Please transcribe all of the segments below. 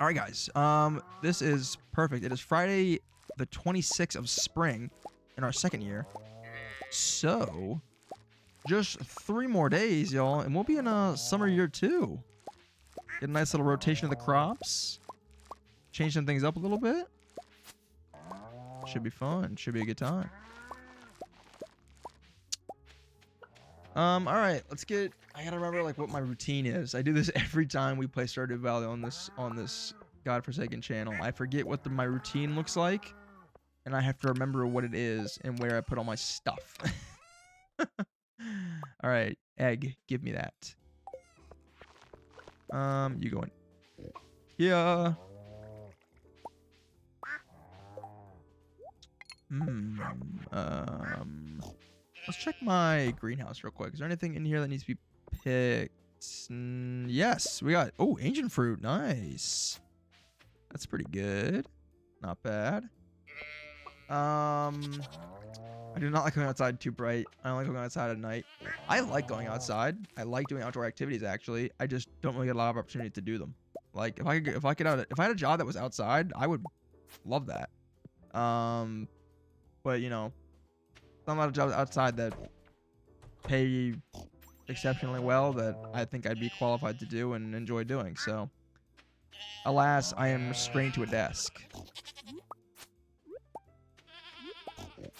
All right, guys. This is perfect. It is Friday, the 26th of spring, in our second year. So, just 3 more days, y'all, and we'll be in a summer year 2. Get a nice little rotation of the crops. Change some things up a little bit. Should be fun. Should be a good time. All right, let's get. I gotta remember like what my routine is. I do this every time we play Stardew Valley on this godforsaken channel. I forget what my routine looks like, and I have to remember what it is and where I put all my stuff. All right, egg, give me that. You going? Yeah. Let's check my greenhouse real quick. Is there anything in here that needs to be picked? Yes, we got. Oh, ancient fruit. Nice. That's pretty good. Not bad. I do not like going outside too bright. I don't like going outside at night. I like going outside. I like doing outdoor activities actually. I just don't really get a lot of opportunity to do them. Like if I had a job that was outside, I would love that. But you know, not a lot of jobs outside that pay exceptionally well that I think I'd be qualified to do and enjoy doing. So, alas, I am restrained to a desk.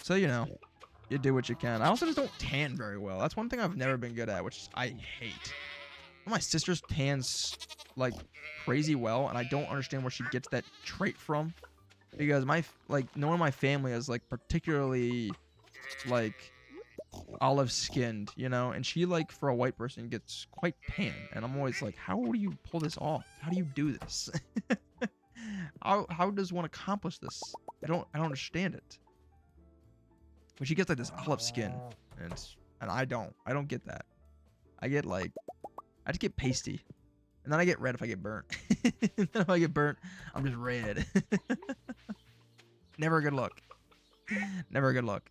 So, you know, you do what you can. I also just don't tan very well. That's one thing I've never been good at, which I hate. My sister's tans like crazy well, and I don't understand where she gets that trait from. Because no one in my family is like particularly like olive skinned, you know, and she like for a white person gets quite tan, and I'm always like, how do you pull this off? How do you do this? how does one accomplish this? I don't understand it. But she gets like this olive skin, and I don't get that. I just get pasty, and then I get red if I get burnt. And then if I get burnt, I'm just red. Never a good look. Never a good look.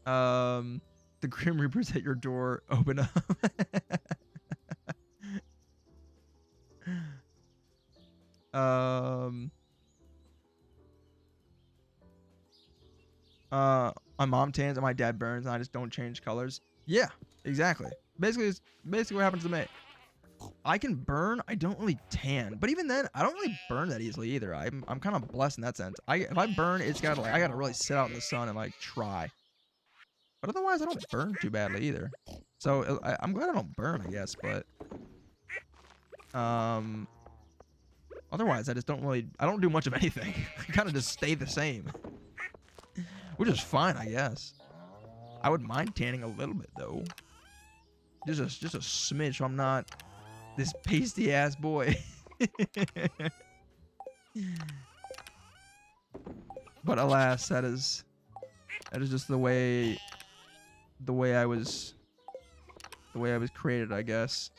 The Grim Reaper's at your door. Open up. My mom tans and my dad burns, and I just don't change colors. Yeah, exactly. Basically, it's basically what happens to me. I can burn. I don't really tan, but even then, I don't really burn that easily either. I'm kind of blessed in that sense. If I burn, it's gotta I gotta really sit out in the sun and like try. But otherwise, I don't burn too badly either. So I'm glad I don't burn, I guess. But otherwise, I just don't really. I don't do much of anything. I kind of just stay the same, which is fine, I guess. I would mind tanning a little bit though, just a smidge, so I'm not this pasty ass boy. But alas, that is just the way I was created, I guess.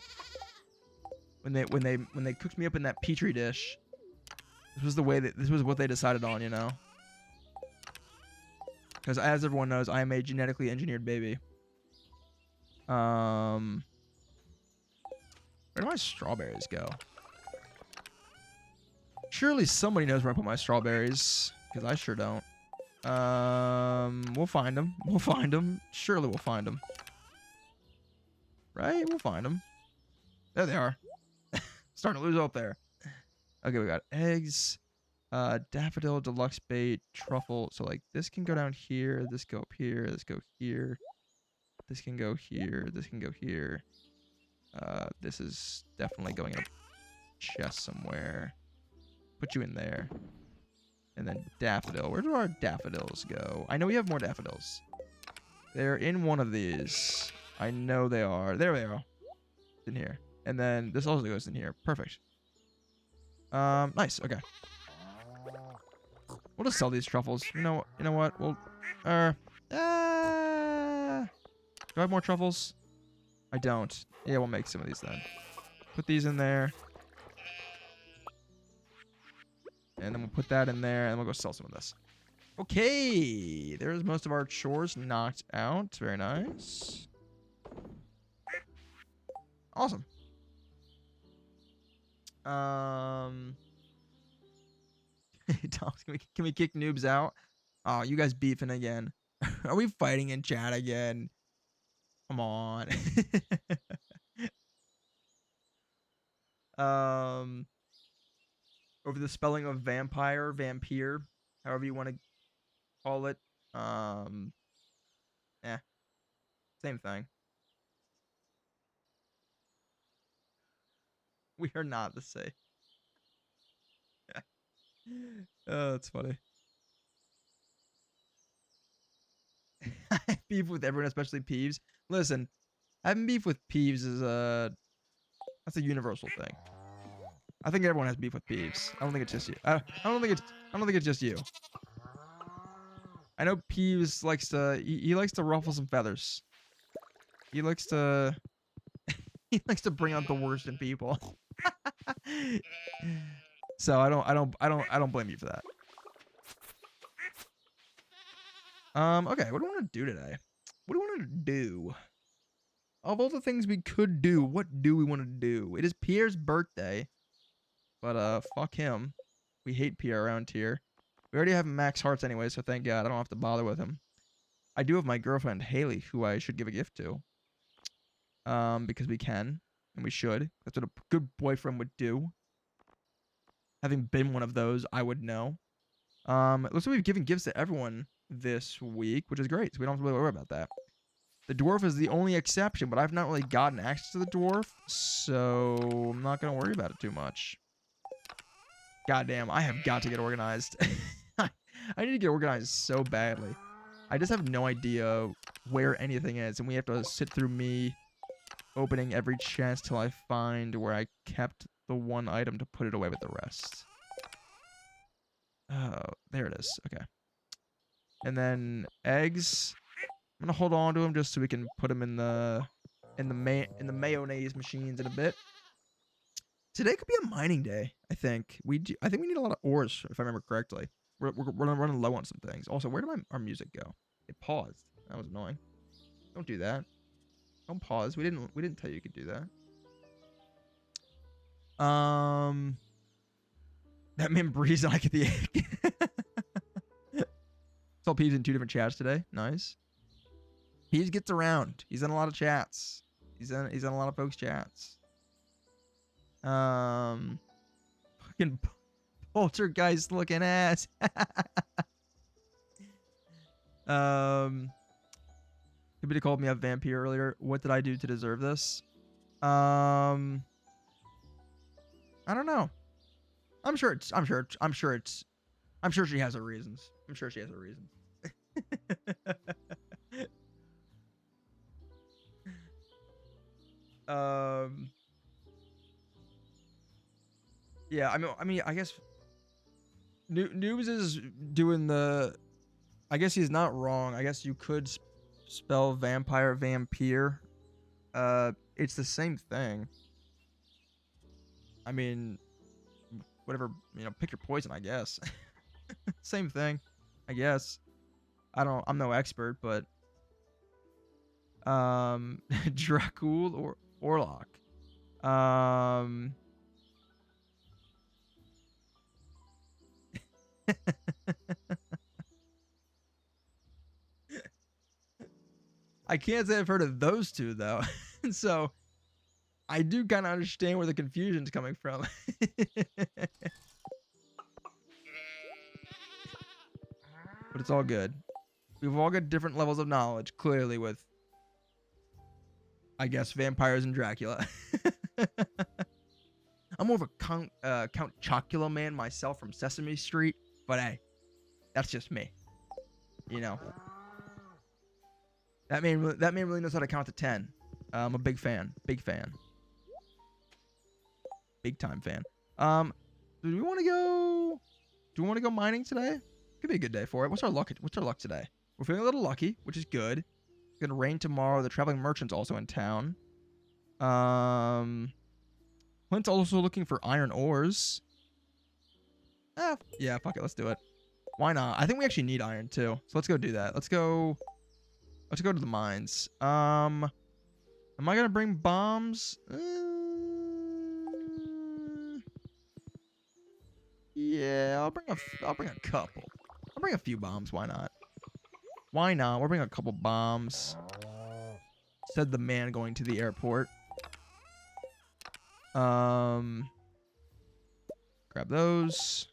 When they cooked me up in that petri dish, this was what they decided on, you know. Because as everyone knows, I am a genetically engineered baby. Where do my strawberries go? Surely somebody knows where I put my strawberries, because I sure don't. We'll find them. We'll find them. Surely we'll find them. Right? We'll find them. There they are. Starting to lose hope there. Okay, we got eggs, daffodil, deluxe bait, truffle. So like this can go down here, this go up here, this go here, this can go here, this can go here. This is definitely going in a chest somewhere. Put you in there. And then daffodil. Where do our daffodils go? I know we have more daffodils. They're in one of these. I know they are. There they are. In here. And then this also goes in here. Perfect. Nice. Okay. We'll just sell these truffles. You know what? We'll do I have more truffles? I don't. Yeah, we'll make some of these then. Put these in there. And then we'll put that in there, and we'll go sell some of this. Okay, there's most of our chores knocked out. Very nice. Awesome. Thomas, can we kick noobs out? Oh, you guys beefing again. Are we fighting in chat again? Come on. um, over the spelling of vampire, vampire, however you want to call it. Eh, same thing. We are not the same. Oh, that's funny. I have beef with everyone, especially Peeves. Listen, having beef with Peeves is that's a universal thing. I think everyone has beef with Peeves. I don't think it's just you. I don't think it's just you. I know Peeves likes to he likes to ruffle some feathers. He likes to he likes to bring out the worst in people. So I don't blame you for that. Okay, what do we want to do today? What do we want to do? Of all the things we could do, what do we want to do? It is Pierre's birthday. But fuck him. We hate Pierre around here. We already have max hearts anyway, so thank God I don't have to bother with him. I do have my girlfriend Haley, who I should give a gift to. Because we can and we should. That's what a good boyfriend would do. Having been one of those, I would know. It looks like we've given gifts to everyone this week, which is great. So we don't have to really worry about that. The dwarf is the only exception, but I've not really gotten access to the dwarf, so I'm not gonna worry about it too much. Goddamn, I have got to get organized. I need to get organized so badly. I just have no idea where anything is, and we have to sit through me opening every chest till I find where I kept the one item to put it away with the rest. Oh, there it is. Okay. And then eggs. I'm gonna hold on to them just so we can put them in the mayonnaise machines in a bit. Today could be a mining day. I think we need a lot of ores if I remember correctly. We're running low on some things. Also, where did our music go? It paused. That was annoying. Don't do that. Don't pause. We didn't tell you could do that. That man breathes and I get the egg. Saw Peeves in 2 different chats today. Nice. Peeves gets around. He's in a lot of chats. He's in a lot of folks' chats. Fucking poltergeist looking ass. Somebody called me a vampire earlier. What did I do to deserve this? I don't know. I'm sure she has her reasons. I'm sure she has her reasons. Yeah, I mean, I guess Noobs is doing the. I guess he's not wrong. I guess you could spell vampire vampire. It's the same thing. I mean, whatever, pick your poison, I guess. Same thing, I guess. I'm no expert, but Dracul or Orlok. I can't say I've heard of those two though. So I do kind of understand where the confusion's coming from. But it's all good. We've all got different levels of knowledge, clearly, with, I guess, vampires and Dracula. I'm more of a Count Chocula man myself from Sesame Street, but hey, that's just me. That man really knows how to count to 10. I'm a big fan. Big fan. Big time fan. Do we want to go? Do we want to go mining today? Could be a good day for it. What's our luck today? We're feeling a little lucky, which is good. It's gonna rain tomorrow. The traveling merchant's also in town. Clint's also looking for iron ores. Yeah, fuck it. Let's do it. Why not? I think we actually need iron too. So let's go do that. Let's go to the mines. Am I gonna bring bombs? Yeah, I'll bring a couple. I'll bring a few bombs. Why not? Why not? We'll bring a couple bombs. Said the man going to the airport. Grab those.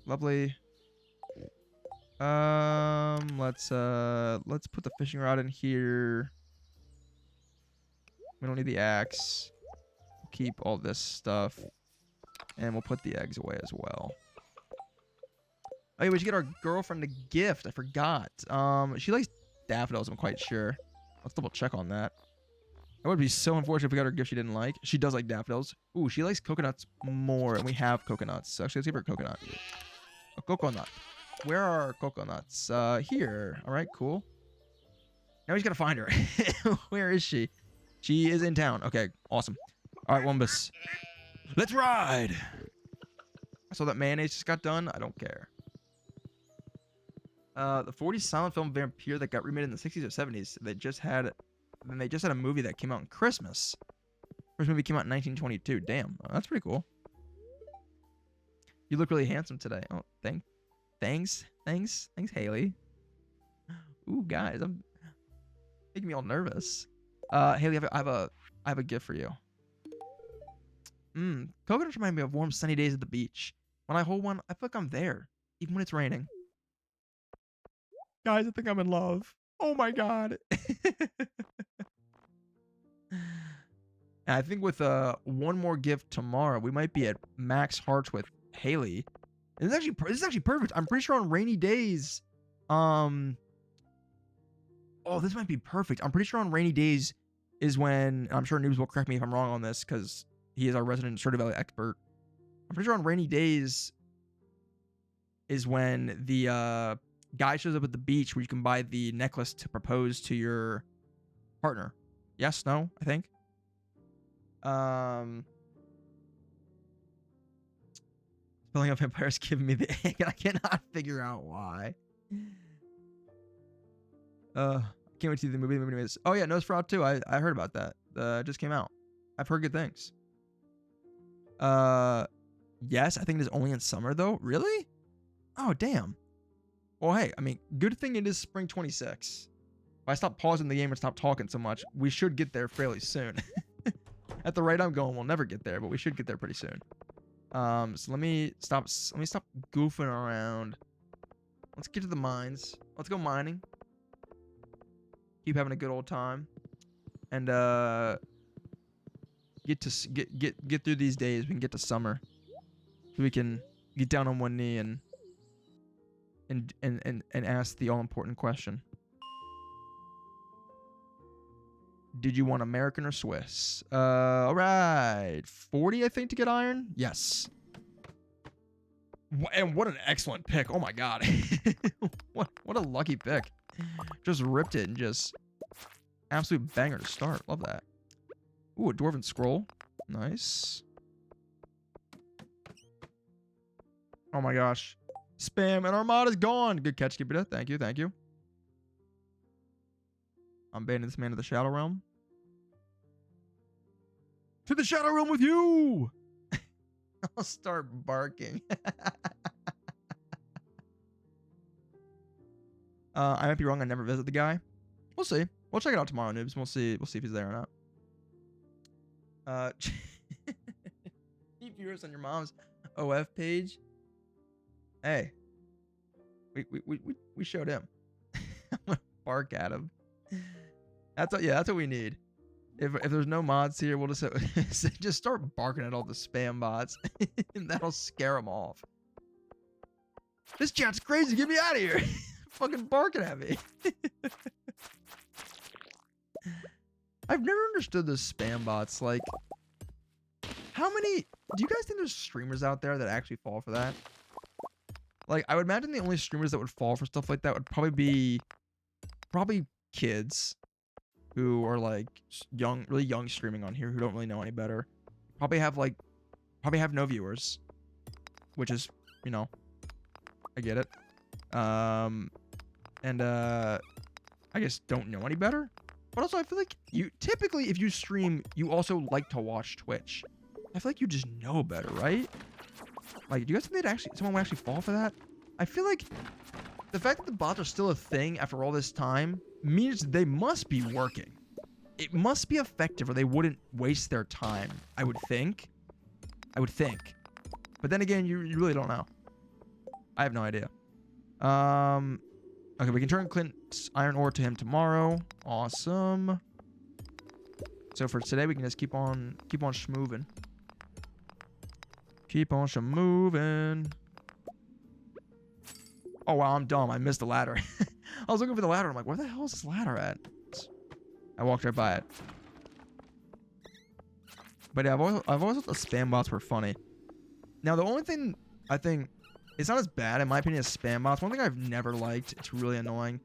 Lovely. Let's put the fishing rod in here. We don't need the axe. We'll keep all this stuff. And we'll put the eggs away as well. Oh yeah, we should get our girlfriend a gift. I forgot. She likes daffodils, I'm quite sure. Let's double check on that. That would be so unfortunate if we got her a gift she didn't like. She does like daffodils. Ooh, she likes coconuts more, and we have coconuts. So actually, let's give her a coconut. A coconut. Where are our coconuts? Here. All right, cool. Now he's got to find her. Where is she? She is in town. Okay, awesome. All right, Wumbus. Let's ride. I saw that mayonnaise just got done. I don't care. The 40s silent film vampire that got remade in the 60s or 70s. They just had a movie that came out on Christmas. First movie came out in 1922. Damn, that's pretty cool. You look really handsome today. Oh, thanks, Haley. Ooh, guys, I'm making me all nervous. Haley, I have a gift for you. Coconuts remind me of warm, sunny days at the beach. When I hold one, I feel like I'm there, even when it's raining. Guys, I think I'm in love. Oh my god. And I think with one more gift tomorrow, we might be at max hearts with Haley. And this is actually perfect. I'm pretty sure on rainy days, oh, this might be perfect. I'm pretty sure on rainy days is when, I'm sure Noobs will correct me if I'm wrong on this because he is our resident Stardew Valley expert. I'm pretty sure on rainy days is when the guy shows up at the beach where you can buy the necklace to propose to your partner. Yes, no, I think. Spelling of vampires giving me the egg, and I cannot figure out why. Can't wait to see the movie. The movie is, oh yeah, Nosferatu too. I heard about that. It just came out. I've heard good things. Yes, I think it is only in summer though. Really? Oh damn. Well, hey, I mean, good thing it is spring 26. If I stop pausing the game and stop talking so much, we should get there fairly soon. At the rate I'm going, we'll never get there, but we should get there pretty soon. So let me stop goofing around. Let's get to the mines. Let's go mining. Keep having a good old time. And get through these days. We can get to summer. So we can get down on one knee and ask the all important question. Did you want American or Swiss? All right. 40, I think, to get iron? Yes. And what an excellent pick. Oh, my God. what a lucky pick. Just ripped it and just absolute banger to start. Love that. Ooh, a dwarven scroll. Nice. Oh, my gosh. Spam and Armada's gone. Good catch, Kibita. Thank you. Thank you. I'm banning this man to the Shadow Realm. To the Shadow Realm with you! I'll start barking. I might be wrong. I never visit the guy. We'll see. We'll check it out tomorrow, Noobs. We'll see if he's there or not. Keep viewers on your mom's OF page. Hey. We showed him. I'm gonna bark at him. That's what we need. If there's no mods here, we'll just start barking at all the spam bots. And that'll scare them off. This chat's crazy. Get me out of here. Fucking barking at me. I've never understood the spam bots. Like, how many... Do you guys think there's streamers out there that actually fall for that? Like, I would imagine the only streamers that would fall for stuff like that would probably be... kids who are like really young streaming on here who don't really know any better. Probably have no viewers, which is, you know, I get it. I guess don't know any better. But also I feel like you typically, if you stream, you also like to watch Twitch. I feel like you just know better, right? Like, do you guys think someone would actually fall for that? I feel like the fact that the bots are still a thing after all this time means they must be working. It must be effective or they wouldn't waste their time, I would think. But then again, you really don't know. I have no idea. Okay, we can turn Clint's iron ore to him tomorrow. Awesome. So for today, we can just keep on schmoovin'. Keep on schmoovin'. Oh wow, I'm dumb. I missed the ladder. I was looking for the ladder. I'm like, where the hell is this ladder at? I walked right by it. But yeah, I've always thought the spam bots were funny. Now the only thing I think it's not as bad in my opinion as spam bots. One thing I've never liked, it's really annoying.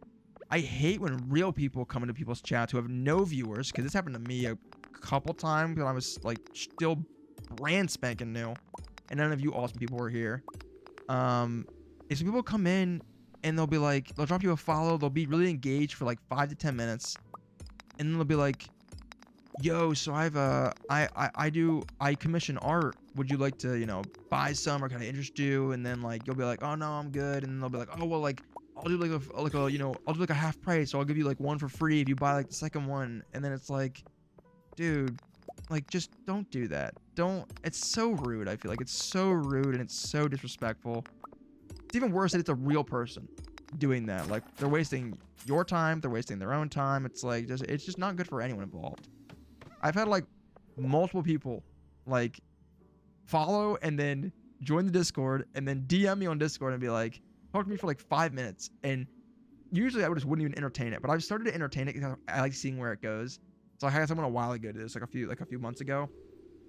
I hate when real people come into people's chats who have no viewers, because this happened to me a couple times when I was like still brand spanking new, and none of you awesome people were here. Is people come in and they'll be like, they'll drop you a follow, they'll be really engaged for like 5 to 10 minutes, and then they'll be like, yo, so I commission art. Would you like to, you know, buy some or kind of interest you? And then like you'll be like, oh no, I'm good. And then they'll be like, oh well, like I'll do like a you know, I'll do like a half price. So I'll give you like one for free if you buy like the second one. And then it's like, dude, like just don't do that. Don't. It's so rude. I feel like it's so rude and it's so disrespectful. It's even worse that it's a real person doing that. Like they're wasting your time. They're wasting their own time. It's like it's just not good for anyone involved. I've had like multiple people like follow and then join the Discord and then DM me on Discord and be like, talk to me for like 5 minutes. And usually I just wouldn't even entertain it, but I've started to entertain it because I like seeing where it goes. So I had someone a while ago do this, like a few months ago.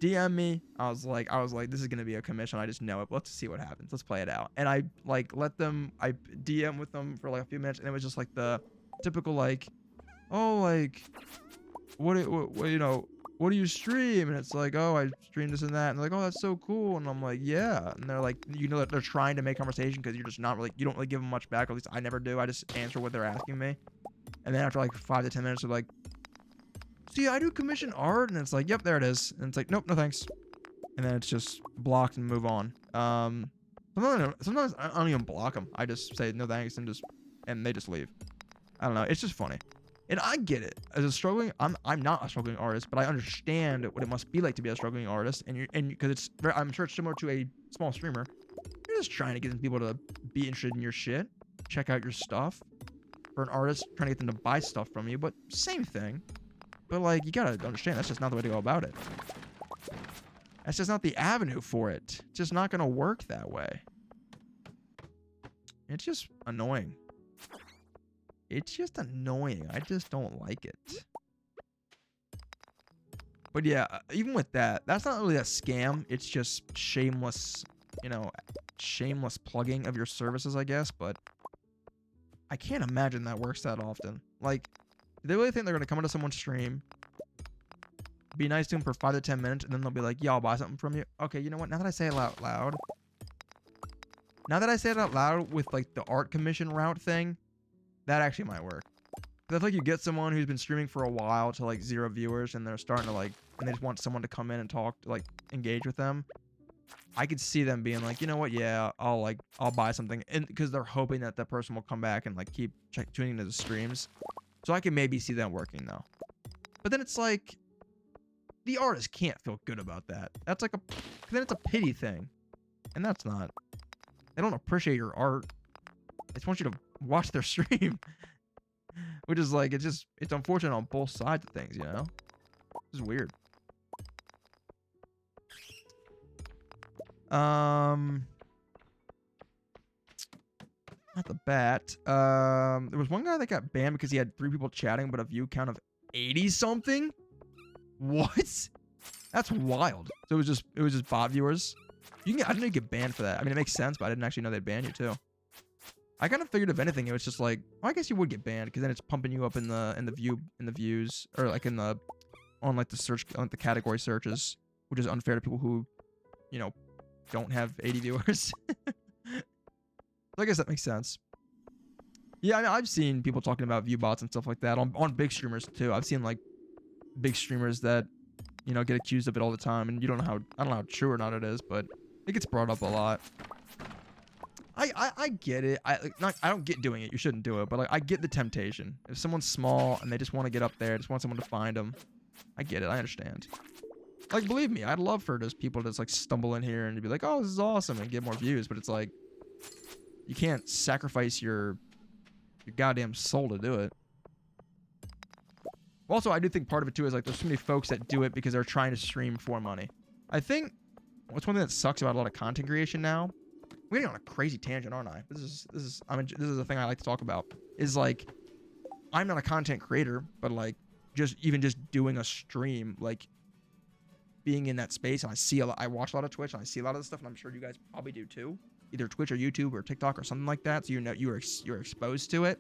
DM me. I was like, this is gonna be a commission. I just know it. But let's see what happens. Let's play it out. And I like I DM with them for like a few minutes, and it was just like the typical like, oh like, what you know, what do you stream? And it's like, oh, I stream this and that. And they're like, oh, that's so cool. And I'm like, yeah. And they're like, you know, that they're trying to make conversation because you're just not really, you don't really give them much back. Or at least I never do. I just answer what they're asking me. And then after like 5 to 10 minutes, they're like, see, I do commission art. And it's like, yep, there it is. And it's like, nope, no thanks. And then it's just blocked and move on. Sometimes I don't even block them. I just say no thanks and they just leave. I don't know. It's just funny. And I get it. As a struggling, I'm not a struggling artist, but I understand what it must be like to be a struggling artist. And because I'm sure it's similar to a small streamer. You're just trying to get people to be interested in your shit, check out your stuff. For an artist, trying to get them to buy stuff from you, but same thing. But like, you gotta understand, that's just not the way to go about it. That's just not the avenue for it. It's just not gonna work that way. It's just annoying. It's just annoying. I just don't like it. But yeah, even with that, that's not really a scam. It's just shameless, you know, shameless plugging of your services, I guess. But I can't imagine that works that often. Like, do they really think they're going to come into someone's stream, be nice to them for 5 to 10 minutes, and then they'll be like, yeah, I'll buy something from you? Okay, you know what? Now that I say it out loud, with like the art commission route thing, that actually might work. That's like you get someone who's been streaming for a while to like 0 viewers and they're starting to like, and they just want someone to come in and talk, like engage with them. I could see them being like, you know what? Yeah, I'll buy something. And because they're hoping that that person will come back and like keep tuning into the streams. So I can maybe see that working though. But then it's like, the artist can't feel good about that. That's like then it's a pity thing. And that's not, they don't appreciate your art. They just want you to watch their stream. Which is like, it's unfortunate on both sides of things, you know? It's weird. Not the bat. There was one guy that got banned because he had 3 people chatting, but a view count of 80 something. What? That's wild. So it was just bot viewers. I didn't know you get banned for that. I mean, it makes sense, but I didn't actually know they'd ban you too. I kind of figured if anything, it was just like, well, I guess you would get banned because then it's pumping you up in the views, or like on like the search, on the category searches, which is unfair to people who, you know, don't have 80 viewers. So I guess that makes sense. Yeah, I mean, I've seen people talking about view bots and stuff like that on big streamers too. I've seen like big streamers that, you know, get accused of it all the time, and I don't know how true or not it is, but It gets brought up a lot. I get it. I don't get doing it. You shouldn't do it. But like, I get the temptation. If someone's small and they just want to get up there, just want someone to find them, I get it. I understand. Like, believe me, I'd love for those people to just like stumble in here and be like, oh, this is awesome, and get more views. But it's like, you can't sacrifice your goddamn soul to do it. Also, I do think part of it too is like there's so many folks that do it because they're trying to stream for money. I think what's one thing that sucks about a lot of content creation now. We're getting on a crazy tangent, aren't I? This is a thing I like to talk about. Is like, I'm not a content creator, but like just doing a stream, like being in that space, and I watch a lot of Twitch and I see a lot of this stuff, and I'm sure you guys probably do too. Either Twitch or YouTube or TikTok or something like that. So you're exposed to it.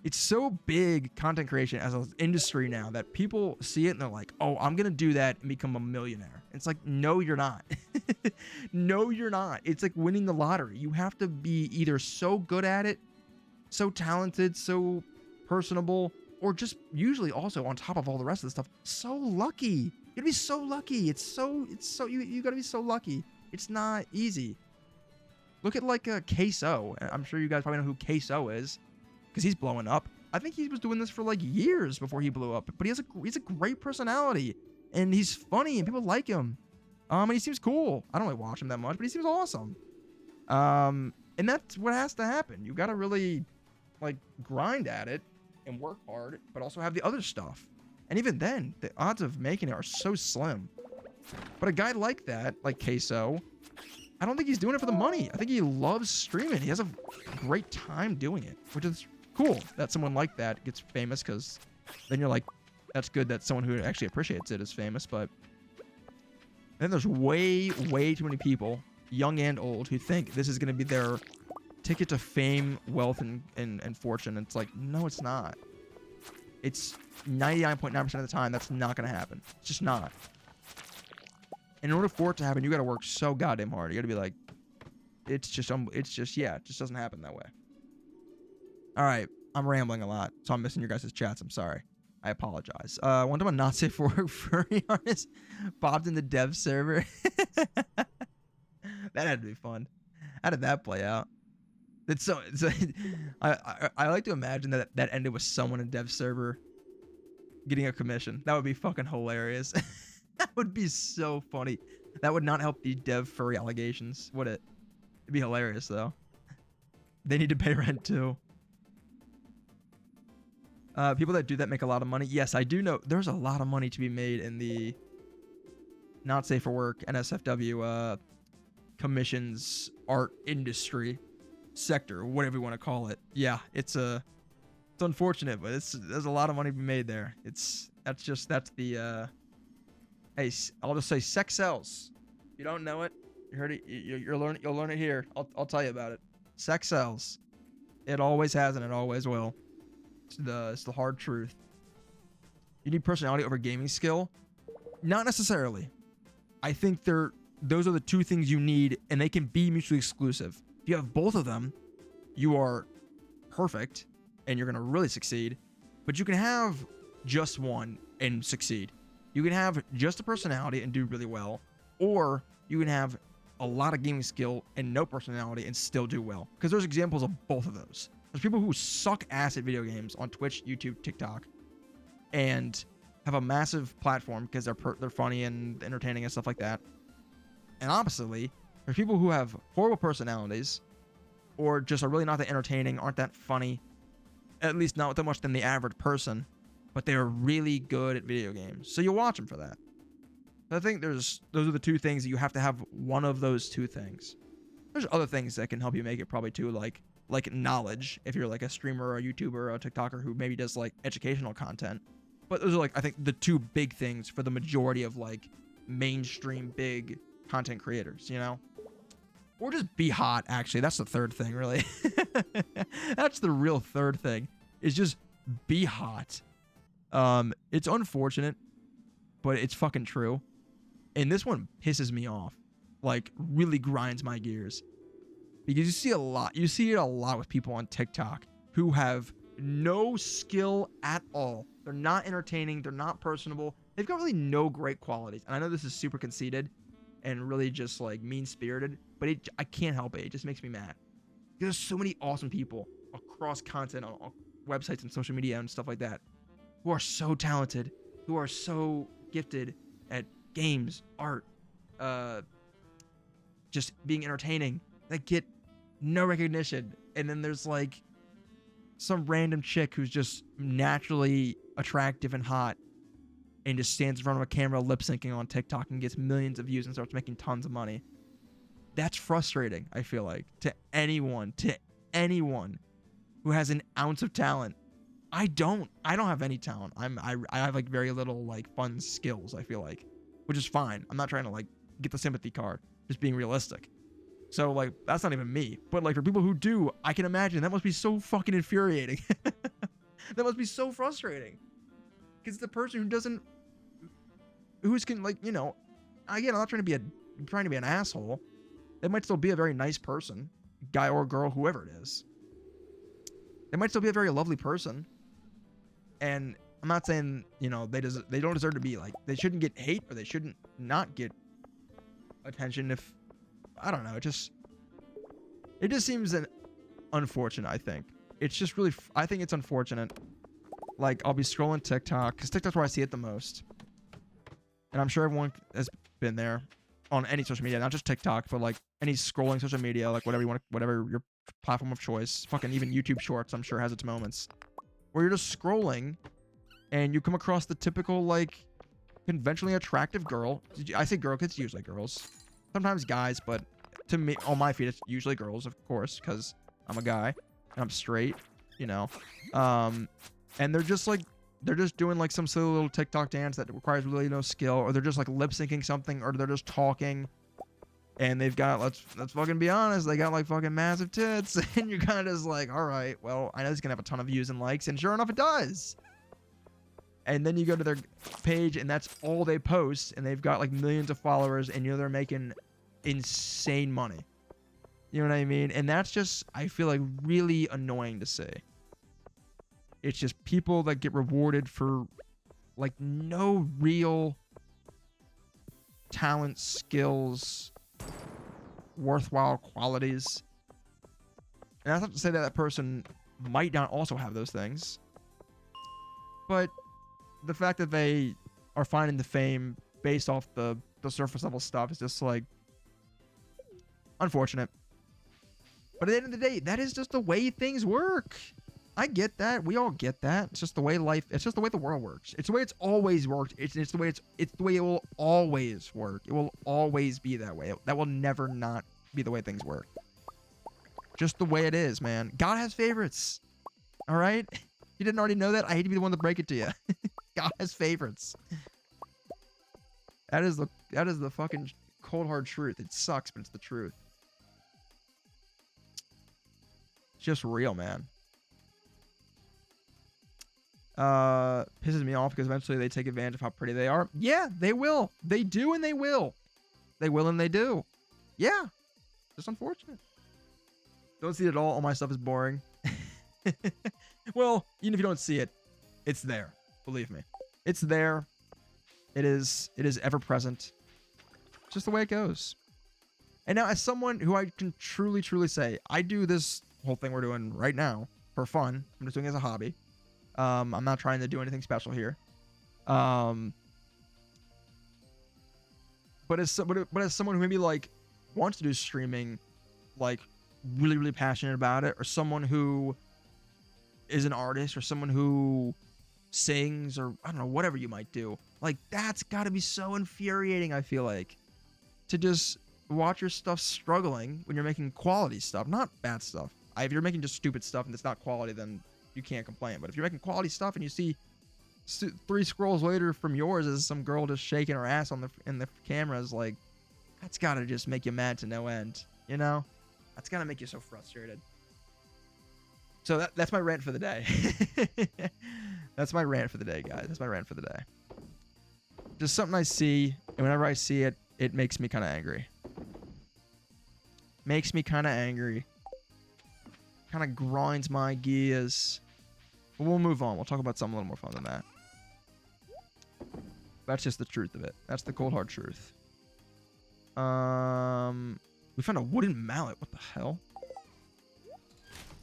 It's so big, content creation as an industry now, that people see it and they're like, oh, I'm going to do that and become a millionaire. It's like, no, you're not. No, you're not. It's like winning the lottery. You have to be either so good at it, so talented, so personable, or just usually also on top of all the rest of the stuff, so lucky. You gotta be so lucky. You gotta be so lucky. It's not easy. Look at like a Queso. I'm sure you guys probably know who Queso is, because he's blowing up. I think he was doing this for like years before he blew up, but he's a great personality, and he's funny, and people like him. And he seems cool. I don't really watch him that much, but he seems awesome. And that's what has to happen. You gotta really like grind at it and work hard, but also have the other stuff. And even then, the odds of making it are so slim. But a guy like that, like Queso, I don't think he's doing it for the money. I think he loves streaming. He has a great time doing it, which is cool that someone like that gets famous, because then you're like, that's good that someone who actually appreciates it is famous. But then there's way too many people, young and old, who think this is going to be their ticket to fame, wealth, and fortune. It's like, no, it's not. It's 99.9% of the time, that's not going to happen. It's just not. In order for it to happen, you got to work so goddamn hard. You got to be like, yeah, it just doesn't happen that way. All right, I'm rambling a lot, so I'm missing your guys' chats. I'm sorry. I apologize. One time a not safe for work furry artist popped in the dev server. That had to be fun. How did that play out? I like to imagine that ended with someone in dev server getting a commission. That would be fucking hilarious. That would be so funny. That would not help the dev furry allegations, would it? It'd be hilarious though. They need to pay rent too. People that do that make a lot of money. Yes, I do know there's a lot of money to be made in the not safe for work, NSFW, commissions, art industry sector, whatever you want to call it. Yeah, it's unfortunate, but there's a lot of money to be made there. That's the hey, I'll just say sex sells. If you don't know it, you heard it. You'll learn it here. I'll tell you about it. Sex sells. It always has and it always will. It's the hard truth. You need personality over gaming skill? Not necessarily. I think those are the two things you need, and they can be mutually exclusive. If you have both of them, you are perfect, and you're gonna really succeed. But you can have just one and succeed. You can have just a personality and do really well, or you can have a lot of gaming skill and no personality and still do well. Because there's examples of both of those. There's people who suck ass at video games on Twitch, YouTube, TikTok, and have a massive platform because they're funny and entertaining and stuff like that. And oppositely, there's people who have horrible personalities, or just are really not that entertaining, aren't that funny, at least not that much than the average person, but they are really good at video games. So you'll watch them for that. I think those are the two things that you have to have, one of those two things. There's other things that can help you make it probably too, like knowledge, if you're like a streamer or a YouTuber or a TikToker who maybe does like educational content. But those are like, I think, the two big things for the majority of like mainstream big content creators, you know? Or just be hot, actually. That's the third thing, really. That's the real third thing, is just be hot. It's unfortunate, but it's fucking true. And this one pisses me off. Like, really grinds my gears. Because you see it a lot with people on TikTok who have no skill at all. They're not entertaining. They're not personable. They've got really no great qualities. And I know this is super conceited, and really just like mean-spirited, but I can't help it. It just makes me mad. There's so many awesome people across content on websites and social media and stuff like that who are so talented, who are so gifted at games, art, just being entertaining, that get no recognition. And then there's like some random chick who's just naturally attractive and hot and just stands in front of a camera lip syncing on TikTok and gets millions of views and starts making tons of money. That's frustrating, I feel like, to anyone who has an ounce of talent. I don't have any talent. I have like very little like fun skills, I feel like, which is fine. I'm not trying to like get the sympathy card, just being realistic. So like that's not even me. But like for people who do, I can imagine that must be so fucking infuriating. That must be so frustrating. Because the person who's can like, you know, again, I'm not trying to be an asshole. They might still be a very nice person, guy or girl, whoever it is. They might still be a very lovely person. And I'm not saying, you know, they don't deserve to be like, they shouldn't get hate or they shouldn't not get attention if, I don't know, it just seems unfortunate, I think. It's just really, I think it's unfortunate. Like, I'll be scrolling TikTok, because TikTok's where I see it the most. And I'm sure everyone has been there on any social media, not just TikTok, but like any scrolling social media, like whatever you want, whatever your platform of choice. Fucking even YouTube Shorts, I'm sure, has its moments. Where you're just scrolling and you come across the typical, like, conventionally attractive girl. I say girl because it's usually girls. Sometimes guys, but to me, on my feed, it's usually girls, of course, because I'm a guy and I'm straight, you know. And they're just doing like some silly little TikTok dance that requires really no skill, or they're just like lip syncing something, or they're just talking. And they've got, let's fucking be honest, they got like fucking massive tits. And you're kind of just like, all right, well, I know it's going to have a ton of views and likes. And sure enough, it does. And then you go to their page and that's all they post. And they've got like millions of followers and you know they're making insane money. You know what I mean? And that's just, I feel like, really annoying to see. It's just people that get rewarded for like no real talent, skills, worthwhile qualities. And that's not to say that person might not also have those things, but the fact that they are finding the fame based off the surface level stuff is just like unfortunate. But at the end of the day, that is just the way things work. I get that. We all get that. It's just the way it's just the way the world works. It's the way it's always worked. It's the way it will always work. It will always be that way. That will never not be the way things work. Just the way it is, man. God has favorites. All right? You didn't already know that? I hate to be the one to break it to you. God has favorites. That is the fucking cold hard truth. It sucks, but it's the truth. It's just real, man. Pisses me off because eventually they take advantage of how pretty they are. Yeah, they will. They do and they will. They will and they do. Yeah. Just unfortunate. Don't see it at all my stuff is boring. Well, even if you don't see it, it's there. Believe me. It's there. It is ever present. It's just the way it goes. And now, as someone who I can truly say, I do this whole thing we're doing right now for fun. I'm just doing it as a hobby. I'm not trying to do anything special here. But as someone who maybe like wants to do streaming, like really passionate about it, or someone who is an artist, or someone who sings, or I don't know, whatever you might do, like that's got to be so infuriating. I feel like to just watch your stuff struggling when you're making quality stuff, not bad stuff. If you're making just stupid stuff and it's not quality, then you can't complain. But if you're making quality stuff and you see 3 scrolls later from yours as some girl just shaking her ass in the cameras, like that's gotta just make you mad to no end. You know, that's gotta make you so frustrated. So that's my rant for the day. That's my rant for the day, guys. That's my rant for the day. Just something I see, and whenever I see it, it makes me kind of angry. Makes me kind of angry. Kind of grinds my gears. But we'll move on. We'll talk about something a little more fun than that. That's just the truth of it. That's the cold hard truth. We found a wooden mallet. What the hell?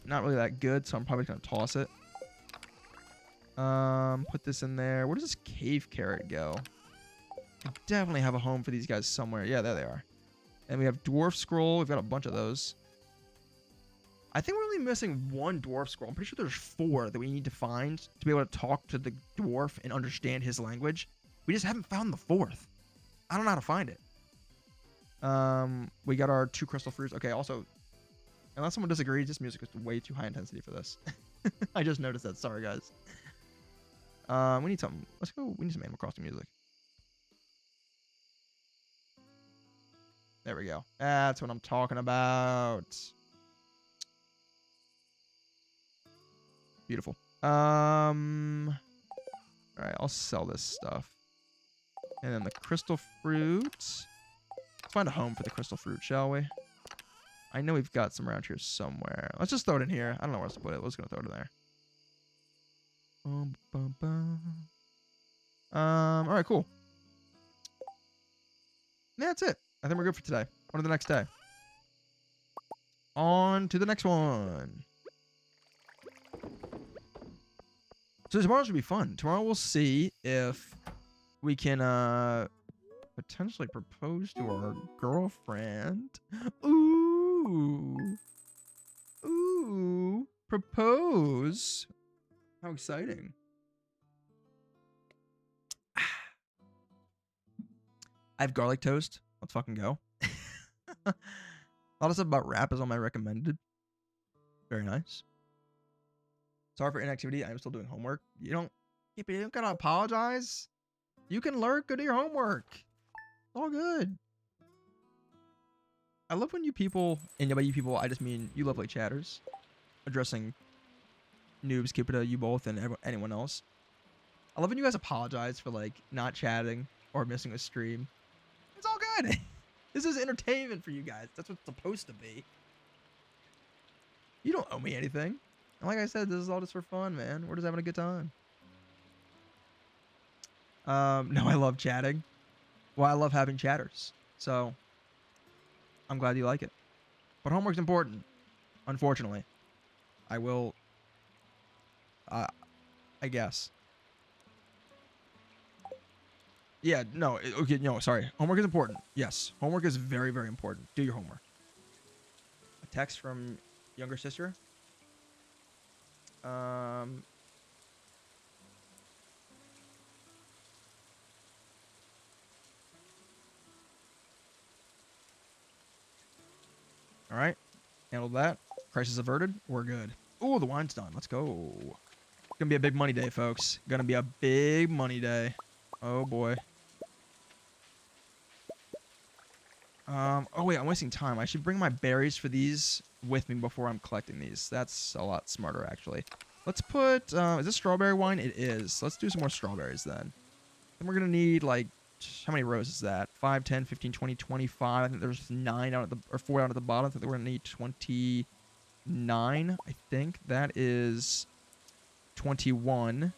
Not really that good, so I'm probably gonna toss it. Put this in there. Where does this cave carrot go? I definitely have a home for these guys somewhere. Yeah, there they are. And we have dwarf scroll. We've got a bunch of those. I think we're only missing one dwarf scroll. I'm pretty sure there's 4 that we need to find to be able to talk to the dwarf and understand his language. We just haven't found the 4th. I don't know how to find it. We got our 2 crystal fruits. Okay, also, unless someone disagrees, this music is way too high intensity for this. I just noticed that. Sorry, guys. We need something. Let's go. We need some Animal Crossing music. There we go. That's what I'm talking about. Beautiful. All right, I'll sell this stuff. And then the crystal fruit. Let's find a home for the crystal fruit, shall we? I know we've got some around here somewhere. Let's just throw it in here. I don't know where else to put it. We're just gonna throw it in there. All right, cool. Yeah, that's it. I think we're good for today. On to the next day. On to the next one. So tomorrow should be fun. Tomorrow we'll see if we can potentially propose to our girlfriend. Ooh. Ooh. Propose. How exciting. I have garlic toast. Let's fucking go. A lot of stuff about rap is on my recommended. Very nice. Sorry for inactivity. I'm still doing homework. You don't gotta apologize. You can learn. Go do your homework. It's all good. I love when you people, and by you people, I just mean you lovely chatters, addressing noobs, Cupida, you both, and anyone else. I love when you guys apologize for like not chatting or missing a stream. It's all good. This is entertainment for you guys. That's what it's supposed to be. You don't owe me anything. And like I said, this is all just for fun, man. We're just having a good time. No, I love chatting. Well, I love having chatters. So, I'm glad you like it. But homework's important. Unfortunately. I will... I guess. Yeah, no. Okay, no, sorry. Homework is important. Yes. Homework is very, very important. Do your homework. A text from younger sister. All right. Handled that. Crisis averted. We're good. Oh, the wine's done. Let's go. It's gonna be a big money day, folks. Gonna be a big money day. Oh boy. Oh wait, I'm wasting time. I should bring my berries for these with me before I'm collecting these. That's a lot smarter, actually. Let's put, is this strawberry wine? It is. Let's do some more strawberries then. Then we're gonna need like, how many rows is that? 5, 10, 15, 20, 25. I think there's 9 down at the, or 4 down at the bottom. I think we're gonna need 29. I think that is 21,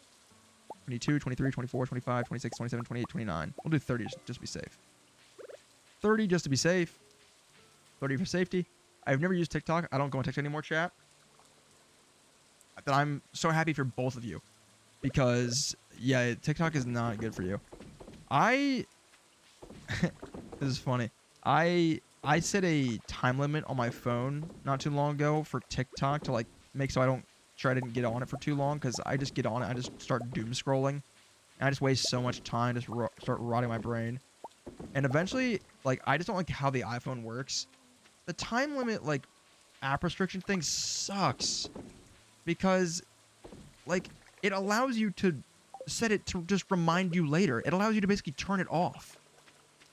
22, 23, 24, 25, 26, 27, 28, 29. We'll do 30 just to be safe. 30 just to be safe. 30 for safety. I've never used TikTok. I don't go on TikTok anymore, chat. But I'm so happy for both of you. Because, yeah, TikTok is not good for you. This is funny. I set a time limit on my phone not too long ago for TikTok to, like, make so I don't try to get on it for too long. Because I just get on it. I just start doom scrolling. And I just waste so much time. Just start rotting my brain. And eventually, like, I just don't like how the iPhone works. The time limit, like, app restriction thing sucks. Because, like, it allows you to set it to just remind you later. It allows you to basically turn it off.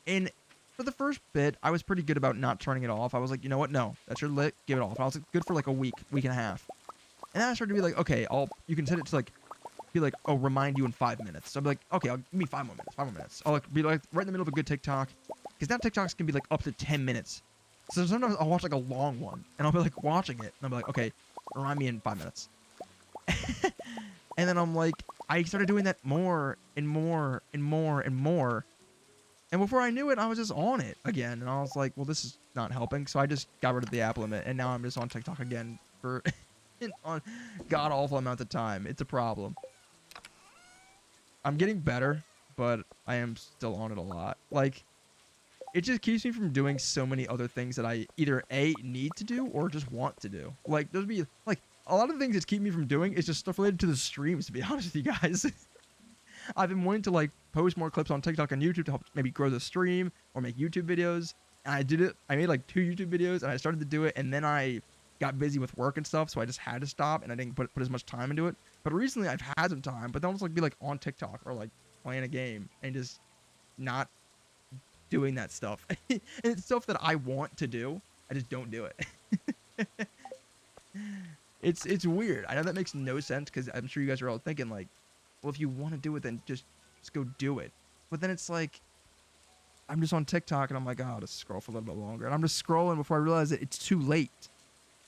And for the first bit, I was pretty good about not turning it off. I was like, you know what? No, that's your lit. Give it off. I was like, good for like a week and a half. And then I started to be like, okay, you can set it to like, be like, oh, remind you in 5 minutes. So I'll be like, okay, give me 5 more minutes, 5 more minutes. I'll like be like right in the middle of a good TikTok. Because now TikToks can be like up to 10 minutes. So sometimes I'll watch like a long one and I'll be like watching it and I'll be like, okay, remind me in 5 minutes. And then I'm like, I started doing that more and more and more and more. And before I knew it, I was just on it again. And I was like, well, this is not helping. So I just got rid of the app limit. And now I'm just on TikTok again for on god awful amounts of time. It's a problem. I'm getting better, but I am still on it a lot. Like, it just keeps me from doing so many other things that I either A, need to do or just want to do. Like, there'll be, like, a lot of the things that keep me from doing is just stuff related to the streams, to be honest with you guys. I've been wanting to, like, post more clips on TikTok and YouTube to help maybe grow the stream or make YouTube videos. And I did it. I made, like, 2 YouTube videos, and I started to do it, and then I got busy with work and stuff, so I just had to stop, and I didn't put as much time into it. But recently, I've had some time, but then I'll just, like, be, like, on TikTok or, like, playing a game and just not doing that stuff. And it's stuff that I want to do. I just don't do it. It's weird. I know that makes no sense because I'm sure you guys are all thinking like, well, if you want to do it, then just go do it. But then it's like, I'm just on TikTok and I'm like, oh, I'll just scroll for a little bit longer. And I'm just scrolling before I realize that it's too late.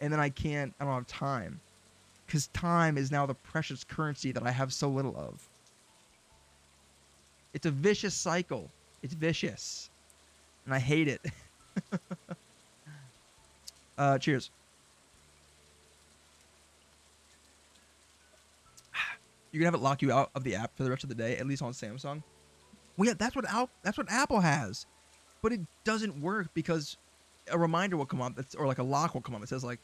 And then I don't have time. Because time is now the precious currency that I have so little of. It's a vicious cycle. It's vicious. And I hate it. Cheers. You can have it lock you out of the app for the rest of the day, at least on Samsung. Well, yeah, that's what Apple has. But it doesn't work because a reminder will come up, or like a lock will come up. It says like,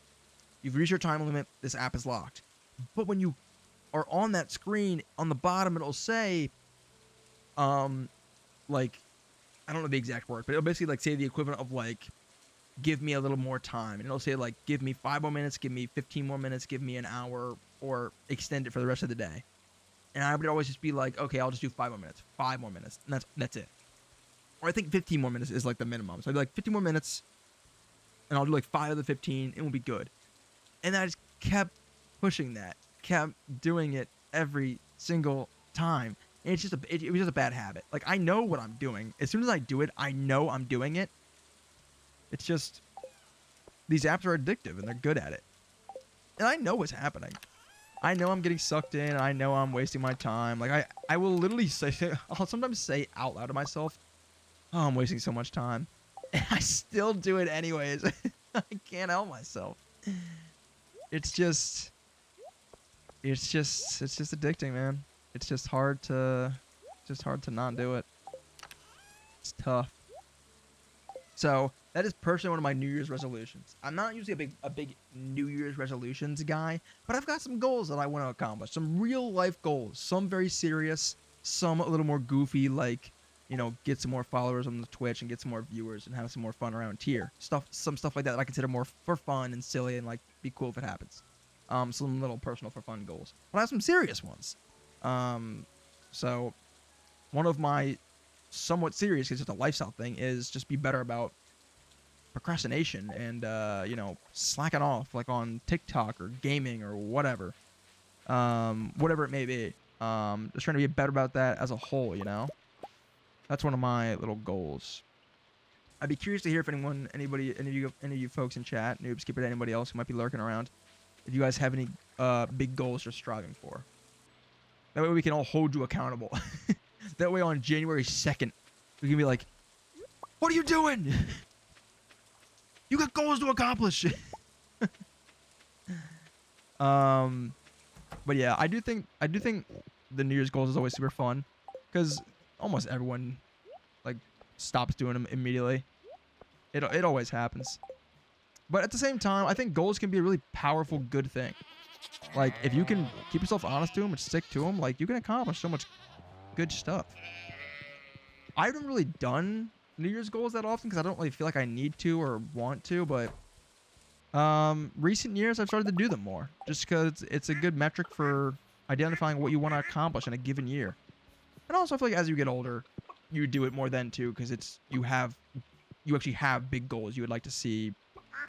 you've reached your time limit, this app is locked. But when you are on that screen, on the bottom, it'll say, like, I don't know the exact word, but it'll basically like say the equivalent of like, give me a little more time. And it'll say like, give me 5 more minutes, give me 15 more minutes, give me an hour, or extend it for the rest of the day. And I would always just be like, okay, I'll just do 5 more minutes, 5 more minutes, and that's it. Or I think 15 more minutes is like the minimum. So I'd be like 15 more minutes, and I'll do like 5 of the 15, and we'll be good. And I just kept pushing that, kept doing it every single time. And it's just it was just a bad habit. Like, I know what I'm doing. As soon as I do it, I know I'm doing it. It's just, these apps are addictive, and they're good at it. And I know what's happening. I know I'm getting sucked in. I know I'm wasting my time. Like, I will literally say, I'll sometimes say out loud to myself, oh, I'm wasting so much time. And I still do it anyways. I can't help myself. It's just addicting, man. It's just hard to not do it. It's tough. So that is personally one of my New Year's resolutions. I'm not usually a big New Year's resolutions guy, but I've got some goals that I want to accomplish. Some real life goals. Some very serious. Some a little more goofy, like, you know, get some more followers on the Twitch and get some more viewers and have some more fun around here. Some stuff like that I consider more for fun and silly and like be cool if it happens. Some little personal for fun goals. But I have some serious ones. So one of my somewhat serious, because it's a lifestyle thing, is just be better about procrastination and you know, slacking off like on TikTok or gaming or whatever. Whatever it may be. Just trying to be better about that as a whole, you know? That's one of my little goals. I'd be curious to hear if any of you folks in chat, Noob, Skipper, anybody else who might be lurking around, if you guys have any big goals you're striving for. That way we can all hold you accountable. That way on January 2nd, we can be like, what are you doing? You got goals to accomplish. But yeah, I do think the New Year's goals is always super fun, because almost everyone like stops doing them immediately. It always happens. But at the same time, I think goals can be a really powerful, good thing. Like, if you can keep yourself honest to them and stick to them, like, you can accomplish so much good stuff. I haven't really done New Year's goals that often because I don't really feel like I need to or want to, but recent years I've started to do them more just because it's a good metric for identifying what you want to accomplish in a given year. And also I feel like as you get older, you do it more then too, because you actually have big goals you would like to see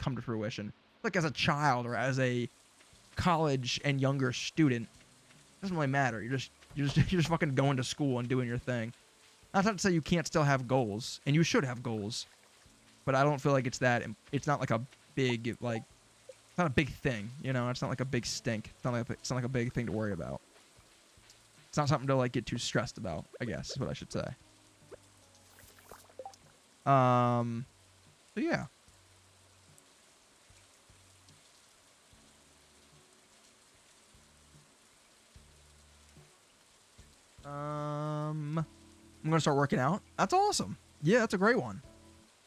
come to fruition. Like as a child or as a college and younger student, it doesn't really matter. You're just fucking going to school and doing your thing. Not to say you can't still have goals, and you should have goals, but I don't feel like it's not like a big, like, it's not a big thing, you know? It's not like a big stink. It's not like a big thing to worry about. It's not something to, like, get too stressed about, I guess, is what I should say. So yeah. I'm gonna start working out. That's awesome. Yeah, that's a great one.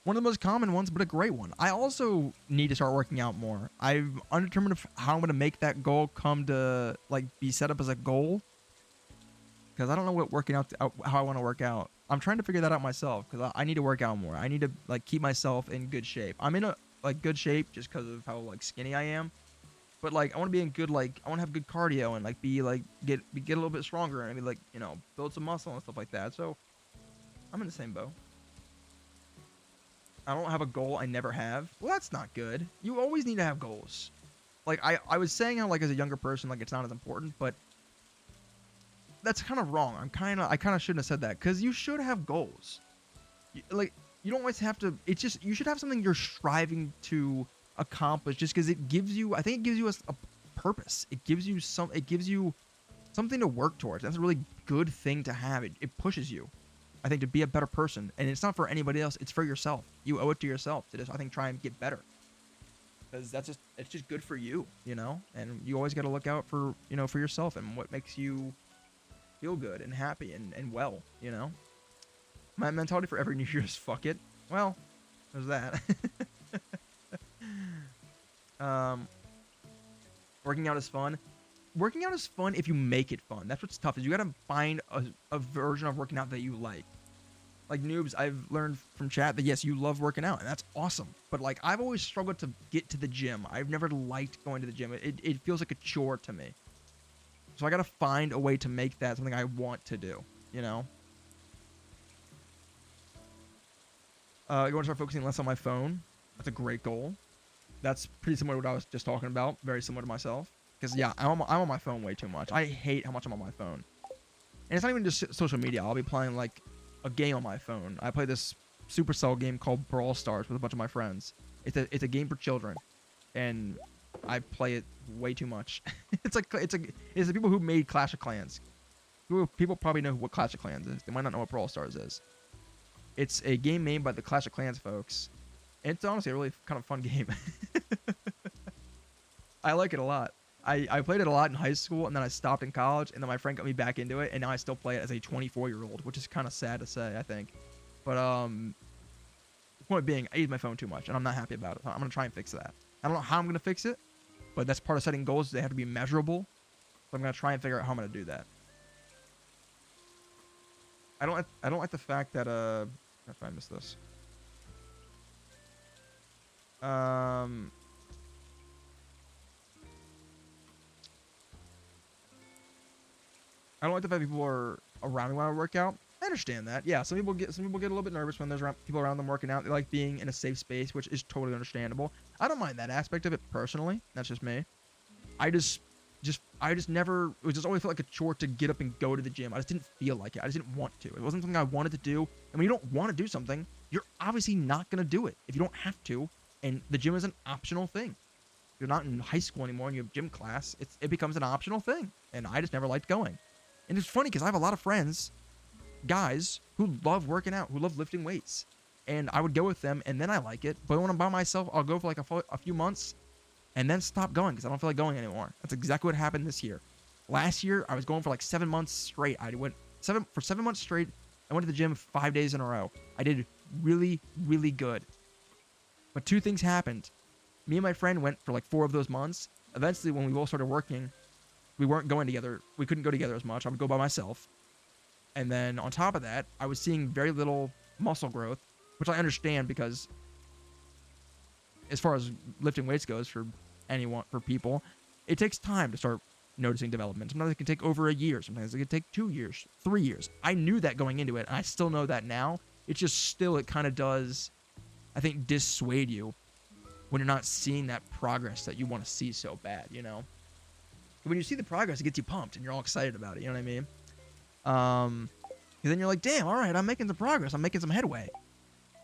One of the most common ones, but a great one. I also need to start working out more. I'm undetermined of how I'm gonna make that goal come to like be set up as a goal, because I don't know what working out how I want to work out. I'm trying to figure that out myself because I need to work out more. I need to like keep myself in good shape. I'm in a like good shape just because of how like skinny I am. But like I want to be in good like I want to have good cardio and like be like get a little bit stronger and be like build some muscle and stuff like that. So I'm in the same boat. I don't have a goal I never have. Well, that's not good. You always need to have goals. Like I was saying how like as a younger person like it's not as important, but that's kind of wrong. I kind of shouldn't have said that because you should have goals. Like you don't always have to. It's just you should have something you're striving to accomplish. Just because it gives you, I think it gives you a purpose. It gives you some. It gives you something to work towards. That's a really good thing to have. It pushes you, I think, to be a better person. And it's not for anybody else. It's for yourself. You owe it to yourself to just, I think, try and get better. Because it's just good for you, And you always got to look out for, for yourself and what makes you feel good and happy and well, My mentality for every New Year is fuck it. Well, there's that. Working out is fun. Working out is fun if you make it fun. That's what's tough is you got to find a version of working out that you like. Like noobs, I've learned from chat that yes, you love working out, and that's awesome. But like I've always struggled to get to the gym. I've never liked going to the gym. It feels like a chore to me. So I got to find a way to make that something I want to do, You want to start focusing less on my phone. That's a great goal. That's pretty similar to what I was just talking about. Very similar to myself. Because yeah, I'm on my phone way too much. I hate how much I'm on my phone. And it's not even just social media. I'll be playing like a game on my phone. I play this Supercell game called Brawl Stars with a bunch of my friends. It's a game for children, and I play it way too much. It's the people who made Clash of Clans. People probably know what Clash of Clans is. They might not know what Brawl Stars is. It's a game made by the Clash of Clans folks. It's honestly a really kind of fun game. I like it a lot. I played it a lot in high school, and then I stopped in college, and then my friend got me back into it, and now I still play it as a 24-year-old, which is kind of sad to say, I think. But the point being, I use my phone too much, and I'm not happy about it. So I'm gonna try and fix that. I don't know how I'm gonna fix it, but that's part of setting goals. They have to be measurable. So I'm gonna try and figure out how I'm gonna do that. I don't like the fact that if I miss this. I don't like the fact people are around me when I work out. I understand that. Yeah, some people get a little bit nervous when there's people around them working out. They like being in a safe space, which is totally understandable. I don't mind that aspect of it personally. That's just me. I just never. It just always felt like a chore to get up and go to the gym. I just didn't feel like it. I just didn't want to. It wasn't something I wanted to do. And when you don't want to do something, you're obviously not gonna do it if you don't have to. And the gym is an optional thing. You're not in high school anymore and you have gym class. It becomes an optional thing. And I just never liked going. And it's funny because I have a lot of friends, guys, who love working out, who love lifting weights. And I would go with them, and then I like it. But when I'm by myself, I'll go for like a few months, and then stop going because I don't feel like going anymore. That's exactly what happened this year. Last year, I was going for like 7 months straight. I went 7 months straight. I went to the gym 5 days in a row. I did really, really good. But two things happened. Me and my friend went for like 4 of those months. Eventually, when we both started working, we weren't going together. We couldn't go together as much. I would go by myself. And then on top of that, I was seeing very little muscle growth, which I understand because as far as lifting weights goes for people, it takes time to start noticing development. Sometimes it can take over a year. Sometimes it can take 2 years, 3 years. I knew that going into it, and I still know that now. It's just still, it kind of does, I think, dissuade you when you're not seeing that progress that you want to see so bad, When you see the progress, it gets you pumped, and you're all excited about it, you know what I mean? And then you're like, damn, all right, I'm making some progress. I'm making some headway.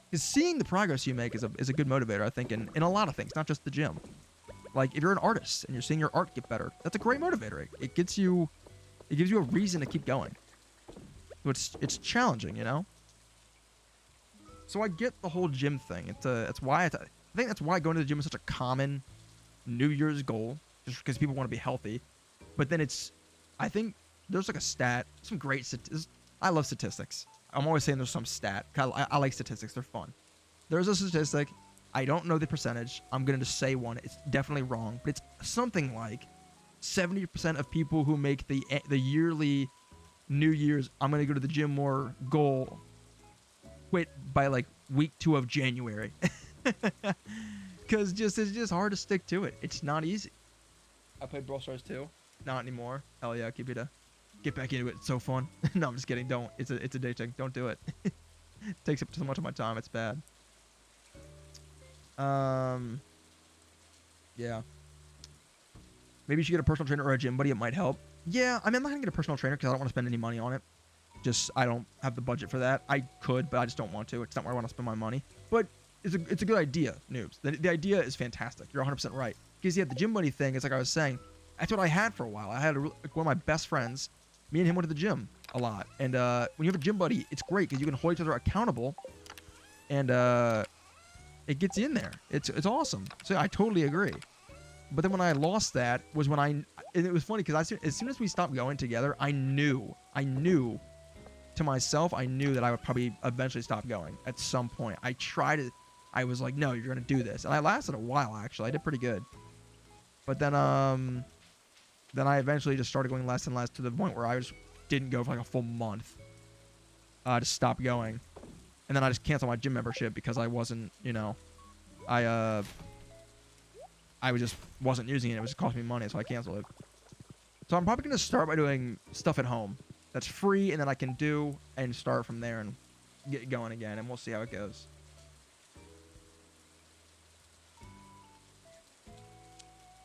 Because seeing the progress you make is a good motivator, I think, in a lot of things, not just the gym. Like, if you're an artist and you're seeing your art get better, that's a great motivator. It gives you a reason to keep going. So it's challenging, So I get the whole gym thing. It's why I think that's why going to the gym is such a common New Year's goal, just because people want to be healthy. But then I think there's like a stat, some great statistics. I love statistics. I'm always saying there's some stat. I like statistics. They're fun. There's a statistic. I don't know the percentage. I'm going to just say one. It's definitely wrong, but it's something like 70% of people who make the yearly New Year's I'm going to go to the gym more goal quit by like week 2 of January. Because it's just hard to stick to it. It's not easy. I played Brawl Stars too. Not anymore. Hell yeah, keep it get back into it. It's so fun. No, I'm just kidding. Don't. It's addicting. Don't do it. It takes up so much of my time. It's bad. Yeah. Maybe you should get a personal trainer or a gym buddy. It might help. Yeah, I mean, I'm not gonna get a personal trainer because I don't want to spend any money on it. Just I don't have the budget for that. I could, but I just don't want to. It's not where I want to spend my money. But it's a good idea, noobs. The idea is fantastic. You're 100% right. Because yeah, the gym buddy thing is like I was saying. That's what I had for a while. I had one of my best friends. Me and him went to the gym a lot. And when you have a gym buddy, it's great because you can hold each other accountable. And it gets you in there. It's awesome. So I totally agree. But then when I lost that was when and it was funny because as soon as we stopped going together, I knew to myself, I knew that I would probably eventually stop going at some point. I was like, no, you're going to do this. And I lasted a while, actually. I did pretty good. But then I eventually just started going less and less to the point where I just didn't go for like a full month. To stop going. And then I just canceled my gym membership because I wasn't, I just wasn't using it. It was just costing me money, so I canceled it. So I'm probably going to start by doing stuff at home that's free and that I can do and start from there and get going again, and we'll see how it goes.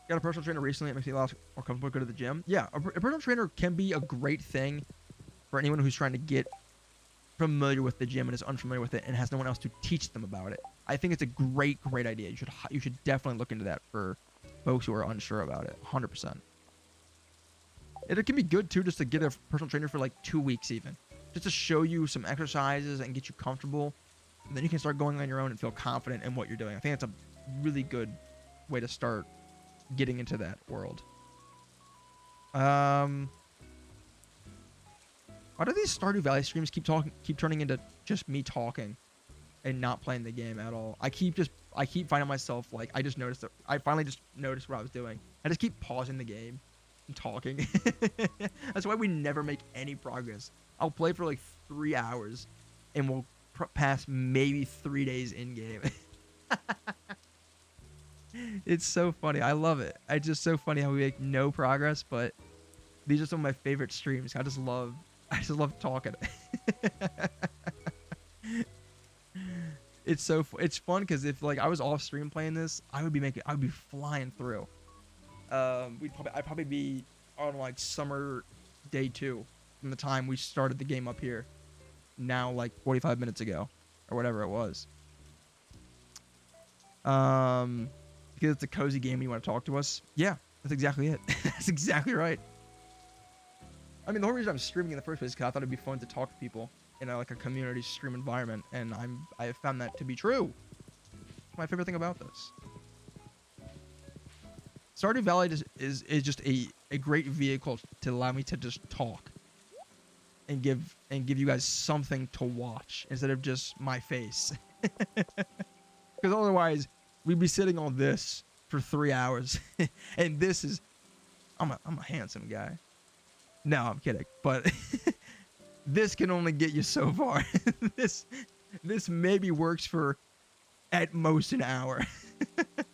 Got a personal trainer recently. It makes me a lot more comfortable to go to the gym. Yeah, a personal trainer can be a great thing for anyone who's trying to get familiar with the gym and is unfamiliar with it and has no one else to teach them about it. I think it's a great idea. You should definitely look into that for folks who are unsure about it. 100%. It can be good too just to get a personal trainer for like 2 weeks even, just to show you some exercises and get you comfortable, and then you can start going on your own and feel confident in what you're doing. I think that's a really good way to start getting into that world. Why do these Stardew Valley streams keep turning into just me talking and not playing the game at all? I keep finding myself like I finally just noticed what I was doing. I just keep pausing the game and talking. That's why we never make any progress. I'll play for like 3 hours and we'll pass maybe 3 days in game. It's so funny. I love it. It's just so funny how we make no progress, but these are some of my favorite streams. I just love talking. It's fun because if like I was off stream playing this, I would be flying through. I'd probably be on like summer day 2 from the time we started the game up here. Now like 45 minutes ago or whatever it was. Because it's a cozy game and you want to talk to us. Yeah, that's exactly it. That's exactly right. I mean, the whole reason I'm streaming in the first place is because I thought it'd be fun to talk to people in like a community stream environment, and I have found that to be true. My favorite thing about this. Stardew Valley is just a great vehicle to allow me to just talk and give you guys something to watch instead of just my face. Because otherwise, we'd be sitting on this for 3 hours, and this is I'm a handsome guy. No, I'm kidding. But this can only get you so far. This maybe works for at most an hour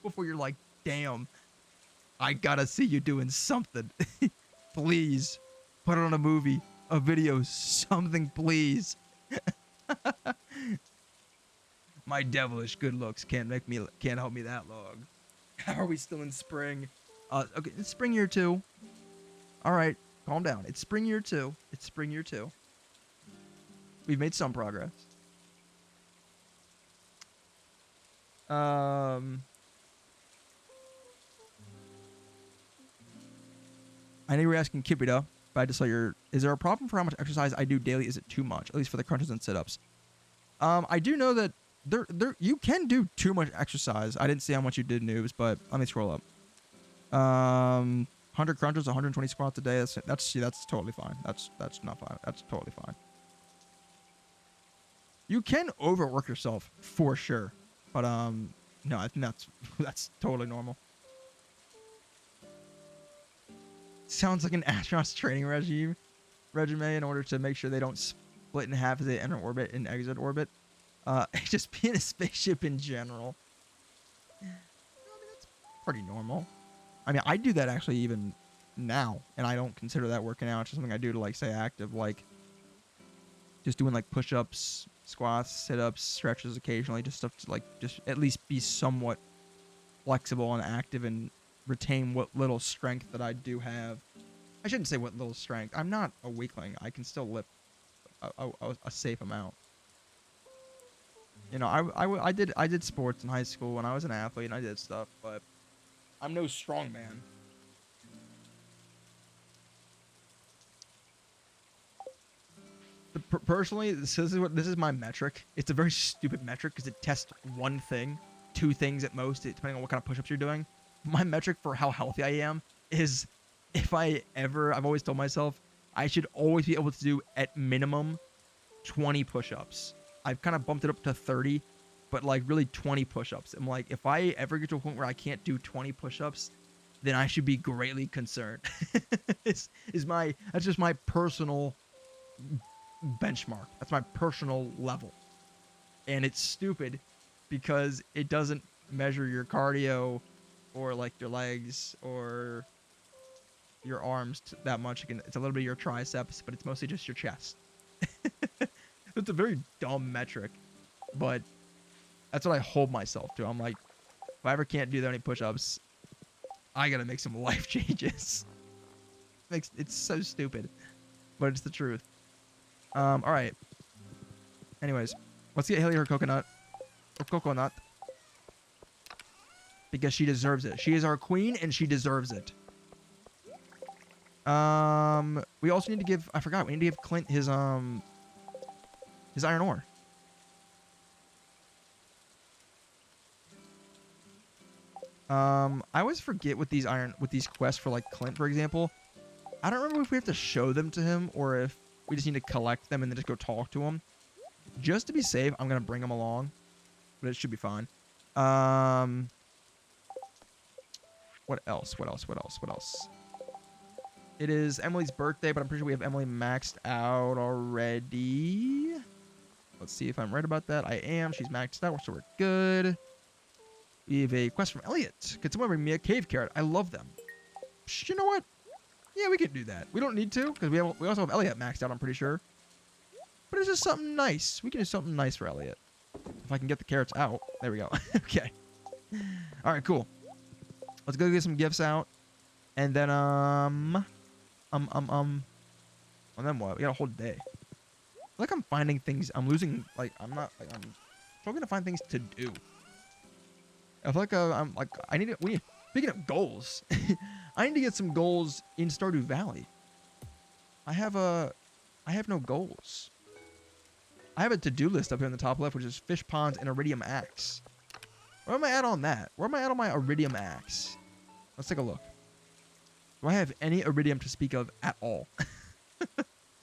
before you're like, damn, I gotta see you doing something. Please put on a movie, a video, something, please. My devilish good looks can't help me that long. How are we still in spring? Okay, it's spring year 2. All right. Calm down. It's spring year 2. It's spring year 2. We've made some progress. I know you were asking Kipida, but I just saw is there a problem for how much exercise I do daily? Is it too much? At least for the crunches and sit-ups. I do know that you can do too much exercise. I didn't see how much you did, noobs, but let me scroll up. 100 crunches, 120 squats a day. That's totally fine. That's not fine. That's totally fine. You can overwork yourself for sure, but no, I think that's totally normal. Sounds like an astronaut's training regimen in order to make sure they don't split in half as they enter orbit and exit orbit. Just be in a spaceship in general. I mean, that's pretty normal. I mean, I do that actually even now, and I don't consider that working out. It's just something I do to like stay active, like just doing like push-ups, squats, sit-ups, stretches occasionally, just stuff to like just at least be somewhat flexible and active and retain what little strength that I do have. I shouldn't say what little strength. I'm not a weakling. I can still lift a safe amount. You know, I did sports in high school when I was an athlete and I did stuff, but I'm no strong man. Personally, this is my metric. It's a very stupid metric because it tests one thing, two things at most, depending on what kind of push-ups you're doing. My metric for how healthy I am is if I've always told myself I should always be able to do at minimum 20 push-ups. I've kind of bumped it up to 30, but like really 20 push-ups. I'm like, if I ever get to a point where I can't do 20 push-ups, then I should be greatly concerned. That's just my personal benchmark. That's my personal level. And it's stupid because it doesn't measure your cardio or like your legs or your arms that much. It's a little bit of your triceps, but it's mostly just your chest. It's a very dumb metric, but that's what I hold myself to. I'm like, if I ever can't do that many push-ups, I gotta make some life changes. It's so stupid, but it's the truth. All right. Anyways, let's get Haley her coconut. Or coconut. Because she deserves it. She is our queen and she deserves it. We also need to give, I forgot, we need to give Clint his iron ore. I always forget with these quests for like Clint, for example. I don't remember if we have to show them to him or if we just need to collect them and then just go talk to him. Just to be safe, I'm gonna bring him along, but it should be fine. What else? It is Emily's birthday, but I'm pretty sure we have Emily maxed out already. Let's see if I'm right about that. I am. She's maxed out, so we're good. We have a quest from Elliot. Could someone bring me a cave carrot? I love them. You know what? Yeah, we can do that. We don't need to, because we also have Elliot maxed out, I'm pretty sure. But it's just something nice. We can do something nice for Elliot. If I can get the carrots out. There we go. Okay. All right, cool. Let's go get some gifts out. And then, and then what? We got a whole day. I feel like I'm finding things. I'm losing, like, I'm struggling to find things to do. I feel like speaking of goals, I need to get some goals in Stardew Valley. I have no goals. I have a to-do list up here in the top left, which is fish ponds and iridium axe. Where am I at on that? Where am I at on my iridium axe? Let's take a look. Do I have any iridium to speak of at all?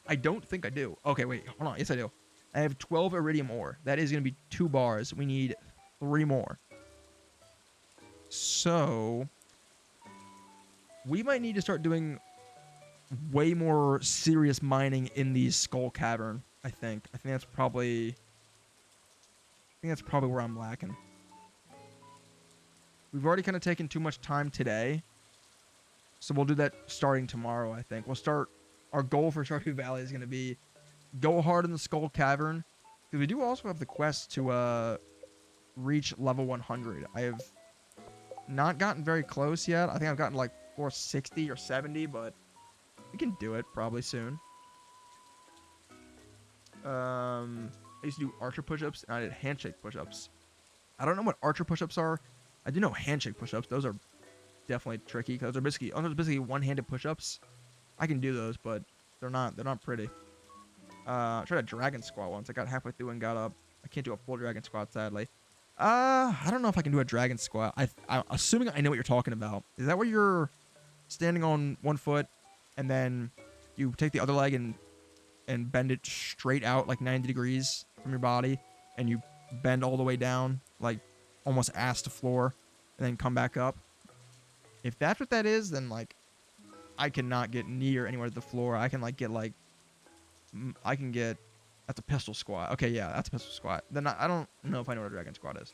I don't think I do. Okay, wait, hold on. Yes, I do. I have 12 iridium ore. That is going to be 2 bars. We need 3 more. So we might need to start doing way more serious mining in the Skull Cavern, I think. I think that's probably where I'm lacking. We've already kind of taken too much time today. So we'll do that starting tomorrow, I think. Our goal for Stardew Valley is going to be go hard in the Skull Cavern. Because we do also have the quest to reach level 100. I have not gotten very close yet. I think I've gotten like 460 or 70, but we can do it probably soon. I used to do archer push-ups, and I did handshake push-ups. I don't know what archer push-ups are. I do know handshake push-ups. Those are definitely tricky because they're basically one-handed push-ups. I can do those, but they're not pretty. I tried a dragon squat once. I got halfway through and got up. I can't do a full dragon squat, sadly. I don't know if I can do a dragon squat. I'm assuming I know what you're talking about. Is that where you're standing on one foot and then you take the other leg and bend it straight out like 90 degrees from your body, and you bend all the way down like almost ass to floor and then come back up? If that's what that is, then like I cannot get near anywhere to the floor. I can like get like I can get that's a pistol squat. Okay, yeah, that's a pistol squat. Then I don't know if I know what a dragon squat is.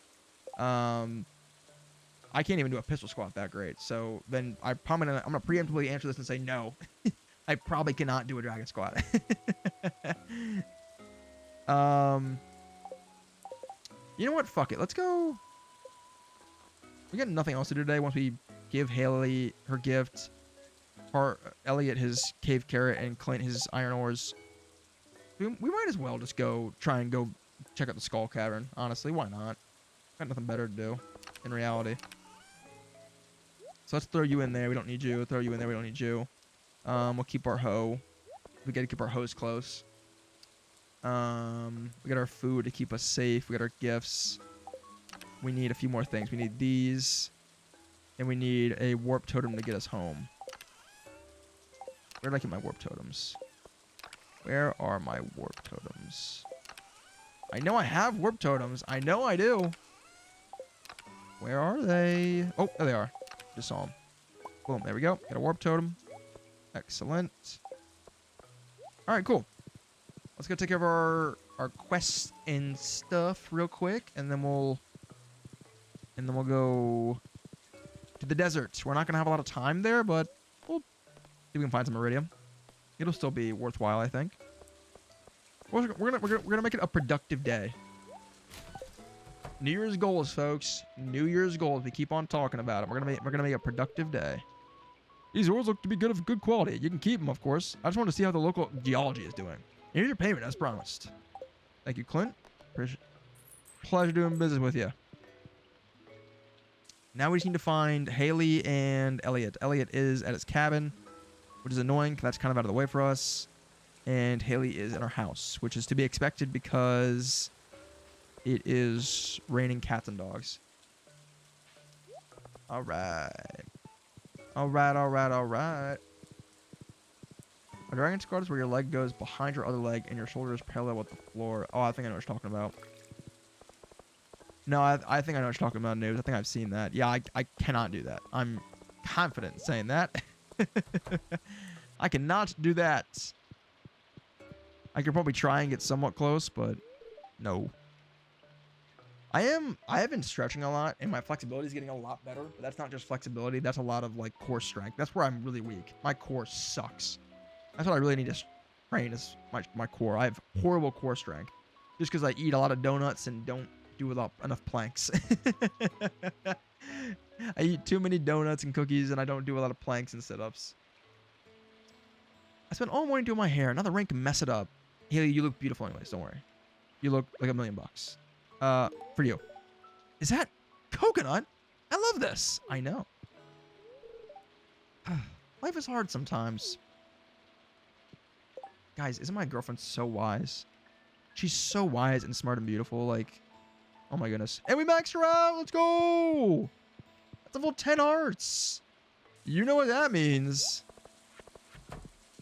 I can't even do a pistol squat that great. So then I'm gonna preemptively answer this and say no. I probably cannot do a dragon squat. You know what? Fuck it. Let's go. We got nothing else to do today. Once we give Haley her gift, Elliot his cave carrot, and Clint his iron ores, we might as well just try and go check out the Skull Cavern. Honestly, why not? Got nothing better to do in reality. So let's throw you in there. We don't need you. Throw you in there. We don't need you. We'll keep our hoe. We got to keep our hoes close. We got our food to keep us safe. We got our gifts. We need a few more things. We need these. And we need a warp totem to get us home. Where did I get my warp totems? Where are my warp totems? I know I have warp totems. I know I do. Where are they? Oh, there they are. Just saw them. Boom, there we go. Got a warp totem. Excellent. All right, cool. Let's go take care of our quests and stuff real quick, and then we'll go to the desert. We're not gonna have a lot of time there, but we'll see if we can find some iridium. It'll still be worthwhile, I think. We're gonna make it a productive day. New Year's goals, folks. New Year's goals. We keep on talking about it. We're gonna make a productive day. These ores look to be of good quality. You can keep them, of course. I just want to see how the local geology is doing. Here's your payment, as promised. Thank you, Clint. Pleasure doing business with you. Now we just need to find Haley and Elliot. Elliot is at his cabin, which is annoying because that's kind of out of the way for us. And Haley is in our house, which is to be expected because it is raining cats and dogs. All right. All right. A dragon squat is where your leg goes behind your other leg and your shoulders parallel with the floor. Oh, I think I know what you're talking about. No, I think I know what you're talking about, Noobs. I think I've seen that. Yeah, I cannot do that. I'm confident in saying that. I cannot do that. I could probably try and get somewhat close, but no. I have been stretching a lot, and my flexibility is getting a lot better. But that's not just flexibility. That's a lot of like core strength. That's where I'm really weak. My core sucks. That's what I really need to train is my core. I have horrible core strength just because I eat a lot of donuts and don't do enough planks. I eat too many donuts and cookies, and I don't do a lot of planks and sit-ups. I spent all morning doing my hair. Another rain can mess it up. Haley, you look beautiful anyways. Don't worry. You look like $1 million. For you. Is that coconut? I love this. I know. Life is hard sometimes. Guys, isn't my girlfriend so wise? She's so wise and smart and beautiful. Like, oh my goodness. And we maxed her out. Let's go. That's a full 10 hearts. You know what that means.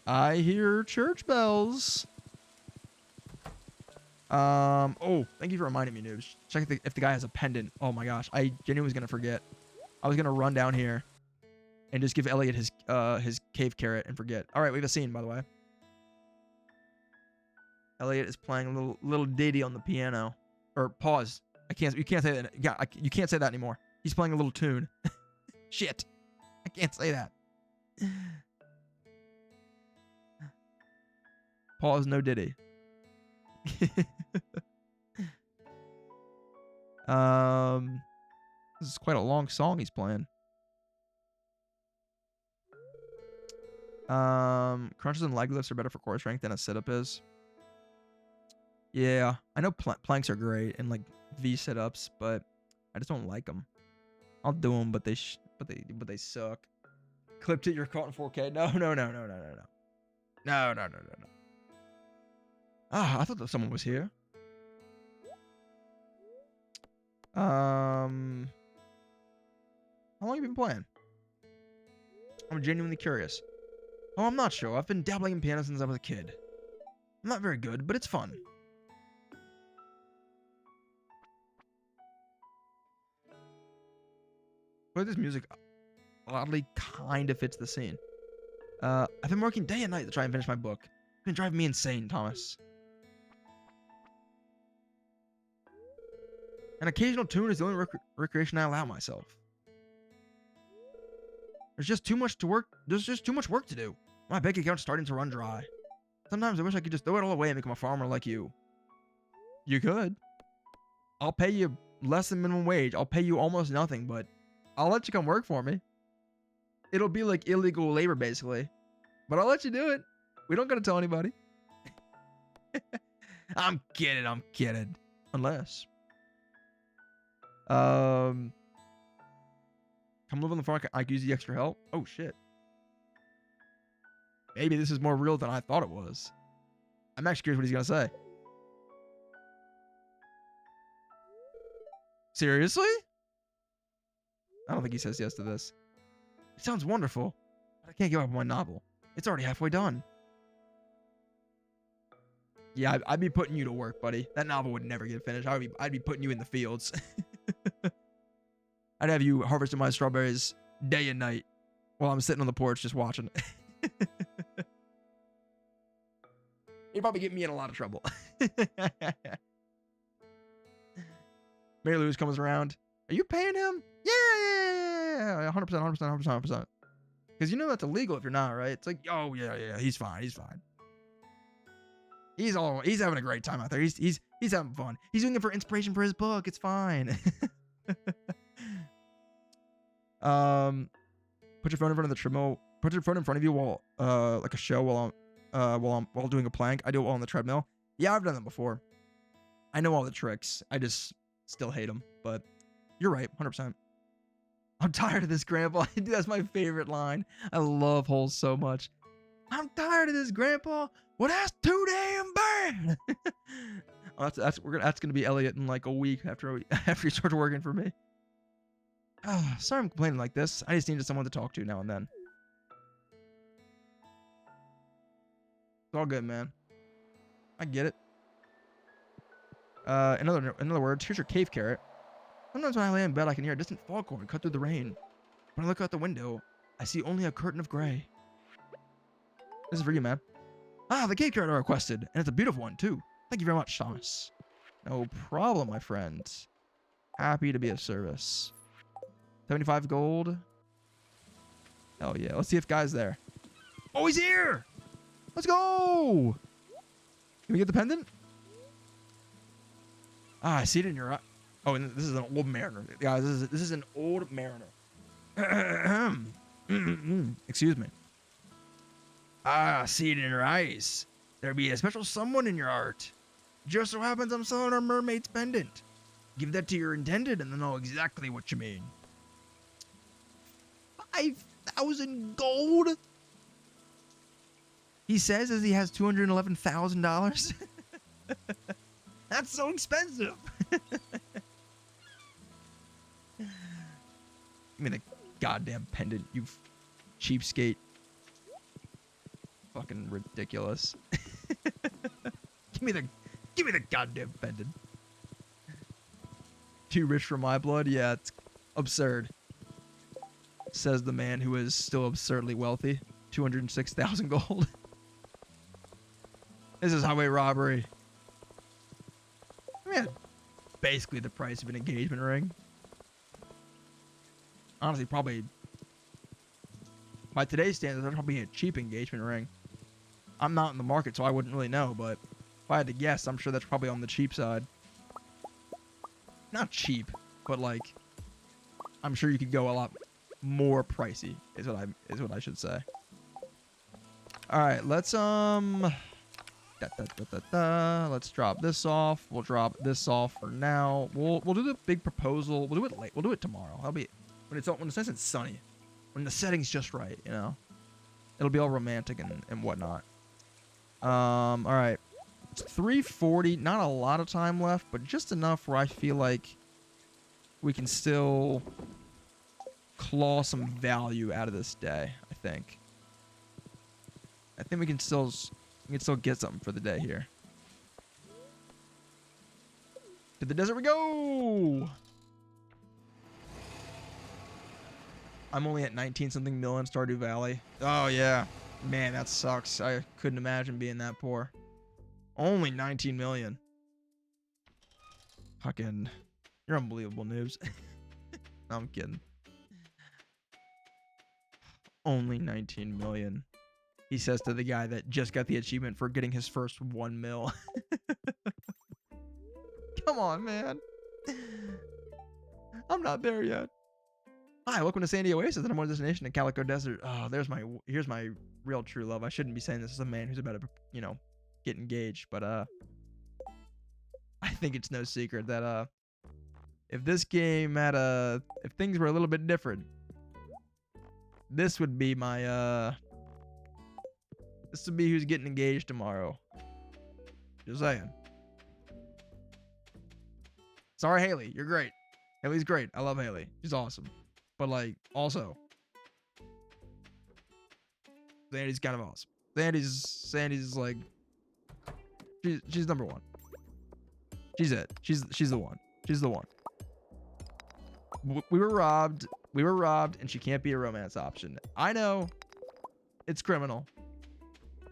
I hear church bells. Oh, thank you for reminding me, Noobs. Check if the guy has a pendant. Oh my gosh, I genuinely was gonna forget. I was gonna run down here and just give Elliot his cave carrot and forget. All right, we have a scene, by the way. Elliot is playing a little ditty on the piano. Or pause. You can't say that. Yeah, you can't say that anymore. He's playing a little tune. Shit, I can't say that. Pause. No ditty. This is quite a long song he's playing. Crunches and leg lifts are better for core strength than a sit-up is. Yeah, I know planks are great and like V sit-ups, but I just don't like them. I'll do them, but they suck. Clipped it. You're caught in 4K. No. No. Ah, I thought that someone was here. How long have you been playing? I'm genuinely curious. Oh, I'm not sure. I've been dabbling in piano since I was a kid. I'm not very good, but it's fun. But this music oddly kind of fits the scene. I've been working day and night to try and finish my book. It's been driving me insane, Thomas. An occasional tune is the only recreation I allow myself. There's just too much to work. There's just too much work to do. My bank account's starting to run dry. Sometimes I wish I could just throw it all away and become a farmer like you. You could. I'll pay you less than minimum wage. I'll pay you almost nothing, but I'll let you come work for me. It'll be like illegal labor, basically. But I'll let you do it. We don't gotta tell anybody. I'm kidding. Unless. Come live on the farm. I could use the extra help. Oh, shit. Maybe this is more real than I thought it was. I'm actually curious what he's gonna say. Seriously? I don't think he says yes to this. It sounds wonderful, but I can't give up on my novel. It's already halfway done. Yeah, I'd be putting you to work, buddy. That novel would never get finished. I'd be putting you in the fields. I'd have you harvesting my strawberries day and night while I'm sitting on the porch just watching. You'd probably get me in a lot of trouble. Mary Louise comes around. Are you paying him? Yeah. 100%. Because you know that's illegal if you're not, right? It's like, oh, yeah. He's fine. He's having a great time out there. He's having fun. He's doing it for inspiration for his book. It's fine. Put your phone in front of the treadmill. Put your phone in front of you while like a show while doing a plank. I do it while on the treadmill. Yeah, I've done that before. I know all the tricks. I just still hate them. But you're right, 100%. I'm tired of this, Grandpa. Dude, that's my favorite line. I love holes so much. I'm tired of this, Grandpa. Well, that's too damn bad. Oh, that's gonna be Elliot in like a week after he starts working for me. Sorry I'm complaining like this. I just needed someone to talk to now and then. It's all good, man. I get it. In other words, here's your cave carrot. Sometimes when I lay in bed, I can hear a distant foghorn cut through the rain. When I look out the window, I see only a curtain of gray. This is for you, man. The cave carrot I requested, and it's a beautiful one, too. Thank you very much, Thomas. No problem, my friend. Happy to be of service. 75 gold. Hell yeah. Let's see if Guy's there. Oh, he's here! Let's go! Can we get the pendant? I see it in your eye. Oh, and this is an old mariner. Guys, this is an old mariner. Excuse me. I see it in your eyes. There be a special someone in your heart. Just so happens I'm selling our mermaid's pendant. Give that to your intended and they'll know exactly what you mean. 5,000 gold? He says as he has $211,000. That's so expensive. Give me the goddamn pendant, you cheapskate. Fucking ridiculous. Give me the goddamn pendant. Too rich for my blood? Yeah, it's absurd. Says the man who is still absurdly wealthy. 206,000 gold. This is highway robbery. I mean, basically the price of an engagement ring. Honestly, probably by today's standards, that's probably a cheap engagement ring. I'm not in the market, so I wouldn't really know, but if I had to guess, I'm sure that's probably on the cheap side. Not cheap, but like, I'm sure you could go a lot more pricey, is what I should say. All right, let's let's drop this off. We'll drop this off for now. We'll do the big proposal. We'll do it late. We'll do it tomorrow. That'll be when it's nice and sunny, when the setting's just right. You know, it'll be all romantic and whatnot. All right, it's 3:40. Not a lot of time left, but just enough where I feel like we can still claw some value out of this day, I think. I think we can still get something for the day here. To the desert we go! I'm only at 19 something million Stardew Valley. Oh yeah. Man, that sucks. I couldn't imagine being that poor. Only 19 million. Fucking, you're unbelievable, noobs. No, I'm kidding. Only 19 million. He says to the guy that just got the achievement for getting his first 1 mil. Come on, man. I'm not there yet. Hi, welcome to Sandy Oasis, the number one destination in Calico Desert. Oh, here's my real true love. I shouldn't be saying this as a man who's about to, you know, get engaged, but I think it's no secret that if this game had if things were a little bit different, this would be my this would be who's getting engaged tomorrow. Just saying. Sorry, Haley, you're great. Haley's great. I love Haley. She's awesome. But like, also, Sandy's kind of awesome. Sandy's like, she's number one. She's it. She's the one. She's the one. We were robbed. We were robbed, and she can't be a romance option. I know, it's criminal.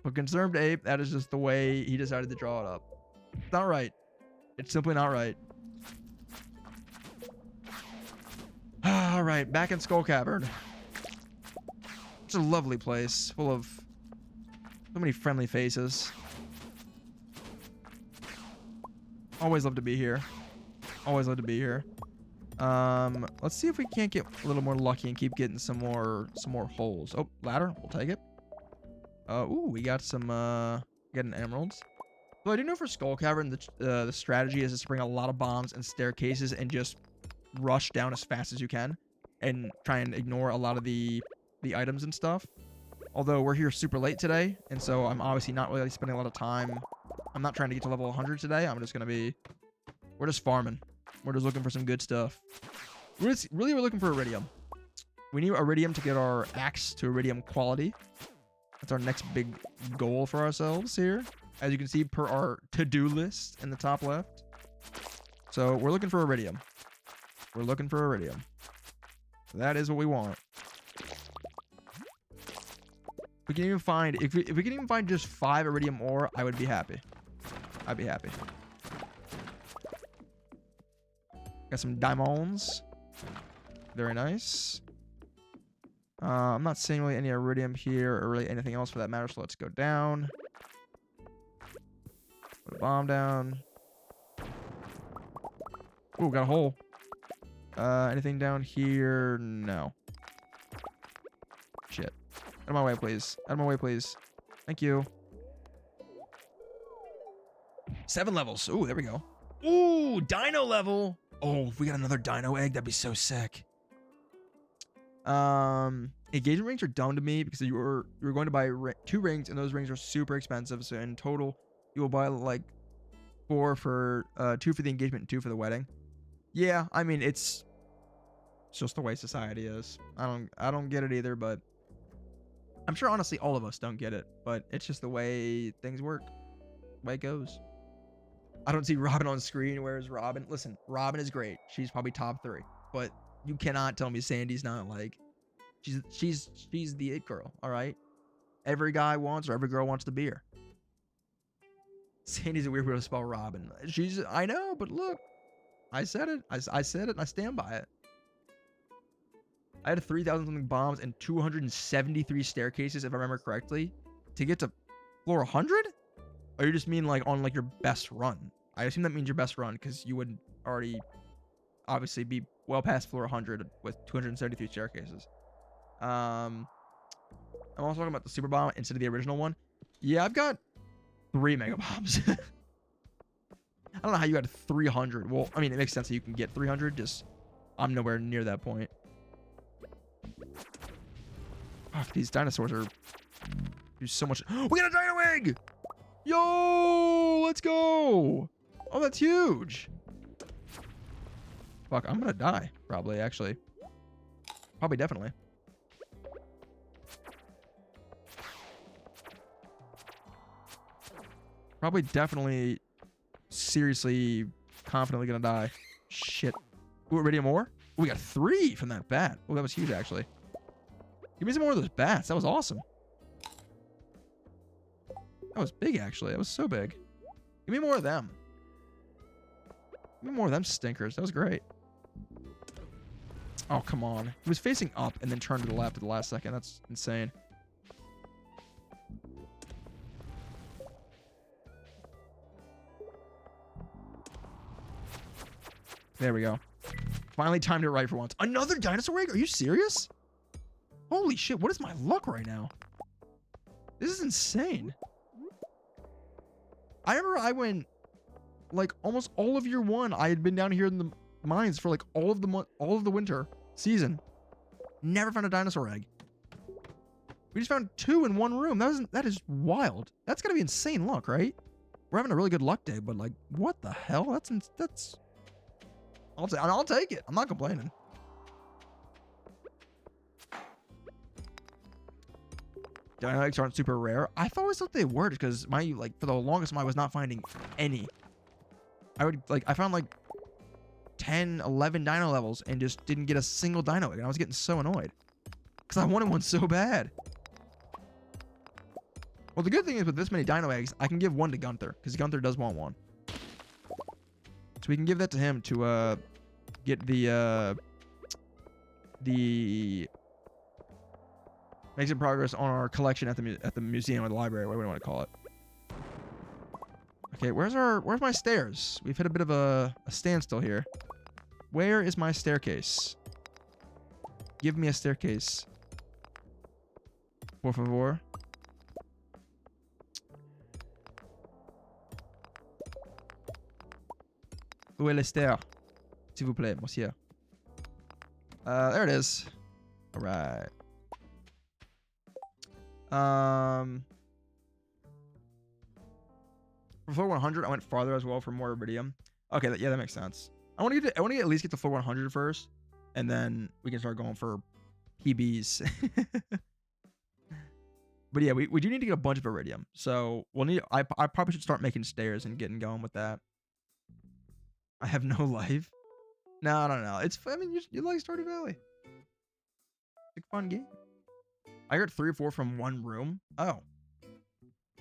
But Concerned Ape, that is just the way he decided to draw it up. It's not right. It's simply not right. All right, back in Skull Cavern. It's a lovely place, full of so many friendly faces. Always love to be here. Always love to be here. Let's see if we can't get a little more lucky and keep getting some more holes. Oh, ladder, we'll take it. Ooh, we got some getting emeralds. So I do know for Skull Cavern the strategy is to bring a lot of bombs and staircases and just rush down as fast as you can and try and ignore a lot of the items and stuff. Although we're here super late today, and so I'm obviously not really spending a lot of time. I'm not trying to get to level 100 today. I'm just gonna be, we're just farming. We're just looking for some good stuff. We're looking for iridium. We need iridium to get our axe to iridium quality. That's our next big goal for ourselves here, as you can see per our to-do list in the top left. So we're looking for iridium. We're looking for iridium. That is what we want. We can even find, if we can even find just 5 iridium ore, I would be happy. I'd be happy. Got some diamonds. Very nice. I'm not seeing really any iridium here or really anything else for that matter, so let's go down. Put a bomb down. Ooh, got a hole. Anything down here? No. Shit. Out of my way, please. Out of my way, please. Thank you. 7 levels. Ooh, there we go. Ooh, dino level. Oh, if we got another dino egg, that'd be so sick. Engagement rings are dumb to me because you were going to buy 2 rings, and those rings are super expensive. So in total, you will buy like 4 for 2 for the engagement and 2 for the wedding. Yeah, I mean it's just the way society is. I don't get it either, but I'm sure honestly all of us don't get it, but it's just the way things work. The way it goes. I don't see Robin on screen. Where's Robin? Listen, Robin is great. She's probably top 3, but you cannot tell me Sandy's not like, she's the it girl, all right? Every guy wants, or every girl wants to be her. Sandy's a weird way to spell Robin. I know, but look, I said it. I said it, and I stand by it. I had 3,000 something bombs and 273 staircases, if I remember correctly, to get to floor 100? Or you just mean like on like your best run? I assume that means your best run because you would already obviously be well past floor 100 with 273 staircases. I'm also talking about the super bomb instead of the original one. Yeah, I've got 3 mega bombs. I don't know how you got 300. Well, I mean, it makes sense that you can get 300. Just I'm nowhere near that point. Fuck, these dinosaurs do so much. We got a dino egg! Yo, let's go! Oh, that's huge. Fuck, I'm gonna die. Probably, actually. Probably, definitely. Probably, definitely, seriously, confidently gonna die. Shit. Ooh, iridium ore? Ooh, we got 3 from that bat. Oh, that was huge, actually. Give me some more of those bats. That was awesome. That was big, actually. That was so big. Give me more of them. Give me more of them stinkers. That was great. Oh, come on. He was facing up and then turned to the left at the last second. That's insane. There we go. Finally timed it right for once. Another dinosaur egg? Are you serious? Holy shit, what is my luck right now? This is insane. I remember I went, like, almost all of year 1. I had been down here in the mines for, like, all of the winter season. Never found a dinosaur egg. We just found 2 in 1 room. That is wild. That's gotta be insane luck, right? We're having a really good luck day, but, like, what the hell? That's... I'll take it. I'm not complaining. Dino eggs aren't super rare. I always thought they were because for the longest time I was not finding any. I found like 10, 11 dino levels and just didn't get a single dino egg. And I was getting so annoyed because I wanted one so bad. Well, the good thing is with this many dino eggs, I can give one to Gunther because Gunther does want one. So we can give that to him to get the make some progress on our collection at the museum or the library, whatever you want to call it. Okay, where's my stairs? We've hit a bit of a standstill here. Where is my staircase? Give me a staircase. Por favor. Où est la stair? S'il vous plaît, monsieur. There it is. All right. For floor 100, I went farther as well for more iridium. Okay, yeah, that makes sense. I want to at least get to floor 100 first, and then we can start going for PBs. But yeah, we do need to get a bunch of iridium. So we'll need. I probably should start making stairs and getting going with that. I have no life. No, I don't know. It's. I mean, you like Stardew Valley. It's a fun game. I got 3 or 4 from 1 room. Oh.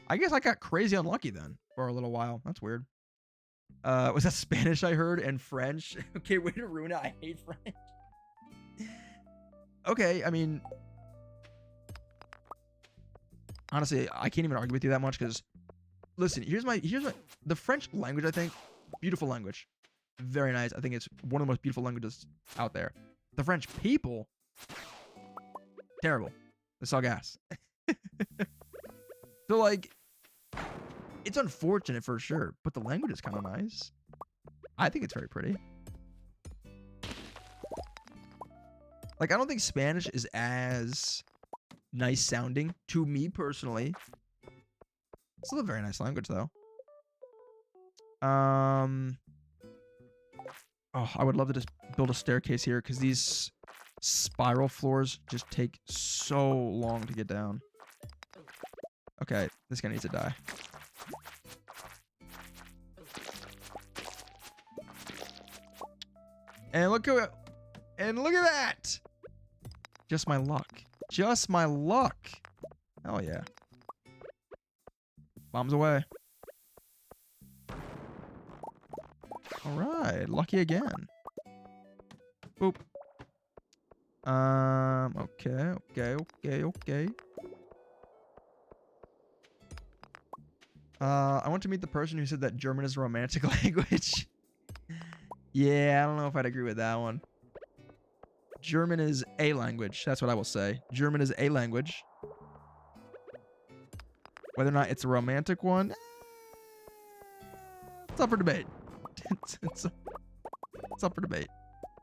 I guess I got crazy unlucky then for a little while. That's weird. Was that Spanish I heard and French? Okay, way to ruin it. I hate French. Okay, I mean, honestly, I can't even argue with you that much because, listen, here's my the French language. I think beautiful language, very nice. I think it's one of the most beautiful languages out there. The French people, terrible. They suck ass. So like, it's unfortunate for sure, but the language is kind of nice. I think it's very pretty. Like, I don't think Spanish is as nice sounding to me personally. It's still a very nice language though. Oh, I would love to just build a staircase here because these spiral floors just take so long to get down. Okay, this guy needs to die. And look at that! Just my luck. Just my luck. Hell yeah. Bombs away. Alright, lucky again. Boop. Okay. I want to meet the person who said that German is a romantic language. Yeah, I don't know if I'd agree with that one. German is a language. That's what I will say. German is a language. Whether or not it's a romantic one, it's up for debate. It's up for debate.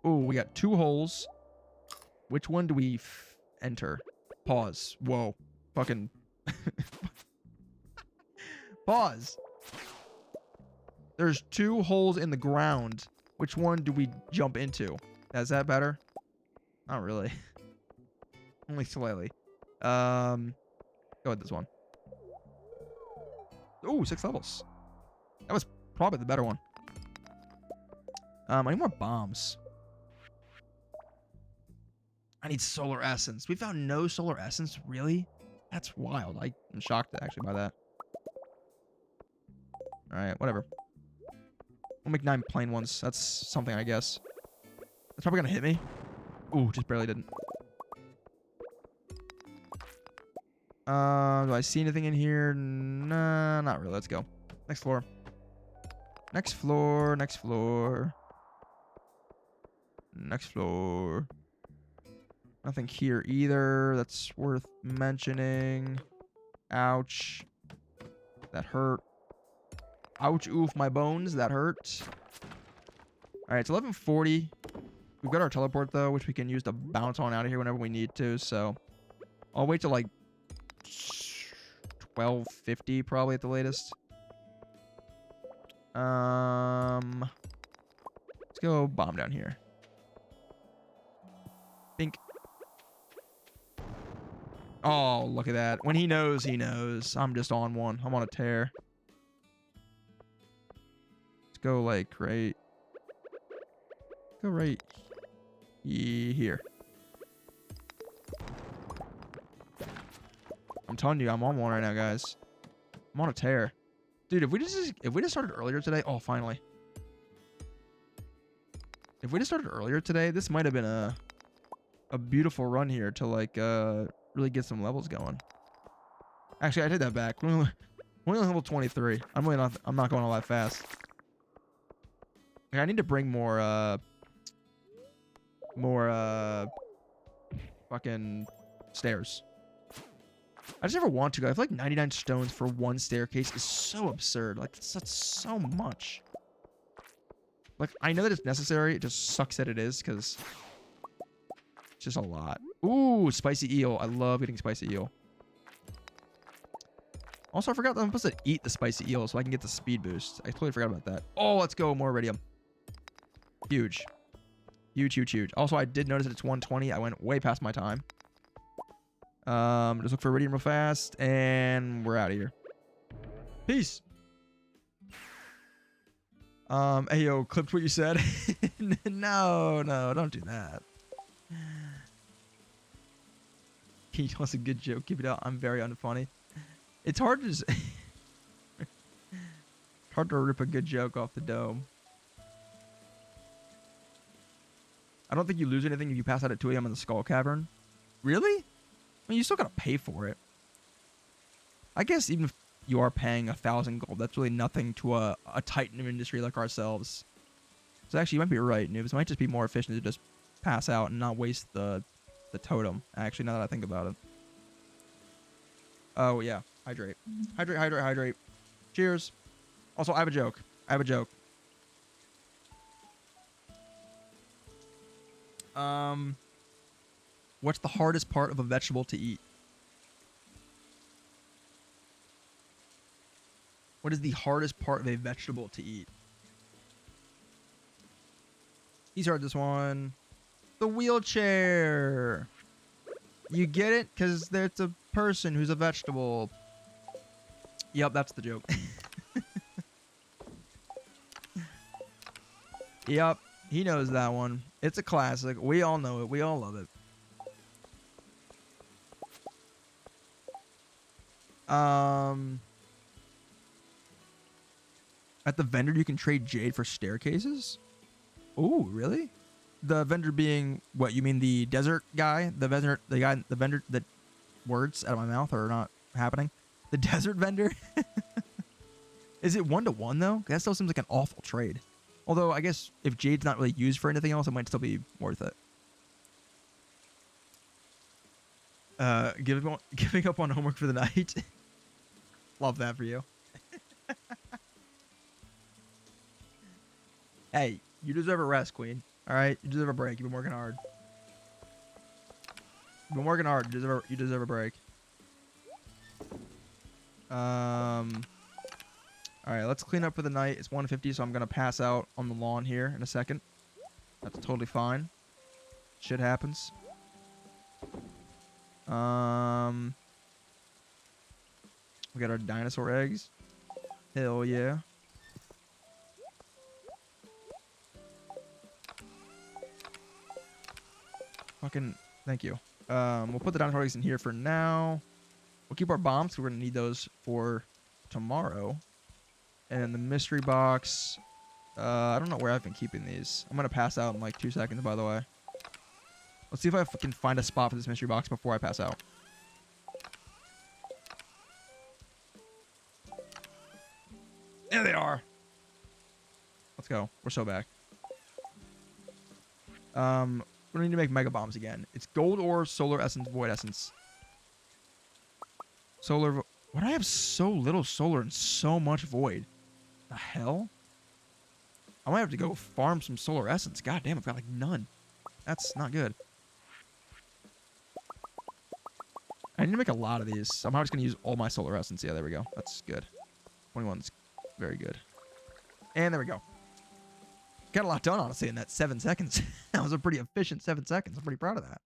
Oh, we got 2 holes. Which one do we enter? Pause. Whoa. Fucking... Pause. There's 2 holes in the ground. Which one do we jump into? Is that better? Not really. Only slightly. Go with this one. Ooh, 6 levels. That was probably the better one. I need more bombs. I need solar essence. We found no solar essence? Really? That's wild. I'm shocked actually by that. Alright, whatever. We'll make 9 plain ones. That's something, I guess. That's probably gonna hit me. Ooh, just barely didn't. Do I see anything in here? Nah, not really. Let's go. Next floor. Next floor. Next floor. Next floor. Nothing here either that's worth mentioning. Ouch. That hurt. Ouch, oof, my bones. That hurt. Alright, it's 11:40. We've got our teleport, though, which we can use to bounce on out of here whenever we need to, so... I'll wait till, like, 12:50, probably, at the latest. Let's go bomb down here. Bink. Oh, look at that. When he knows, he knows. I'm just on one. I'm on a tear. Let's go, like, right... Go right... here. I'm telling you, I'm on one right now, guys. I'm on a tear. Dude, if we just started earlier today... Oh, finally. If we just started earlier today, this might have been a beautiful run here to, like, really get some levels going. Actually, I take that back. We're only on level 23. I'm not going all that fast. Like, I need to bring more fucking stairs. I just never want to go. I feel like 99 stones for one staircase is so absurd. Like, that's so much. Like, I know that it's necessary. It just sucks that it is, because it's just a lot. Ooh, spicy eel. I love eating spicy eel. Also, I forgot that I'm supposed to eat the spicy eel so I can get the speed boost. I totally forgot about that. Oh, let's go. More iridium. Huge. Huge, huge, huge. Also, I did notice that it's 1:20. I went way past my time. Just look for iridium real fast, and we're out of here. Peace. Hey, yo, clipped what you said. No, don't do that. He wants a good joke. Keep it out. I'm very unfunny. It's hard to just hard to rip a good joke off the dome. I don't think you lose anything if you pass out at 2 a.m. in the Skull Cavern. Really? I mean, you still gotta pay for it. I guess even if you are paying 1,000 gold, that's really nothing to a titan of industry like ourselves. So actually, you might be right, noobs. It might just be more efficient to just pass out and not waste the totem. Actually, now that I think about it. Oh, yeah. Hydrate. Hydrate, hydrate, hydrate. Cheers. Also, I have a joke. What's the hardest part of a vegetable to eat? What is the hardest part of a vegetable to eat? He's heard this one. The wheelchair. You get it? Because there's a person who's a vegetable. Yep, that's the joke. Yep, he knows that one. It's a classic. We all know it. We all love it. At the vendor, you can trade jade for staircases? Oh, really? The vendor being what? You mean the desert guy? The vendor, the words out of my mouth are not happening. The desert vendor? Is it 1-to-1 though? That still seems like an awful trade. Although I guess if jade's not really used for anything else, it might still be worth it. Giving up on homework for the night. Love that for you. Hey, you deserve a rest, queen. All right, you deserve a break. You've been working hard. You've been working hard. You deserve a break. All right, let's clean up for the night. It's 1:50, so I'm gonna pass out on the lawn here in a second. That's totally fine. Shit happens. We got our dinosaur eggs. Hell yeah. Fucking thank you. We'll put the dinosaur eggs in here for now. We'll keep our bombs, so we're gonna need those for tomorrow. And the mystery box. I don't know where I've been keeping these. I'm gonna pass out in like 2 seconds, by the way. Let's see if I can find a spot for this mystery box before I pass out. There they are. Let's go. We're so back. We need to make mega bombs again. It's gold ore, solar essence, void essence. Solar. Why do I have so little solar and so much void? The hell? I might have to go farm some solar essence. God damn, I've got like none. That's not good. I need to make a lot of these. I'm just going to use all my solar essence. Yeah, there we go. That's good. 21's very good. And there we go. Got a lot done, honestly, in that 7 seconds. That was a pretty efficient 7 seconds. I'm pretty proud of that.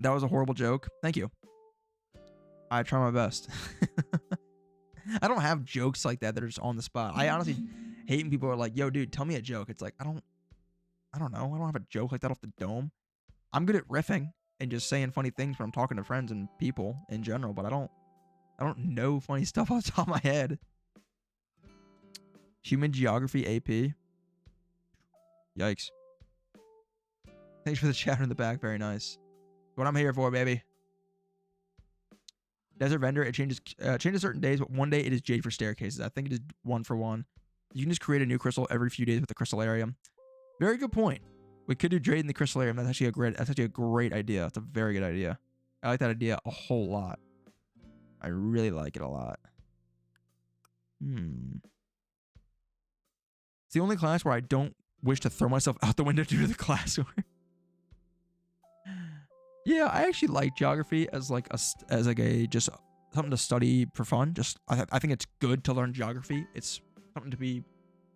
That was a horrible joke. Thank you. I try my best. I don't have jokes like that that are just on the spot. I honestly hate when people are like, yo, dude, tell me a joke. It's like, I don't know. I don't have a joke like that off the dome. I'm good at riffing and just saying funny things when I'm talking to friends and people in general, but I don't know funny stuff off the top of my head. Human Geography AP. Yikes. Thanks for the chat in the back. Very nice. What I'm here for, baby. Desert Vendor. It changes certain days, but one day it is jade for staircases. I think it is 1 for 1. You can just create a new crystal every few days with the crystal area. Very good point. We could do jade in the crystal area. That's actually a great idea. That's a very good idea. I like that idea a whole lot. I really like it a lot. It's the only class where I don't wish to throw myself out the window due to the classwork. Yeah, I actually like geography as like a just something to study for fun. Just I think it's good to learn geography. It's something to be.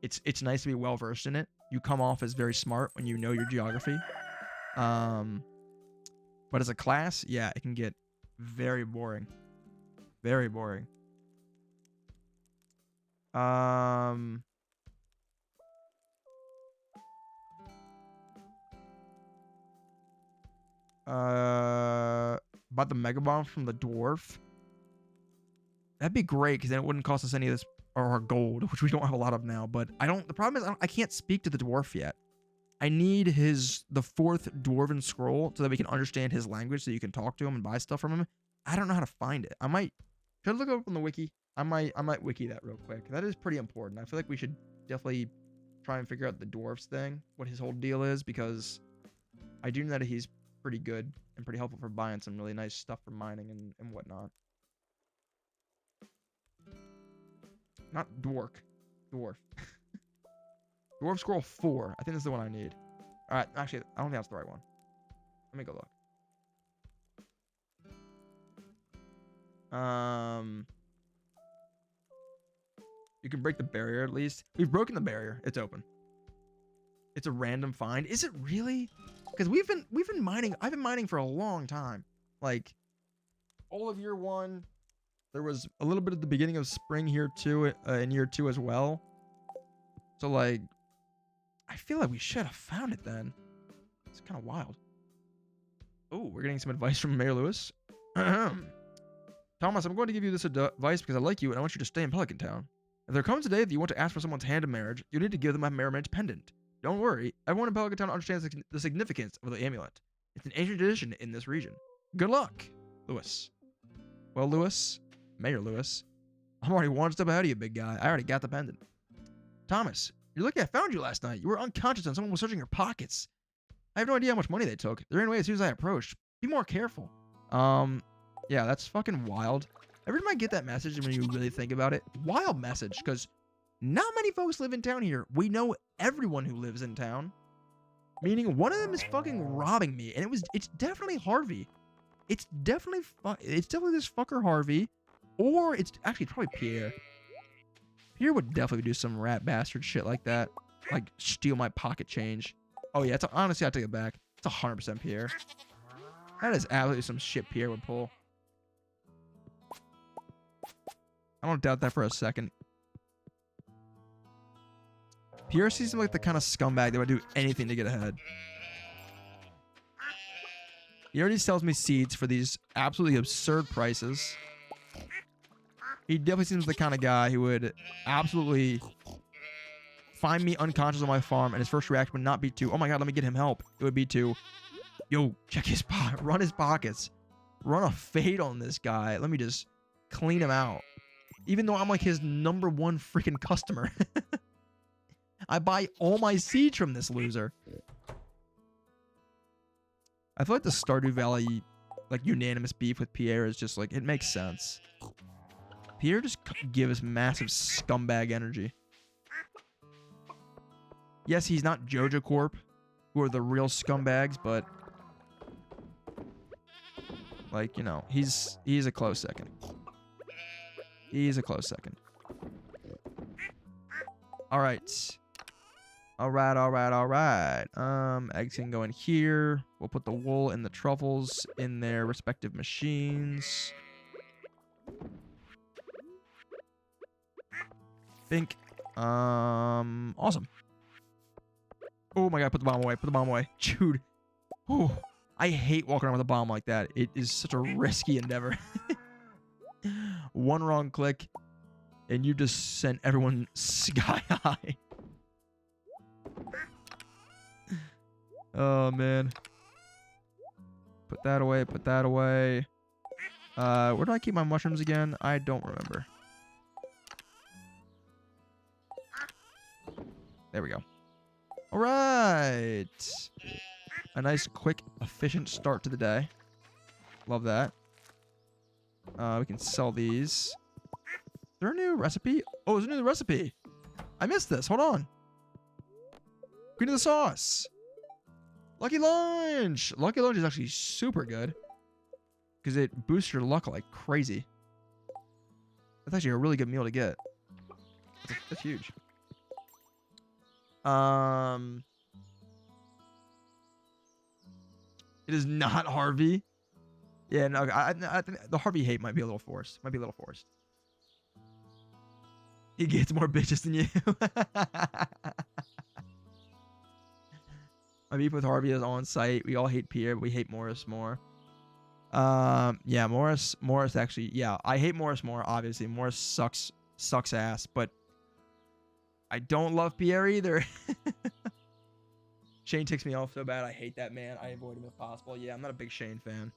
It's nice to be well versed in it. You come off as very smart when you know your geography. But as a class, yeah, it can get very boring. Very boring. Bought the mega bomb from the dwarf. That'd be great because then it wouldn't cost us any of this or our gold, which we don't have a lot of now. But the problem is I can't speak to the dwarf yet. I need the 4th dwarven scroll so that we can understand his language, so you can talk to him and buy stuff from him. I don't know how to find it. Should I look up on the wiki? I might wiki that real quick. That is pretty important. I feel like we should definitely try and figure out the dwarf's thing, what his whole deal is, because I do know that he's pretty good and pretty helpful for buying some really nice stuff for mining and whatnot. Not dwarf. Dwarf. Dwarf scroll 4. I think that's the one I need. All right, actually, I don't think that's the right one. Let me go look. You can break the barrier at least. We've broken the barrier. It's open. It's a random find. Is it really? Because we've been mining. I've been mining for a long time. Like all of year 1. There was a little bit at the beginning of spring here too, in year 2 as well. So like, I feel like we should have found it then. It's kind of wild. Oh, we're getting some advice from Mayor Lewis. Thomas, I'm going to give you this advice because I like you and I want you to stay in Pelican Town. If there comes a day that you want to ask for someone's hand in marriage, you need to give them a marriage pendant. Don't worry, everyone in Pelican Town understands the significance of the amulet. It's an ancient tradition in this region. Good luck, Lewis. Well, Lewis, Mayor Lewis, I'm already one step ahead of you, big guy. I already got the pendant. Thomas, you're lucky I found you last night. You were unconscious and someone was searching your pockets. I have no idea how much money they took. They ran away as soon as I approached. Be more careful. Yeah, that's fucking wild. Every time I get that message, when you really think about it, wild message, because not many folks live in town here. We know everyone who lives in town. Meaning one of them is fucking robbing me, and it's definitely Harvey. It's definitely this fucker Harvey. Or it's actually probably Pierre. Pierre would definitely do some rat bastard shit like that. Like steal my pocket change. Oh yeah, honestly, I take it back. It's 100% Pierre. That is absolutely some shit Pierre would pull. I don't doubt that for a second. Pierre seems like the kind of scumbag that would do anything to get ahead. He already sells me seeds for these absolutely absurd prices. He definitely seems the kind of guy who would absolutely find me unconscious on my farm, and his first reaction would not be to, oh my god, let me get him help. It would be to, yo, check his pocket, run his pockets, run a fade on this guy. Let me just clean him out. Even though I'm like his #1 freaking customer. I buy all my seeds from this loser. I feel like the Stardew Valley, like, unanimous beef with Pierre is just like, it makes sense. Pierre just gives massive scumbag energy. Yes, he's not Jojo Corp, who are the real scumbags, but like, you know, he's a close second. He's a close second. All right. All right. Eggs can go in here. We'll put the wool and the truffles in their respective machines. Bink. Awesome. Oh my god, put the bomb away. Put the bomb away. Dude. Oh, I hate walking around with a bomb like that. It is such a risky endeavor. One wrong click, and you just sent everyone sky high. Oh, man. Put that away. Put that away. Where do I keep my mushrooms again? I don't remember. There we go. All right. A nice, quick, efficient start to the day. Love that. We can sell these. Is there a new recipe? Oh, there's a new recipe. I missed this. Hold on. Queen of the sauce. Lucky Lunch. Lucky Lunch is actually super good because it boosts your luck like crazy. That's actually a really good meal to get. That's huge. It is not Harvey. Yeah, no, I think the Harvey hate might be a little forced. He gets more bitches than you. My beef with Harvey is on site. We all hate Pierre, but we hate Morris more. Yeah, Morris actually, yeah, I hate Morris more, obviously. Morris sucks ass, but I don't love Pierre either. Shane ticks me off so bad. I hate that man. I avoid him if possible. Yeah, I'm not a big Shane fan.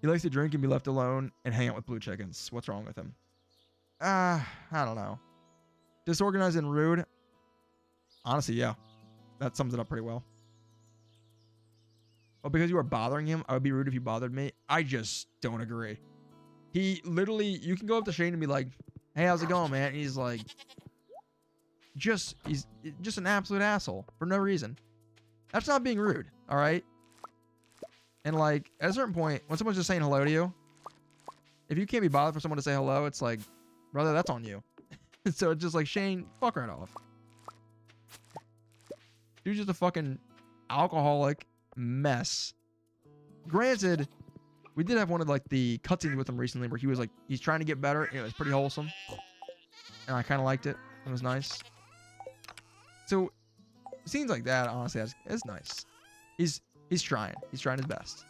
He likes to drink and be left alone and hang out with blue chickens. What's wrong with him? I don't know. Disorganized and rude. Honestly, yeah. That sums it up pretty well. Oh, because you are bothering him, I would be rude if you bothered me. I just don't agree. He literally, you can go up to Shane and be like, hey, how's it going, man? And he's like, he's just an absolute asshole for no reason. That's not being rude, all right? And like, at a certain point, when someone's just saying hello to you, if you can't be bothered for someone to say hello, it's like, brother, that's on you. So it's just like, Shane, fuck right off. Dude's just a fucking alcoholic mess. Granted, we did have one of like the cutscenes with him recently where he was like, he's trying to get better, and it was pretty wholesome. And I kind of liked it. It was nice. So scenes like that, honestly, is nice. He's trying. He's trying his best.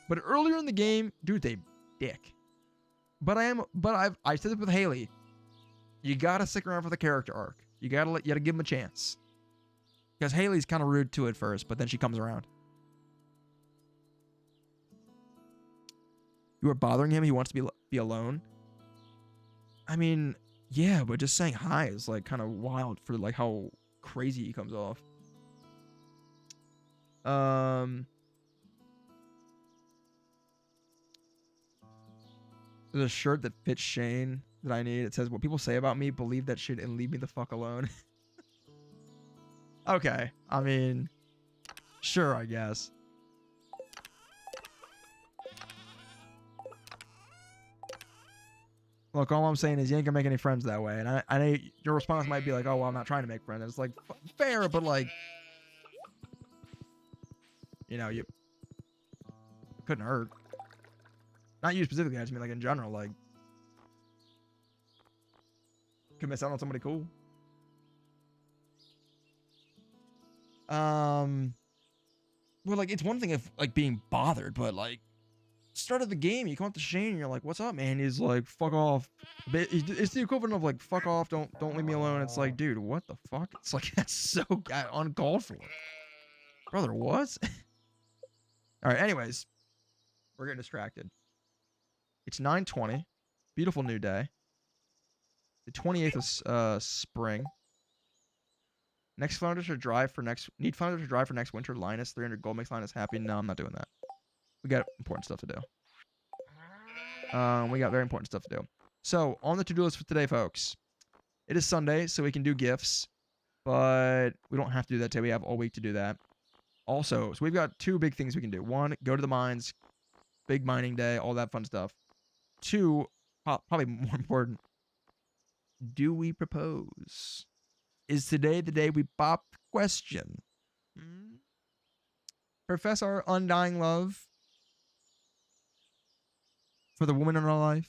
But earlier in the game, dude's a dick. But I said it with Haley. You gotta stick around for the character arc. You gotta give him a chance. Because Haley's kind of rude to it first, but then she comes around. You are bothering him. He wants to be alone. I mean, yeah, but just saying hi is like kind of wild for like how crazy he comes off. There's a shirt that fits Shane that I need. It says, what people say about me, believe that shit and leave me the fuck alone. Okay. I mean, sure, I guess. Look, all I'm saying is you ain't gonna make any friends that way. And I know your response might be like, oh, well, I'm not trying to make friends. It's like, fair, but like, you know, you couldn't hurt. Not you specifically, I just mean like in general, like, could miss out on somebody cool. Well, like, it's one thing if, like, being bothered, but, like, start of the game, you come up to Shane and you're like, what's up, man? He's like, fuck off. It's the equivalent of, like, fuck off, don't leave me alone. It's like, dude, what the fuck? It's like, that's so uncalled for. Brother, what? All right, anyways, we're getting distracted. It's 9:20. Beautiful new day. The 28th of spring. Need Flounders to drive for next winter. Linus 300 gold makes Linus happy. No, I'm not doing that. We got important stuff to do. We got very important stuff to do. So on the to-do list for today, folks, it is Sunday, so we can do gifts, but we don't have to do that today. We have all week to do that. Also, so we've got two big things we can do. One, go to the mines, big mining day, all that fun stuff. Two, probably more important, do we propose? Is today the day we pop the question? Profess our undying love for the woman in our life.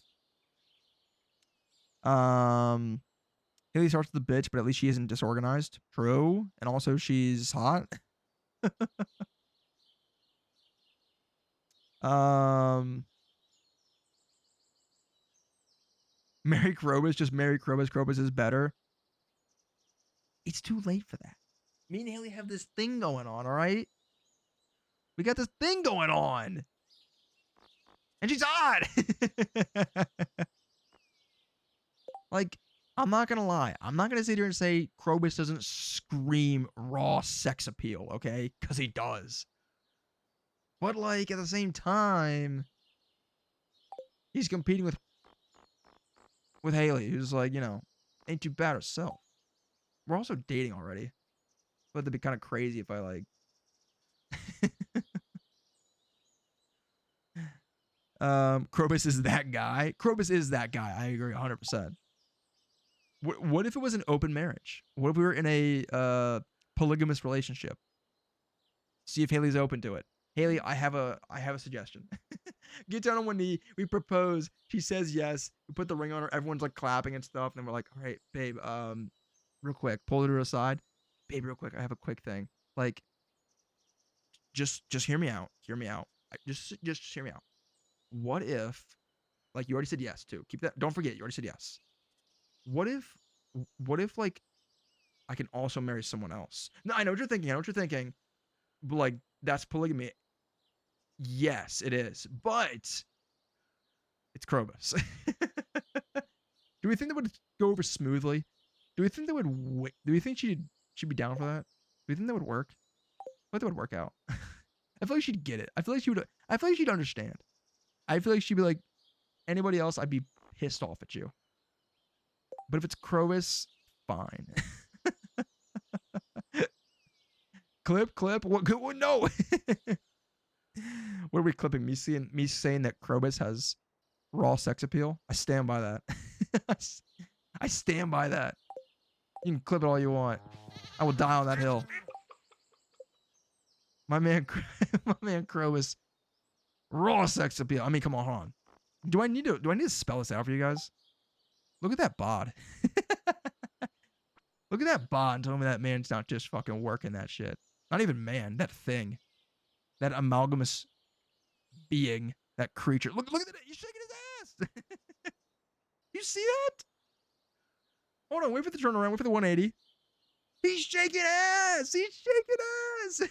Haley starts with the bitch, but at least she isn't disorganized. True. And also she's hot. Mary Krobus, just Mary Krobus. Krobus is better. It's too late for that. Me and Haley have this thing going on, all right? We got this thing going on. And she's hot. Like, I'm not going to lie. I'm not going to sit here and say Krobus doesn't scream raw sex appeal, okay? Because he does. But, like, at the same time, he's competing with Haley, who's like, you know, ain't too bad herself. We're also dating already. But it'd be kind of crazy if I, like... Krobus is that guy. Krobus is that guy. I agree 100%. What if it was an open marriage? What if we were in a polygamous relationship? See if Haley's open to it. Haley, I have a suggestion. Get down on one knee. We propose. She says yes. We put the ring on her. Everyone's like clapping and stuff. And then we're like, all right, babe, real quick, pull her to the side. Babe, real quick, I have a quick thing. Like, just hear me out. Hear me out. Just hear me out. What if, like, you already said yes too. Keep that. Don't forget, you already said yes. What if like I can also marry someone else? No, I know what you're thinking. But like, that's polygamy. Yes, it is. But it's Krobus. Do we think that would go over smoothly? Do we think she'd be down for that? Do we think that would work? I think that would work out. I feel like she'd get it. I feel like she'd understand. I feel like she'd be like, anybody else, I'd be pissed off at you. But if it's Krobus, fine. Clip. What? No. What are we clipping? Me saying that Krobus has raw sex appeal? I stand by that. I stand by that. You can clip it all you want. I will die on that hill. My man Krobus, raw sex appeal. I mean, come on, hold on. Do I need to spell this out for you guys? Look at that bod. Look at that bod and tell me that man's not just fucking working that shit. Not even man, that thing. That amalgamous being, that creature. Look at that. He's shaking his ass. You see that? Hold on, wait for the turnaround, wait for the 180. He's shaking ass. He's shaking ass.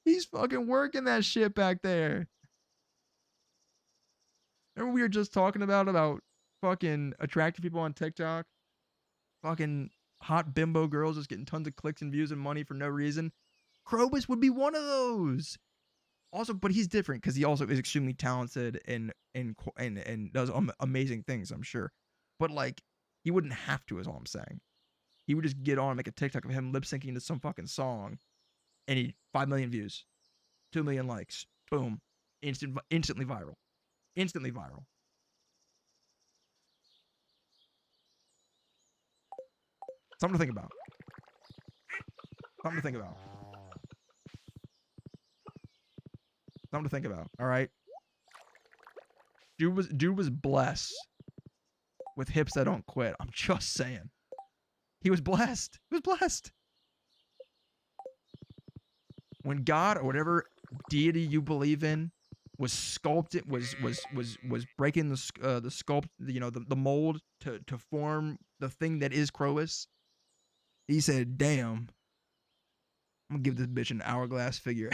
He's fucking working that shit back there. Remember we were just talking about fucking attractive people on TikTok? Fucking hot bimbo girls just getting tons of clicks and views and money for no reason. Krobus would be one of those. Also, but he's different because he also is extremely talented and does amazing things, I'm sure. But like, he wouldn't have to, is all I'm saying. He would just get on and make a TikTok of him lip syncing to some fucking song, and he 5 million views, 2 million likes, boom, instantly viral. Instantly viral. Something to think about. Something to think about. Something to think about. All right. Dude was blessed with hips that don't quit. I'm just saying. He was blessed. He was blessed. When God or whatever deity you believe in was sculpted, was breaking the sculpt, the mold to form the thing that is Crobus, he said, "Damn, I'm gonna give this bitch an hourglass figure."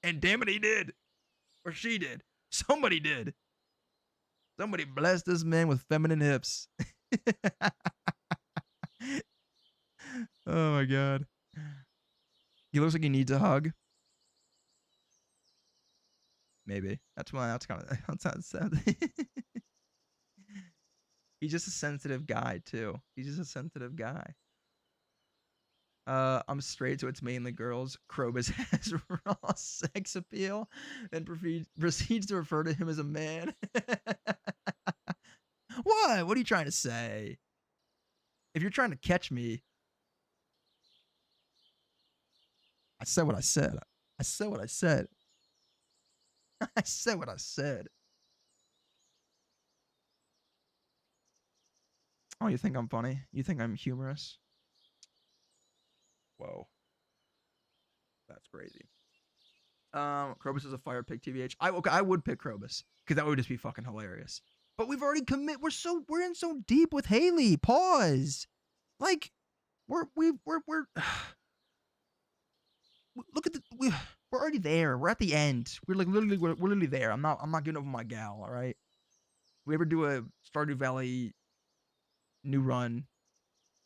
And damn it, he did, or she did. Somebody did. Somebody blessed this man with feminine hips. Oh my god. He looks like he needs a hug. Maybe. That's why that's kind of that's sad. He's just a sensitive guy too. He's just a sensitive guy. I'm straight, so it's mainly girls. Krobus has raw sex appeal, then proceeds to refer to him as a man. What? What are you trying to say? If you're trying to catch me, I said what I said. I said what I said. I said what I said. Oh, you think I'm funny? You think I'm humorous? Whoa. That's crazy. Krobus is a fire pick, TBH. I would pick Krobus because that would just be fucking hilarious. But we've already we're in so deep with Haley. Pause. Like we're look at we're already there. We're at the end. We're like we're literally there. I'm not giving up my gal. All right. If we ever do a Stardew Valley new run,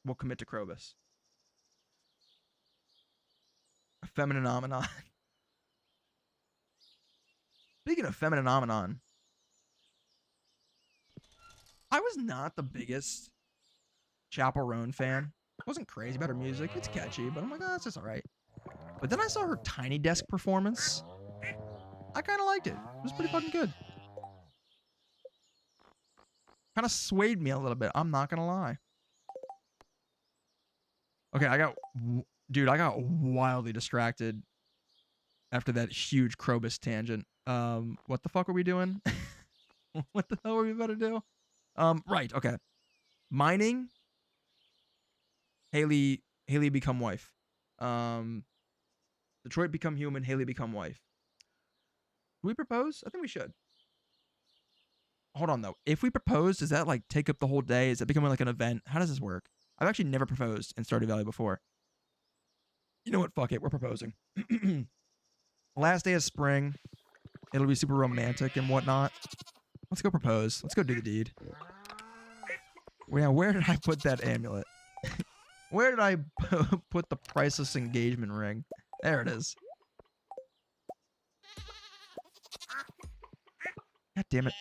we'll commit to Krobus. A feminine phenomenon. Speaking of feminine phenomenon, I was not the biggest Chapel Roan fan. Wasn't crazy about her music. It's catchy, but I'm like, oh, it's just all right. But then I saw her Tiny Desk performance. I kind of liked it. It was pretty fucking good. Kind of swayed me a little bit. I'm not gonna lie. Okay, I got wildly distracted after that huge Krobus tangent. What the fuck are we doing? What the hell are we about to do? Right. Okay. Mining. Haley become wife. Detroit become human. Haley become wife. Do we propose? I think we should. Hold on though. If we propose, does that like take up the whole day? Is it becoming like an event? How does this work? I've actually never proposed in Stardew Valley before. You know what? Fuck it. We're proposing. Last day of spring. It'll be super romantic and whatnot. Let's go propose. Let's go do the deed. Now, where did I put that amulet? Where did I put the priceless engagement ring? There it is. God damn it.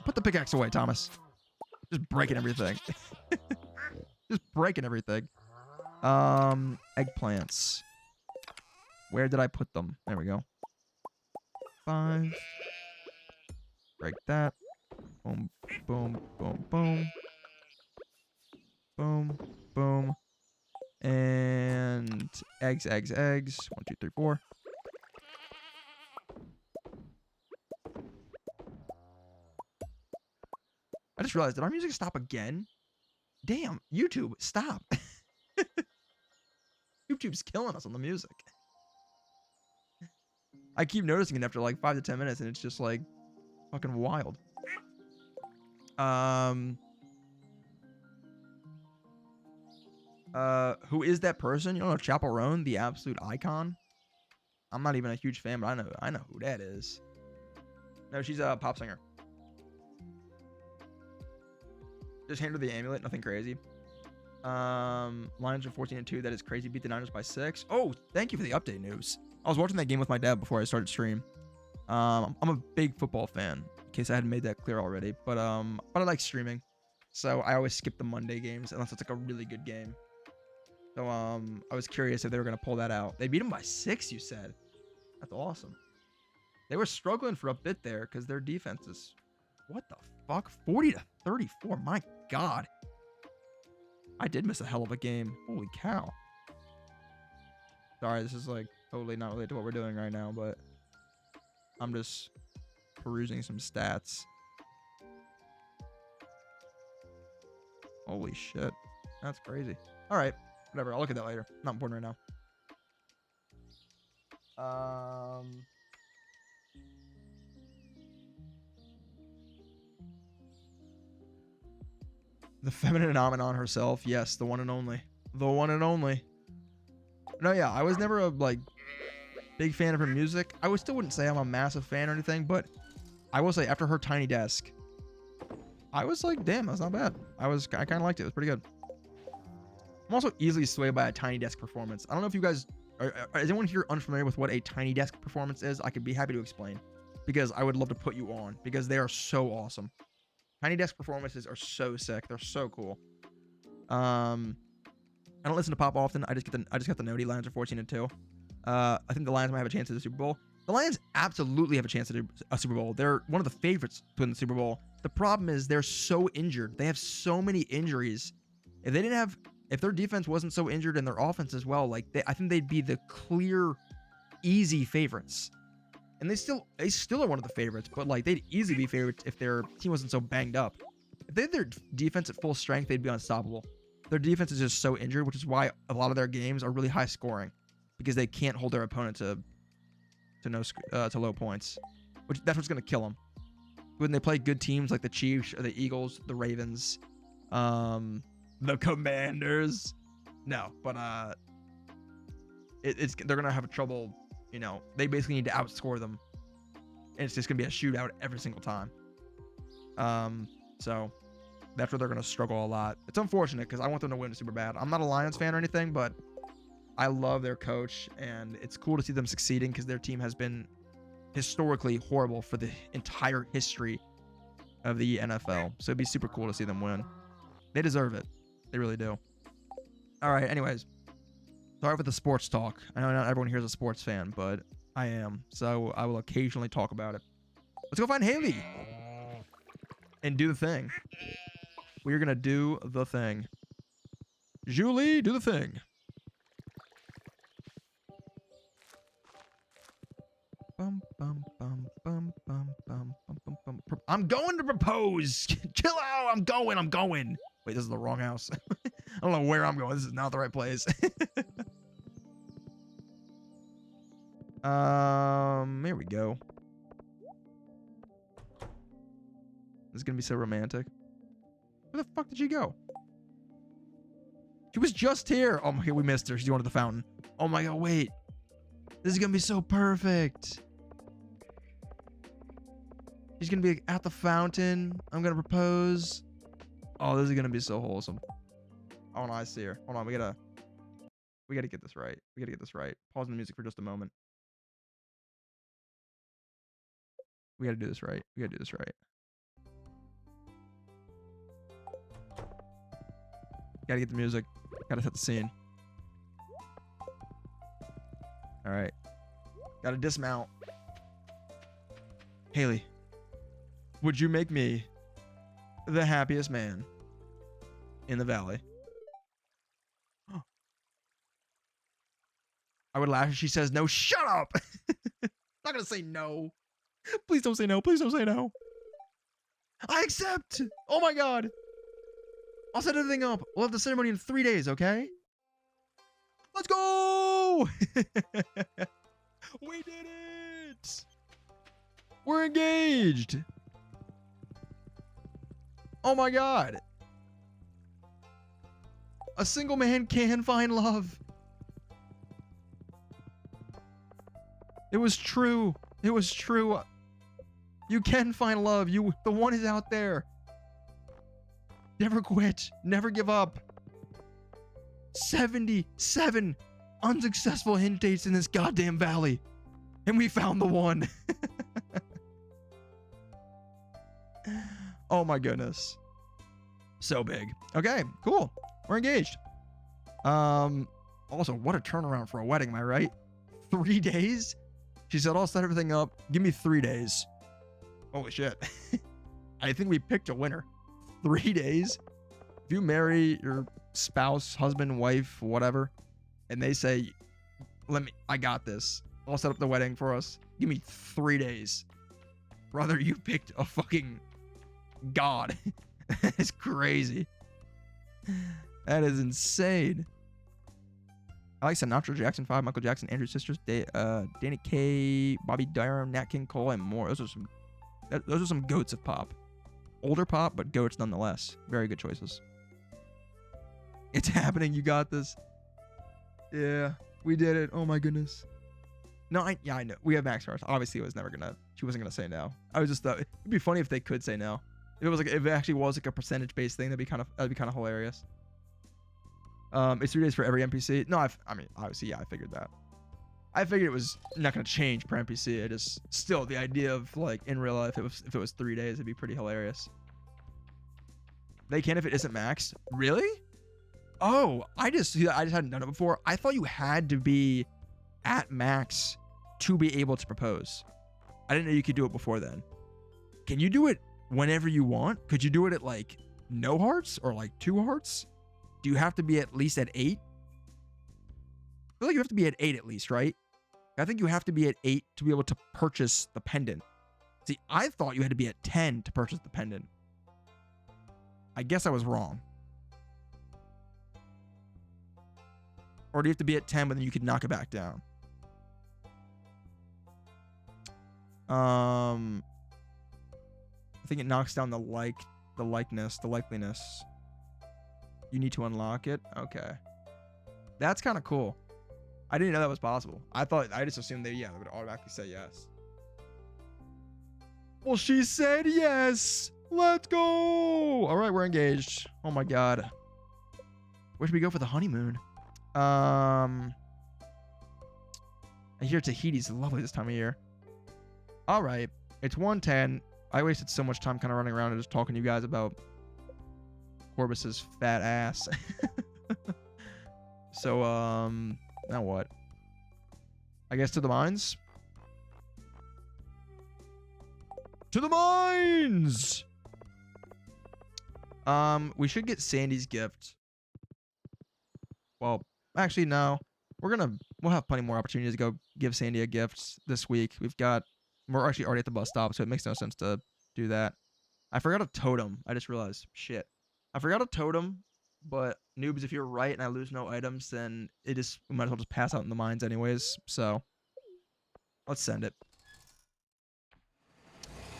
Put the pickaxe away, Thomas. Just breaking everything. Just breaking everything. Eggplants. Where did I put them? There we go. 5. Break that. Boom, boom, boom, boom. Boom, boom. And eggs, eggs, eggs. 1, 2, 3, 4. I just realized, did our music stop again? Damn, YouTube, stop. YouTube's killing us on the music. I keep noticing it after like 5 to 10 minutes, and it's just like fucking wild. Who is that person? You don't know Chapel Roan, the absolute icon? I'm not even a huge fan, but I know who that is. No, she's a pop singer. Just hand her the amulet, nothing crazy. Lions are 14-2. That is crazy. Beat the Niners by 6. Oh, thank you for the update news. I was watching that game with my dad before I started stream. I'm a big football fan, in case I hadn't made that clear already. But I like streaming, so I always skip the Monday games unless it's like a really good game. So I was curious if they were gonna pull that out. They beat them by 6, you said. That's awesome. They were struggling for a bit there because their defense is, what the fuck? 40-34. My God. I did miss a hell of a game. Holy cow. Sorry, this is like totally not related to what we're doing right now, but I'm just perusing some stats. Holy shit. That's crazy. All right. Whatever. I'll look at that later. Not important right now. The feminine phenomenon herself. Yes, the one and only. The one and only. No, yeah, I was never a like big fan of her music. I still wouldn't say I'm a massive fan or anything, but I will say after her Tiny Desk, I was like, damn, that's not bad. I kind of liked it. It was pretty good. I'm also easily swayed by a Tiny Desk performance. I don't know if you guys is anyone here unfamiliar with what a Tiny Desk performance is? I could be happy to explain because I would love to put you on because they are so awesome. Tiny Desk performances are so sick. They're so cool. I don't listen to pop often. I just got the Noti. Lions are 14-2. I think the Lions might have a chance at the Super Bowl. The Lions absolutely have a chance at a Super Bowl. They're one of the favorites to win the Super Bowl. The problem is they're so injured. They have so many injuries. If their defense wasn't so injured and their offense as well, like I think they'd be the clear, easy favorites. And they still are one of the favorites, but like they'd easily be favorites if their team wasn't so banged up. If they had their defense at full strength, they'd be unstoppable. Their defense is just so injured, which is why a lot of their games are really high scoring because they can't hold their opponent to low points. That's what's gonna kill them. When they play good teams like the Chiefs or the Eagles, the Ravens, the Commanders, no, but they're gonna have trouble. You know, they basically need to outscore them, and it's just gonna be a shootout every single time. So that's where they're gonna struggle a lot. It's unfortunate because I want them to win super bad. I'm not a Lions fan or anything, but I love their coach, and it's cool to see them succeeding because their team has been historically horrible for the entire history of the NFL. So it'd be super cool to see them win. They deserve it. They really do. All right. Anyways, sorry for the sports talk. I know not everyone here is a sports fan, but I am. So I will occasionally talk about it. Let's go find Haley and do the thing. We're going to do the thing. Julie, do the thing. Bum, bum, bum, bum, bum, bum, bum, bum, bum. I'm going to propose. Chill out. I'm going. Wait, this is the wrong house. I don't know where I'm going. This is not the right place. Here we go. This is going to be so romantic. Where the fuck did she go? She was just here. Oh my God, we missed her. She's going to the fountain. Oh my God, wait. This is going to be so perfect. She's going to be at the fountain. I'm going to propose. Oh, this is going to be so wholesome. Oh no, I see her. Hold on, we gotta get this right. Pausing the music for just a moment. We gotta do this right. Gotta get the music. Gotta set the scene. All right. Gotta dismount. Haley, would you make me the happiest man in the valley? I would laugh if she says no. Shut up! I'm not gonna say no. Please don't say no. I accept! Oh my God! I'll set everything up. We'll have the ceremony in 3 days, okay? Let's go! We did it! We're engaged! Oh my God! A single man can find love. It was true. You can find love. The one is out there. Never quit. Never give up. 77 unsuccessful hint dates in this goddamn valley. And we found the one. Oh my goodness. So big. Okay, cool. We're engaged. Also, what a turnaround for a wedding, am I right? 3 days? She said, I'll set everything up. Give me 3 days. Holy shit. I think we picked a winner. 3 days? If you marry your spouse, husband, wife, whatever, and they say, I got this. I'll set up the wedding for us. Give me 3 days. Brother, you picked a fucking god. That is crazy. That is insane. I like Sinatra, Jackson 5, Michael Jackson, Andrew Sisters, Danny Kaye, Bobby Durham, Nat King Cole, and more. Those are some goats of pop. Older pop, but goats nonetheless. Very good choices. It's happening. You got this. Yeah, we did it. Oh my goodness. No, I know. We have max stars. Obviously, she wasn't gonna say no. I was just thought it'd be funny if they could say no. If it actually was like a percentage based thing, that'd be kind of hilarious. It's 3 days for every NPC. No, I mean, obviously, yeah, I figured that. I figured it was not going to change per NPC. It is still the idea of like in real life, if it was 3 days, it'd be pretty hilarious. They can if it isn't maxed. Really? Oh, I just hadn't done it before. I thought you had to be at max to be able to propose. I didn't know you could do it before then. Can you do it whenever you want? Could you do it at like no hearts or like 2 hearts? Do you have to be at least at 8? I feel like you have to be at 8 at least, right? I think you have to be at 8 to be able to purchase the pendant. See, I thought you had to be at 10 to purchase the pendant. I guess I was wrong. Or do you have to be at 10, but then you could knock it back down? I think it knocks down the likeliness. You need to unlock it. Okay. That's kind of cool. I didn't know that was possible. I just assumed they would automatically say yes. Well, she said yes. Let's go. All right, we're engaged. Oh my God. Where should we go for the honeymoon? I hear Tahiti's lovely this time of year. All right. It's 1:10. I wasted so much time kind of running around and just talking to you guys about Corbus's fat ass. So, now what? I guess to the mines? To the mines! We should get Sandy's gift. Well, actually, no. We'll have plenty more opportunities to go give Sandy a gift this week. We're actually already at the bus stop, so it makes no sense to do that. I forgot a totem. I just realized. Shit. I forgot a totem, but noobs, if you're right and I lose no items, then we might as well just pass out in the mines anyways. So let's send it.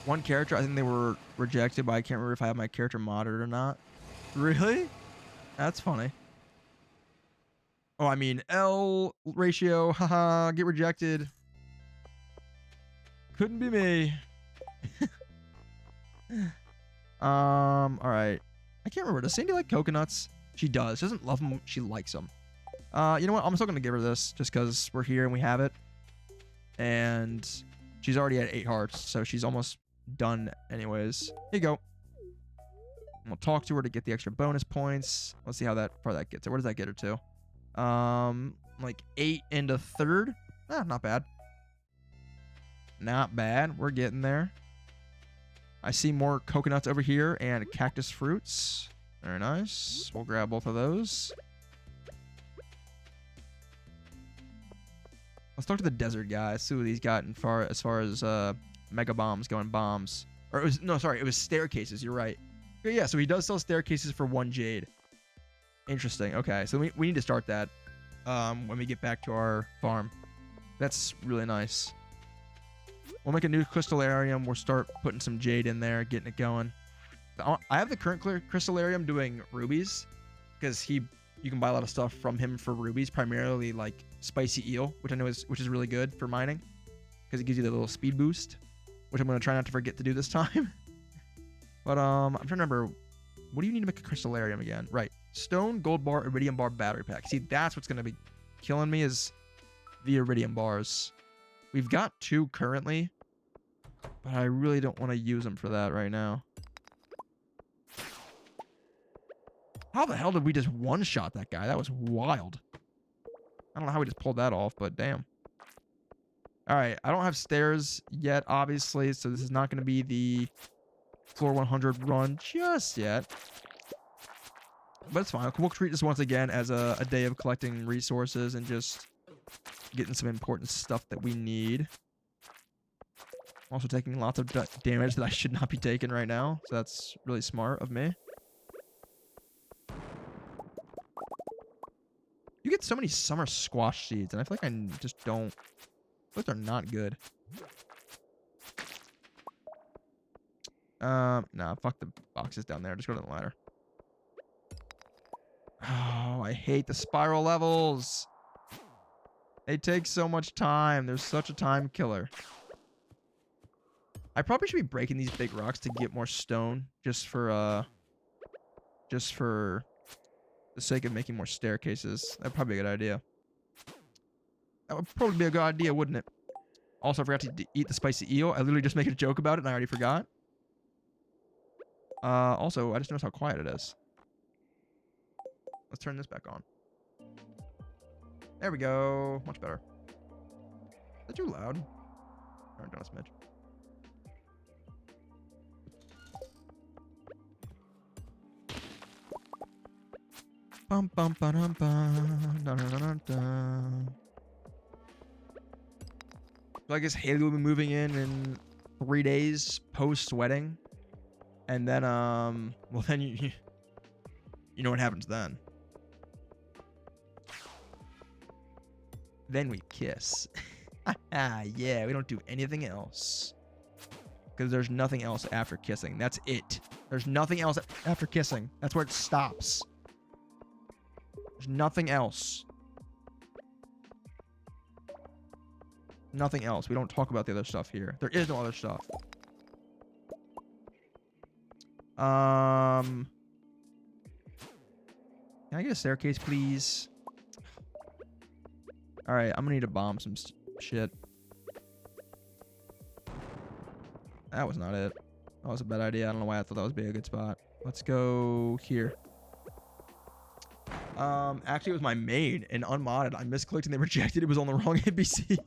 One character, I think they were rejected, but I can't remember if I have my character modded or not. Really? That's funny. Oh, I mean, L ratio, haha, get rejected. Couldn't be me. All right. I can't remember. Does Sandy like coconuts? She does. She doesn't love them. She likes them. You know what? I'm still going to give her this just because we're here and we have it. And she's already at 8 hearts, so she's almost done anyways. Here you go. And we'll talk to her to get the extra bonus points. Let's see how far that gets her. Where does that get her to? Like 8 into 3rd. Not bad. Not bad. We're getting there. I see more coconuts over here and cactus fruits. Very nice. We'll grab both of those. Let's talk to the desert guy. See what he's got as far as mega bombs going bombs. Or it was staircases. You're right. Yeah, so he does sell staircases for 1 jade. Interesting. Okay, so we need to start that when we get back to our farm. That's really nice. We'll make a new crystallarium. We'll start putting some jade in there, getting it going. I have the current crystallarium doing rubies because you can buy a lot of stuff from him for rubies, primarily like spicy eel, which I know which is really good for mining because it gives you the little speed boost, which I'm going to try not to forget to do this time. But I'm trying to remember, what do you need to make a crystallarium again? Right. Stone, gold bar, iridium bar, battery pack. See, that's what's going to be killing me is the iridium bars. We've got 2 currently, but I really don't want to use them for that right now. How the hell did we just one-shot that guy? That was wild. I don't know how we just pulled that off, but damn. All right, I don't have stairs yet, obviously, so this is not going to be the floor 100 run just yet. But it's fine. We'll treat this once again as a day of collecting resources and just getting some important stuff that we need. Also taking lots of damage that I should not be taking right now, so that's really smart of me. You get so many summer squash seeds, and I feel like I just don't... I feel like they're not good. Nah, fuck the boxes down there. Just go to the ladder. Oh, I hate the spiral levels. They take so much time. They're such a time killer. I probably should be breaking these big rocks to get more stone, just for the sake of making more staircases. That'd probably be a good idea. That would probably be a good idea, wouldn't it? Also, I forgot to eat the spicy eel. I literally just made a joke about it, and I already forgot. Also, I just noticed how quiet it is. Let's turn this back on. There we go. Much better. Is that too loud? Turn it down a smidge. Bum bum ba dum bum. Dun dun dun dun. So I guess Haley will be moving in 3 days post wedding, and then well then you know what happens then. Then we kiss. Yeah, we don't do anything else. Because there's nothing else after kissing. That's it. There's nothing else after kissing. That's where it stops. There's nothing else. Nothing else. We don't talk about the other stuff here. There is no other stuff. Can I get a staircase, please? Alright, I'm gonna need to bomb some shit. That was not it. That was a bad idea. I don't know why I thought that would be a good spot. Let's go here. Actually, it was my maid and unmodded. I misclicked and they rejected. It was on the wrong NPC.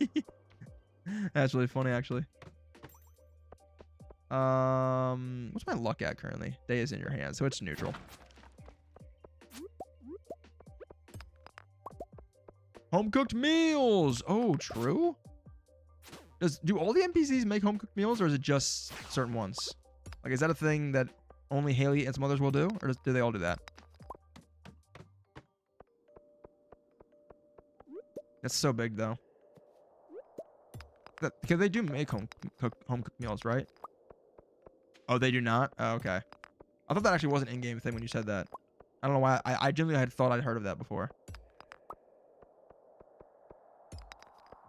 That's really funny, actually. What's my luck at currently? Day is in your hands, so it's neutral. Home cooked meals. Oh, true. Do all the NPCs make home cooked meals, or is it just certain ones? Like, is that a thing that only Haley and some others will do, or do they all do that? That's so big, though. Because they do make home cooked meals, right? Oh, they do not? Oh, okay. I thought that actually was an in-game thing when you said that. I don't know why. I genuinely had thought I'd heard of that before.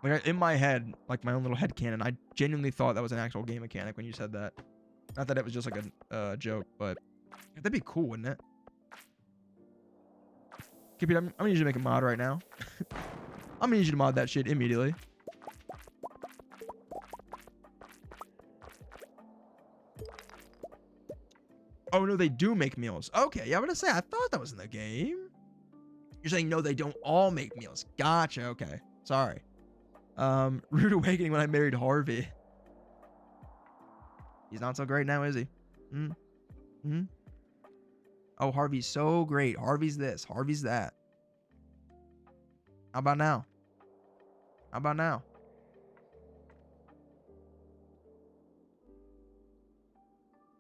Like, in my head, like my own little headcanon, I genuinely thought that was an actual game mechanic when you said that. Not that it was just like a joke, but that'd be cool, wouldn't it? Keep it. I'm gonna need you to make a mod right now. I'm gonna need you to mod that shit immediately. Oh no, they do make meals. Okay, yeah, I'm gonna say I thought that was in the game. You're saying no, they don't all make meals. Gotcha. Okay, sorry. Rude awakening when I married Harvey. He's not so great now, is he? Oh, Harvey's so great. Harvey's this. Harvey's that. How about now? How about now?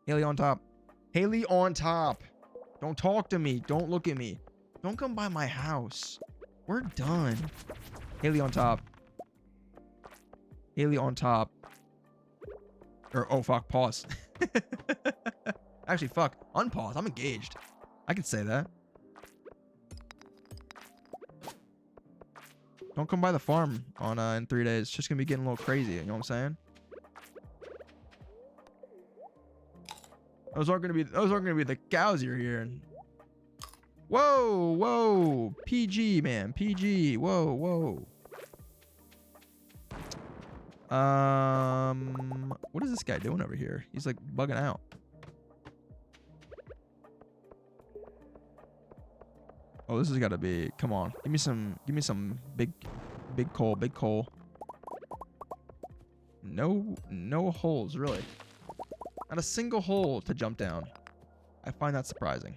Haley on top. Haley on top. Don't talk to me. Don't look at me. Don't come by my house. We're done. Haley on top. Haley on top. Or, oh, fuck, pause. Actually, fuck. Unpause. I'm engaged. I can say that. Don't come by the farm on in 3 days. It's just gonna be getting a little crazy. You know what I'm saying? Those aren't gonna be the cows you're hearing. Whoa, whoa. PG, man. PG. Whoa, whoa. What is this guy doing over here? He's like bugging out. Oh, this has got to be. Come on, give me some big coal, big coal. no holes, really. Not a single hole to jump down. I find that surprising.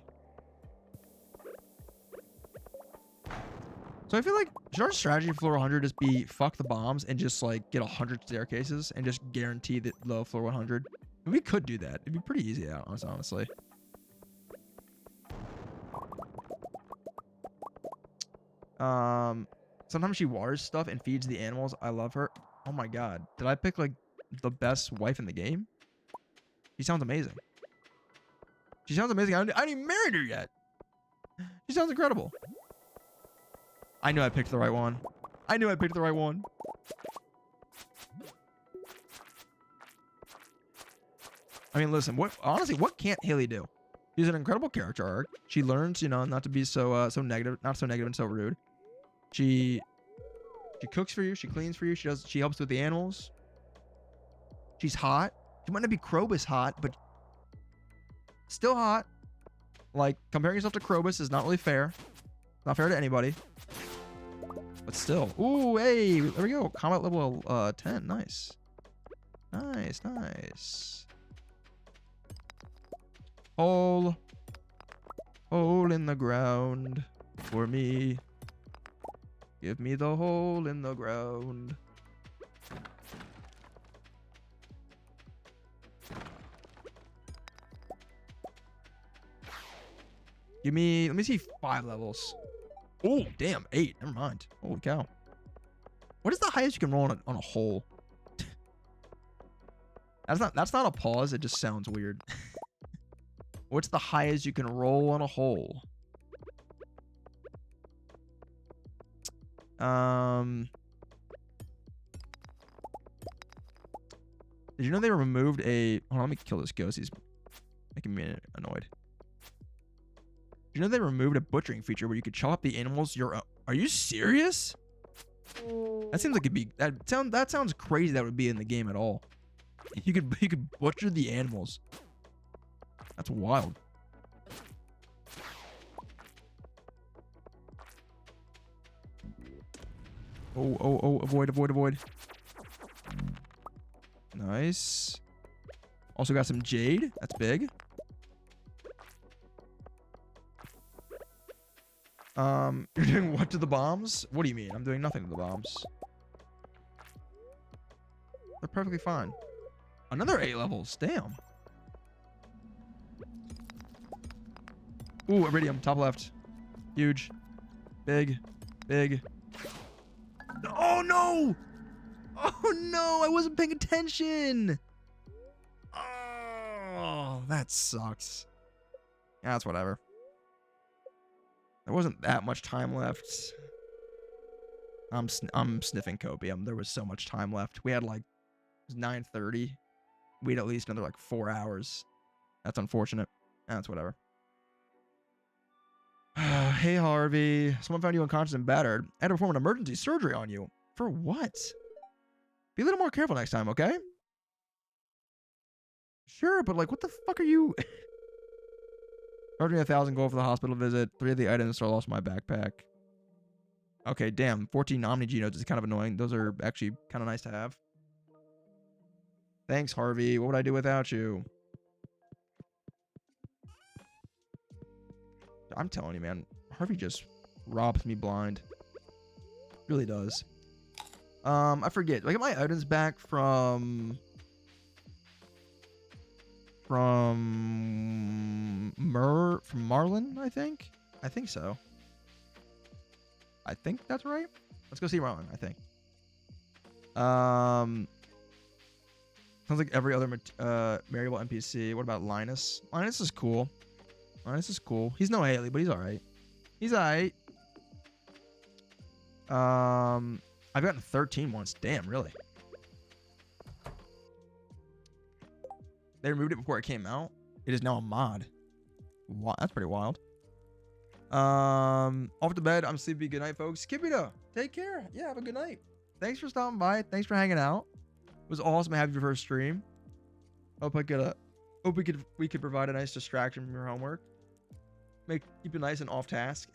So I feel like, should our strategy for floor 100 just be fuck the bombs and just like get 100 staircases and just guarantee that low floor 100? We could do that. It'd be pretty easy, honestly. Sometimes she waters stuff and feeds the animals. I love her. Oh my god. Did I pick like the best wife in the game? She sounds amazing. She sounds amazing. I haven't even married her yet. She sounds incredible. I knew I picked the right one. I knew I picked the right one. I mean, listen, honestly, what can't Haley do? She's an incredible character arc. She learns, you know, not to be so negative, not so negative and so rude. She cooks for you, she cleans for you, she helps with the animals. She's hot. She might not be Krobus hot, but still hot. Like, comparing yourself to Krobus is not really fair. Not fair to anybody. But still. Ooh, hey, there we go. Combat level 10. Nice. Nice. Hole in the ground for me. Give me the hole in the ground. Let me see 5 levels. Oh, damn, 8. Never mind. Holy cow. What is the highest you can roll on a hole? That's not a pause. It just sounds weird. What's the highest you can roll on a hole? Did you know they removed a... Hold on, let me kill this ghost. He's making me annoyed. Did you know they removed a butchering feature where you could chop up the animals your own? Are you serious? That seems like it'd be... That sounds crazy that would be in the game at all. You could butcher the animals. That's wild. Oh, avoid. Nice. Also got some jade. That's big. You're doing what to the bombs? What do you mean? I'm doing nothing to the bombs. They're perfectly fine. Another 8 levels. Damn. Ooh, iridium. Top left. Huge. Big. Oh, no! Oh, no! I wasn't paying attention! Oh, that sucks. Yeah, that's whatever. There wasn't that much time left. I'm sniffing copium. There was so much time left. We had like... It was 9:30. We had at least another like 4 hours. That's unfortunate. That's whatever. Hey, Harvey. Someone found you unconscious and battered. I had to perform an emergency surgery on you. For what? Be a little more careful next time, okay? Sure, but like, what the fuck are you... Charged me 1,000 gold for the hospital visit. 3 of the items are lost in my backpack. Okay, damn. 14 Omni Genodes is kind of annoying. Those are actually kind of nice to have. Thanks, Harvey. What would I do without you? I'm telling you, man. Harvey just robs me blind. Really does. I forget. Do I get my items back from Marlin, I think? I think so. I think that's right. Let's go see Marlin, I think. Sounds like every other variable NPC. What about Linus? Linus is cool. He's no Haley, but he's alright. I've gotten 13 once. Damn, really? They removed it before it came out. It is now a mod. Wow, that's pretty wild. Off to bed. I'm sleepy. Good night, folks. Skipita, take care. Yeah, have a good night. Thanks for stopping by. Thanks for hanging out. It was awesome to have your first stream. Hope we could provide a nice distraction from your homework. Keep it nice and off task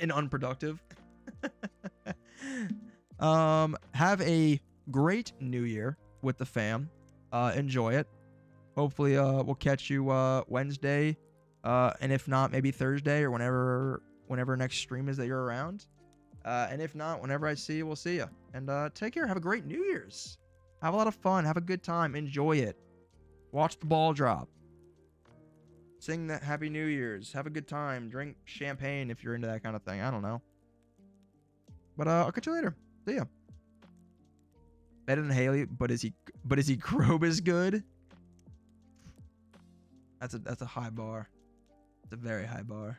and unproductive. Have a great new year. with the fam. Enjoy it. Hopefully, we'll catch you Wednesday, and if not, maybe Thursday or whenever next stream is that you're around. And if not, whenever I see you, we'll see you. And take care. Have a great New Year's. Have a lot of fun. Have a good time. Enjoy it. Watch the ball drop. Sing that Happy New Year's. Have a good time. Drink champagne if you're into that kind of thing. I don't know. But I'll catch you later. See ya. Better than Haley, but is he Krobus good? That's a high bar. It's a very high bar.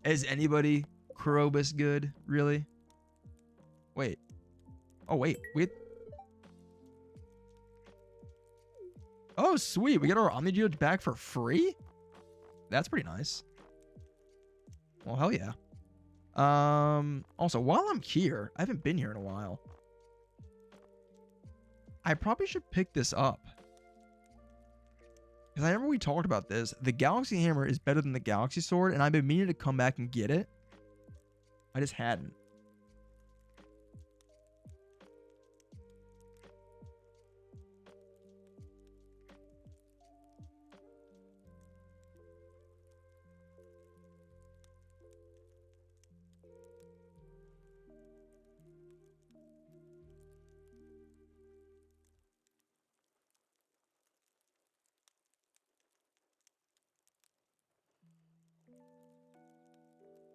Is anybody Krobus good? Really? Wait. Oh wait. Oh sweet, we get our Omni Geodes back for free? That's pretty nice. Well, hell yeah. Also, while I'm here, I haven't been here in a while. I probably should pick this up. Because I remember we talked about this. The Galaxy Hammer is better than the Galaxy Sword, and I've been meaning to come back and get it. I just hadn't.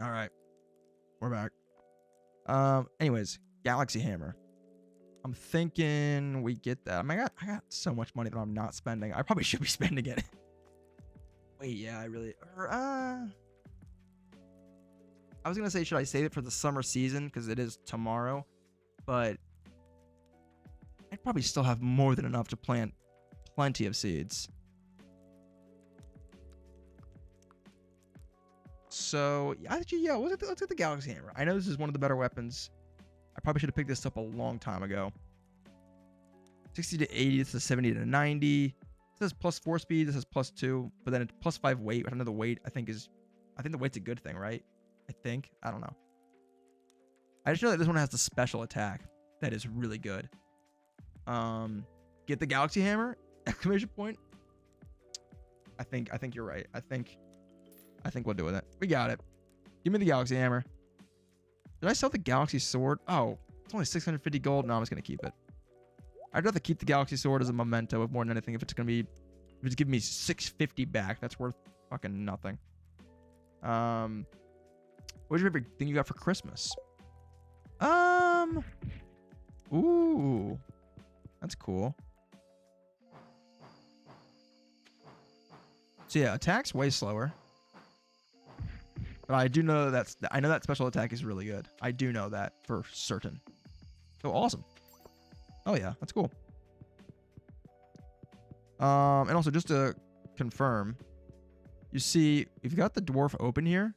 All right, we're back. Anyways, Galaxy Hammer. I'm thinking we get that. I mean, I got so much money that I'm not spending. I probably should be spending it. Wait, yeah, I really. I was gonna say, should I save it for the summer season because it is tomorrow, but I'd probably still have more than enough to plant plenty of seeds. So, actually, yeah, let's get the Galaxy Hammer. I know this is one of the better weapons. I probably should have picked this up a long time ago. 60 to 80, this is 70 to 90. This says plus 4 speed, this is plus 2, but then it's plus 5 weight. I know the weight, I think the weight's a good thing, right? I don't know. I just know that this one has the special attack that is really good. Get the Galaxy Hammer, exclamation point. I think you're right. I think we'll do with it. We got it. Give me the Galaxy Hammer. Did I sell the Galaxy Sword? Oh, it's only 650 gold. No, I'm just going to keep it. I'd rather keep the Galaxy Sword as a memento of more than anything. If it's giving me 650 back, that's worth fucking nothing. What's your favorite thing you got for Christmas? Ooh, that's cool. So yeah, attack's way slower. But I do know I know that special attack is really good. I do know that for certain. So awesome. Oh yeah, that's cool. And also just to confirm, you see, if you got the dwarf open here,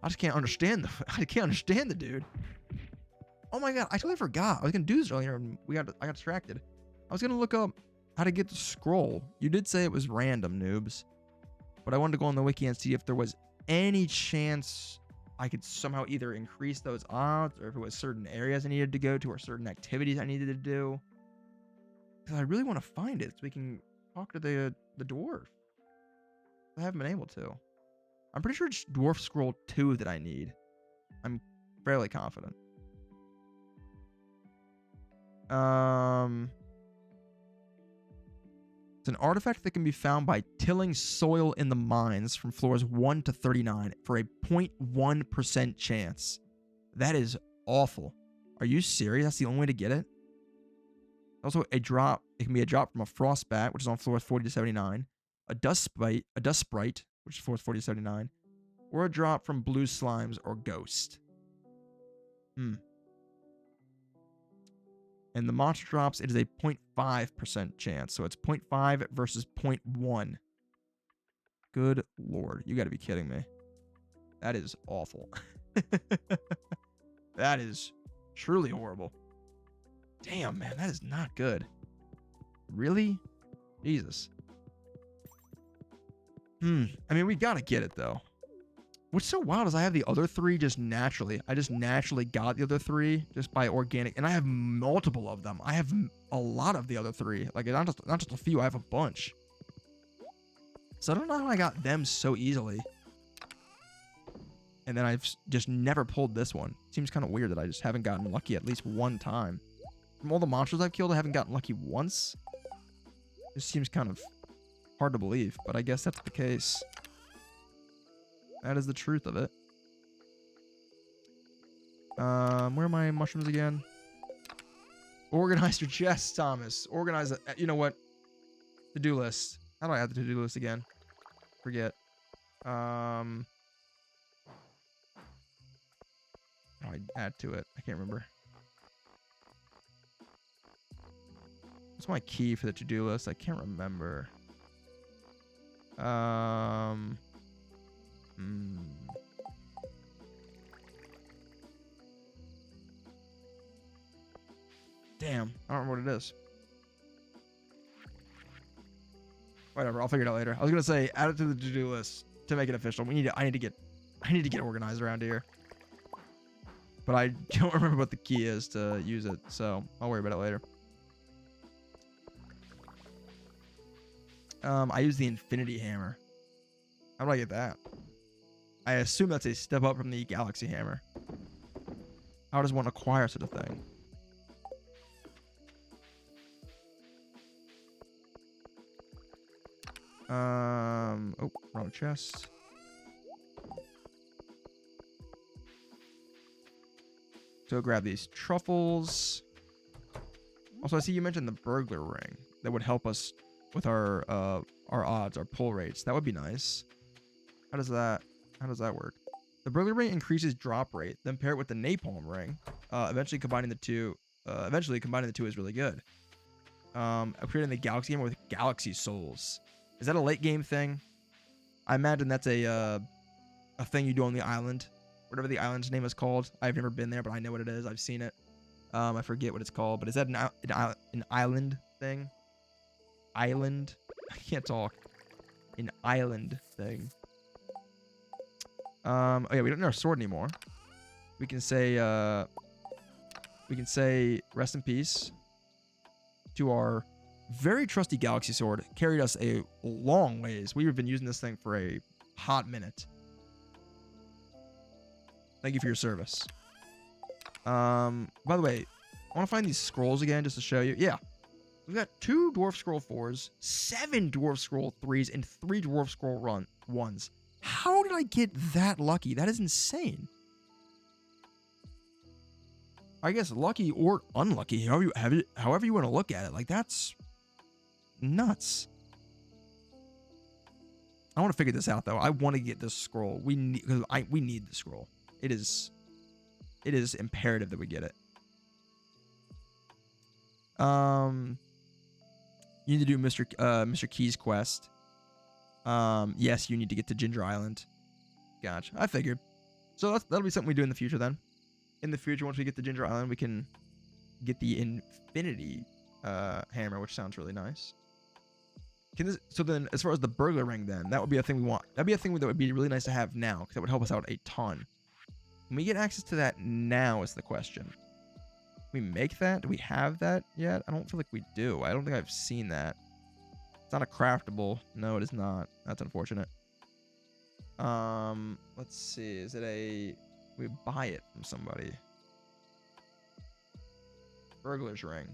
I just can't understand the dude. Oh my god, I totally forgot. I was gonna do this earlier and I got distracted. I was gonna look up how to get the scroll. You did say it was random, noobs. But I wanted to go on the wiki and see if there was any chance I could somehow either increase those odds or if it was certain areas I needed to go to or certain activities I needed to do. Because I really want to find it so we can talk to the dwarf. I haven't been able to. I'm pretty sure it's Dwarf Scroll 2 that I need. I'm fairly confident. It's an artifact that can be found by tilling soil in the mines from floors 1 to 39 for a 0.1% chance. That is awful. Are you serious? That's the only way to get it? Also, a drop. It can be a drop from a frostbat, which is on floors 40 to 79, a dust sprite, which is floors 40 to 79, or a drop from blue slimes or ghost. And the monster drops, it is a 0.5% chance. So it's 0.5 versus 0.1. Good lord. You got to be kidding me. That is awful. That is truly horrible. Damn, man. That is not good. Really? Jesus. I mean, we got to get it, though. What's so wild is I have the other 3 just naturally. I just naturally got the other 3 just by organic, and I have multiple of them. I have a lot of the other 3. Like not just a few. I have a bunch. So I don't know how I got them so easily. And then I've just never pulled this one. Seems kind of weird that I just haven't gotten lucky at least one time. From all the monsters I've killed, I haven't gotten lucky once. It seems kind of hard to believe, but I guess that's the case. That is the truth of it. Where are my mushrooms again? Organize your chest, Thomas. Organize it. You know what? To-do list. How do I add the to-do list again? Forget. How do I add to it? I can't remember. What's my key for the to-do list? I can't remember. Damn, I don't remember what it is. Whatever, I'll figure it out later. I was gonna say add it to the to-do list to make it official. I need to get organized around here. But I don't remember what the key is to use it, so I'll worry about it later. I use the infinity hammer. How do I get that? I assume that's a step up from the galaxy hammer. How does one acquire such a thing? Oh, wrong chest. So grab these truffles. Also, I see you mentioned the burglar ring. That would help us with our odds, our pull rates. That would be nice. How does that work? The burglar ring increases drop rate. Then pair it with the napalm ring. Eventually combining the two is really good. Upgrading the galaxy hammer with galaxy souls. Is that a late game thing? I imagine that's a thing you do on the island. Whatever the island's name is called. I've never been there, but I know what it is. I've seen it. I forget what it's called, but is that an island thing? Island? I can't talk. An island thing. Oh yeah, we don't need our sword anymore. We can say rest in peace to our very trusty galaxy sword. Carried us a long ways. We've been using this thing for a hot minute. Thank you for your service. By the way, I want to find these scrolls again just to show you. Yeah. We've got 2 dwarf scroll 4s, 7 dwarf scroll 3s, and 3 dwarf scroll 1s. How did I get that lucky? That is insane. I guess lucky or unlucky, however you want to look at it. Like, that's nuts. I want to figure this out, though. I want to get this scroll. We need the scroll. It is imperative that we get it. You need to do Mr. Key's quest. Yes, you need to get to Ginger Island. Gotcha. I figured. So that'll be something we do in the future then. In the future, once we get to Ginger Island, we can get the infinity hammer, which sounds really nice. So then, as far as the burglar ring, then that would be a thing we want. That'd be a thing that would be really nice to have now, because that would help us out a ton. Can we get access to that now? Is the question. Can we make that? Do we have that yet? I don't feel like we do. I don't think I've seen that. It's not a craftable. No, it is not. That's unfortunate. Let's see. Is it a... We buy it from somebody. Burglar's ring.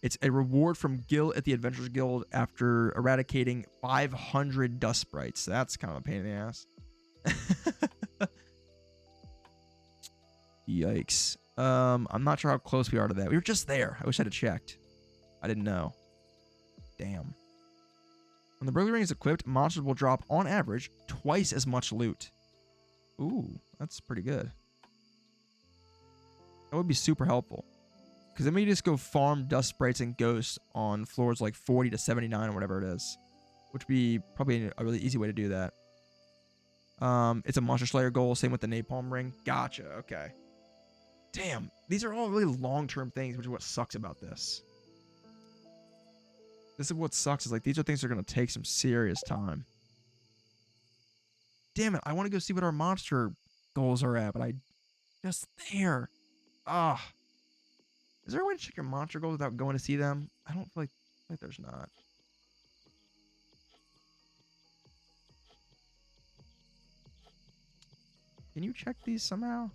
It's a reward from Gil at the Adventurers Guild after eradicating 500 dust sprites. That's kind of a pain in the ass. Yikes. I'm not sure how close we are to that. We were just there. I wish I'd have checked. I didn't know. Damn. When the burglar ring is equipped, monsters will drop, on average, twice as much loot. Ooh, that's pretty good. That would be super helpful. Because then we just go farm dust sprites and ghosts on floors like 40 to 79 or whatever it is. Which would be probably a really easy way to do that. It's a Monster Slayer goal. Same with the Napalm ring. Gotcha. Okay. Damn. These are all really long-term things, which is what sucks about this. This is what sucks. Is like these are things that are going to take some serious time. damn it. I want to go see what our monster goals are at, but I just there. Ah. Is there a way to check your monster goals without going to see them? I don't feel like there's not. Can you check these somehow?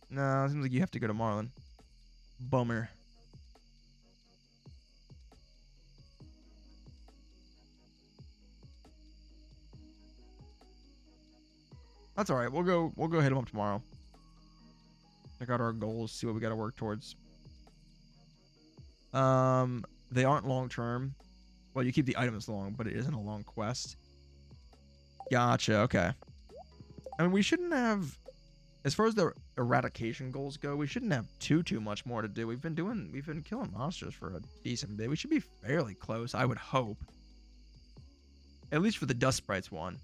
No, it seems like you have to go to Marlin. Bummer. That's all right. We'll go hit them up tomorrow. Check out our goals, see what we got to work towards. They aren't long term. Well, you keep the items long, but it isn't a long quest. Gotcha. Okay. I mean, we shouldn't have, as far as the eradication goals go, we shouldn't have too much more to do. We've been killing monsters for a decent bit. We should be fairly close, I would hope. At least for the dust sprites one.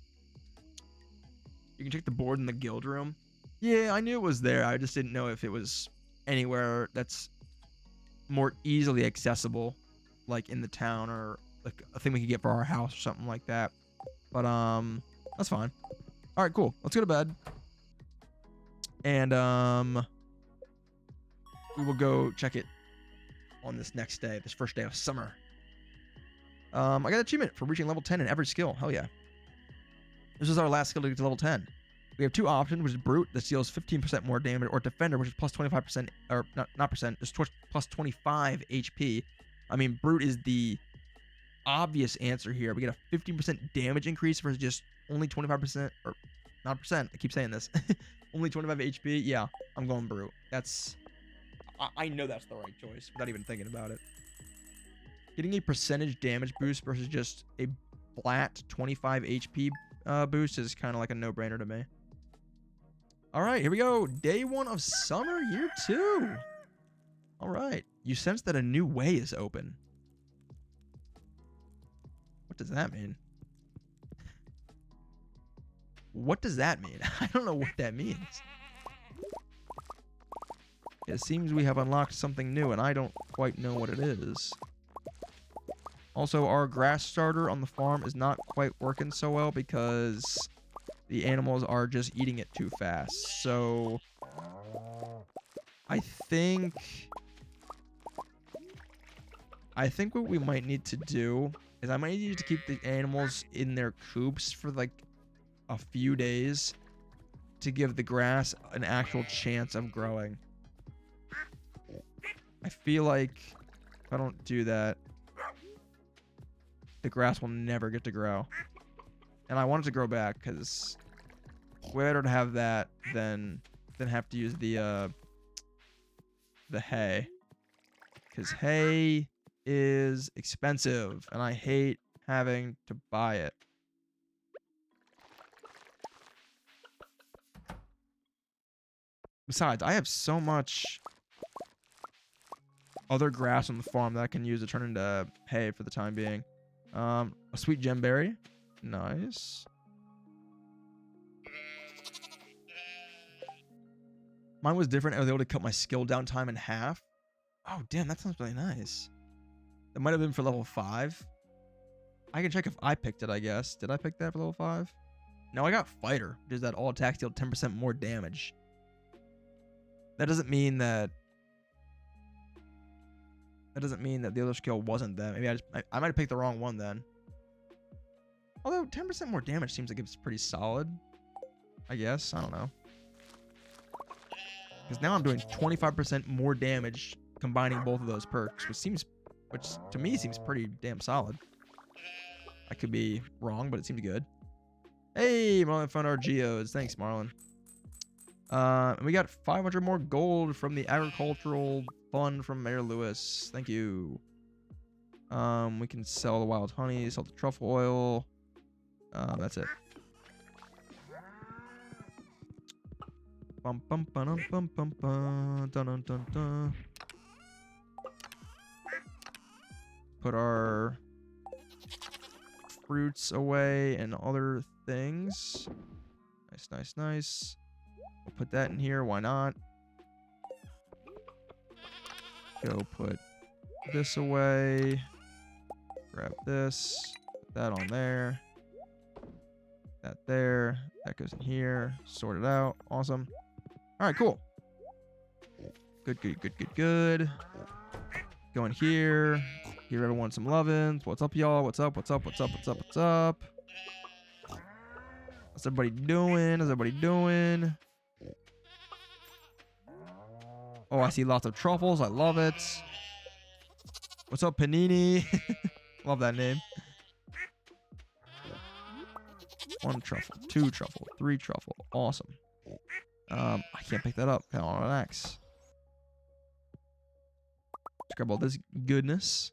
You can check the board in the guild room. Yeah, I knew it was there. I just didn't know if it was anywhere that's more easily accessible, like in the town, or like a thing we could get for our house or something like that. But that's fine. All right, cool. Let's go to bed. And we will go check it on this next day, this first day of summer. I got an achievement for reaching level 10 in every skill. Hell yeah. This is our last skill to get to level 10. We have two options, which is Brute, that deals 15% more damage, or Defender, which is plus 25%, or not percent, just plus 25 HP. I mean, Brute is the obvious answer here. We get a 15% damage increase versus just only 25%, or not percent. I keep saying this. Only 25 HP. Yeah, I'm going Brute. I know that's the right choice without even thinking about it. Getting a percentage damage boost versus just a flat 25 HP boost is kind of like a no-brainer to me. All right, here we go. Day 1 of summer, year 2. All right. You sense that a new way is open. What does that mean? What does that mean? I don't know what that means. It seems we have unlocked something new, and I don't quite know what it is. Also, our grass starter on the farm is not quite working so well because the animals are just eating it too fast. So I think what we might need to do is I might need to keep the animals in their coops for like a few days to give the grass an actual chance of growing. I feel like if I don't do that, the grass will never get to grow. And I want it to grow back because way better to have that than have to use the hay. Because hay is expensive and I hate having to buy it. Besides, I have so much other grass on the farm that I can use to turn into hay for the time being. A sweet gemberry. Nice. Mine was different. I was able to cut my skill down time in half. Oh, damn, that sounds really nice. That might have been for level 5. I can check if I picked it, I guess. Did I pick that for level 5? No, I got Fighter, which is that all attacks deal 10% more damage. That doesn't mean that the other skill wasn't that. Maybe I might have picked the wrong one then. Although 10% more damage seems like it's pretty solid. I guess. I don't know. Because now I'm doing 25% more damage combining both of those perks, which to me seems pretty damn solid. I could be wrong, but it seems good. Hey, Marlon found our geodes. Thanks, Marlon. And we got 500 more gold from the agricultural fund from Mayor Lewis. Thank you. We can sell the wild honey, sell the truffle oil. That's it. Bum bum bum bum bum bum dun dun dun dun. Put our fruits away and other things. Nice, nice, nice. We'll put that in here. Why not? Go put this away. Grab this. Put that on there. That there. That goes in here. Sort it out. Awesome. All right, cool. Good, good, good, good, good. Go in here. Give everyone some lovin's. What's up, y'all? What's up? What's up? What's up? What's up? What's up? What's everybody doing? How's everybody doing? Oh, I see lots of truffles. I love it. What's up, Panini? Love that name. 1 truffle, 2 truffle, 3 truffle. Awesome. I can't pick that up. Got on an axe. Let's grab all this goodness.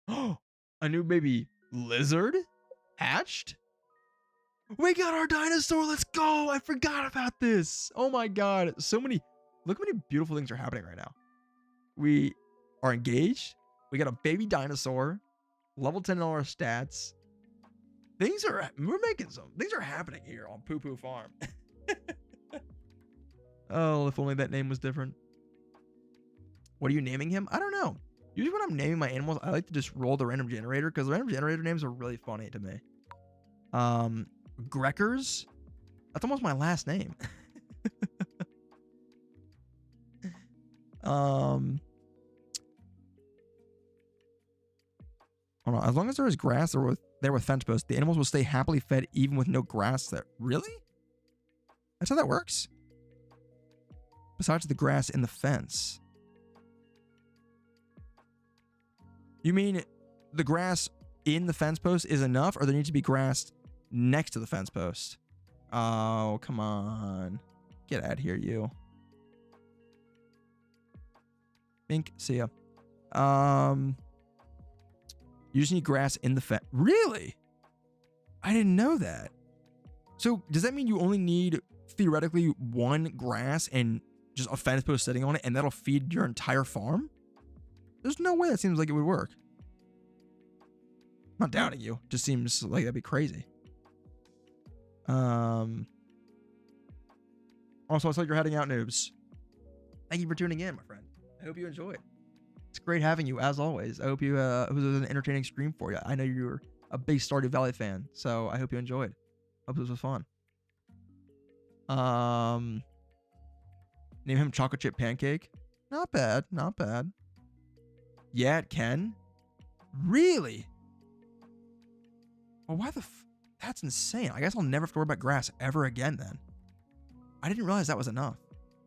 Oh, a new baby lizard hatched. We got our dinosaur. Let's go. I forgot about this. Oh my god. So many. Look how many beautiful things are happening right now. We are engaged. We got a baby dinosaur. Level 10 in all our stats. We're making some. Things are happening here on Poo Poo Farm. Oh, if only that name was different. What are you naming him? I don't know. Usually when I'm naming my animals, I like to just roll the random generator because the random generator names are really funny to me. Greckers? That's almost my last name. Hold on. As long as there is grass there with fence posts, the animals will stay happily fed even with no grass there. Really? That's how that works? Besides the grass in the fence. You mean the grass in the fence post is enough, or there needs to be grass next to the fence post? Oh, come on. Get out of here, you. Bink, see ya. You just need grass in the fence. Really? I didn't know that. So does that mean you only need theoretically 1 grass and just a fence post sitting on it, and that'll feed your entire farm? There's no way that seems like it would work. I'm not doubting you. Just seems like that'd be crazy. Also, I saw you're heading out, noobs. Thank you for tuning in, my friend. I hope you enjoyed. It's great having you, as always. I hope it was an entertaining stream for you. I know you're a big Stardew Valley fan, so I hope you enjoyed. Hope this was fun. Name him Chocolate Chip Pancake. Not bad, not bad. Yeah, it can. Really? Well, why the that's insane. I guess I'll never have to worry about grass ever again then. I didn't realize that was enough.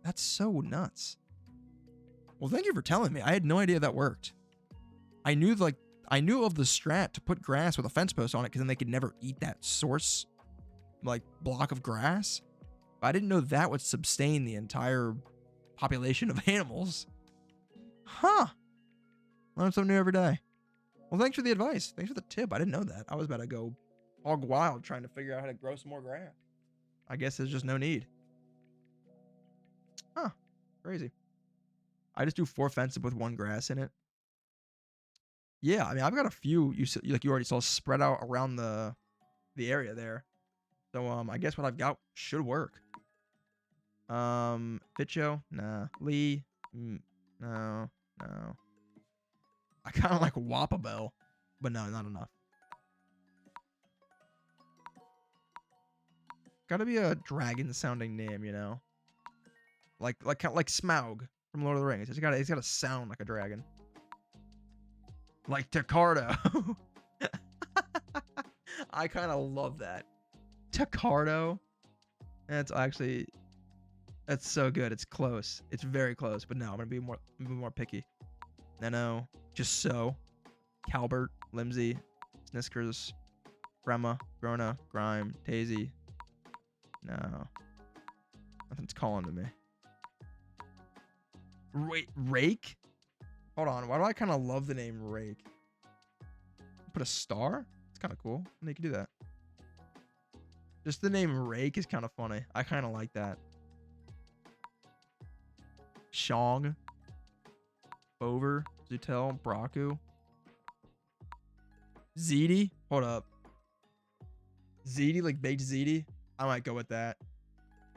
That's so nuts. Well, thank you for telling me. I had no idea that worked. I knew of the strat to put grass with a fence post on it because then they could never eat that source block of grass. But I didn't know that would sustain the entire population of animals. Huh. Learn something new every day. Well, thanks for the advice. Thanks for the tip. I didn't know that. I was about to go hog wild trying to figure out how to grow some more grass. I guess there's just no need. Huh. Crazy. I just do 4 fences with 1 grass in it. Yeah, I mean, I've got a few, you already saw, spread out around the area there. So, I guess what I've got should work. Fitcho? Nah. Lee? No. I kind of like Wapabell, but no, not enough. Gotta be a dragon-sounding name, you know? Like Smaug from Lord of the Rings. It's gotta sound like a dragon. Like Tacardo. I kind of love that. Tacardo. That's so good. It's close. It's very close. But no, I'm gonna be more picky. Neno, just so. Calbert, Limsey, Sniskers, Brema, Grona, Grime, Tazy. No. Nothing's calling to me. Rake? Hold on. Why do I kind of love the name Rake? Put a star? It's kind of cool. And they can do that. Just the name Rake is kind of funny. I kind of like that. Shong. Over. Zutel. Braku. Ziti? Hold up. Ziti? Like baked ziti? I might go with that.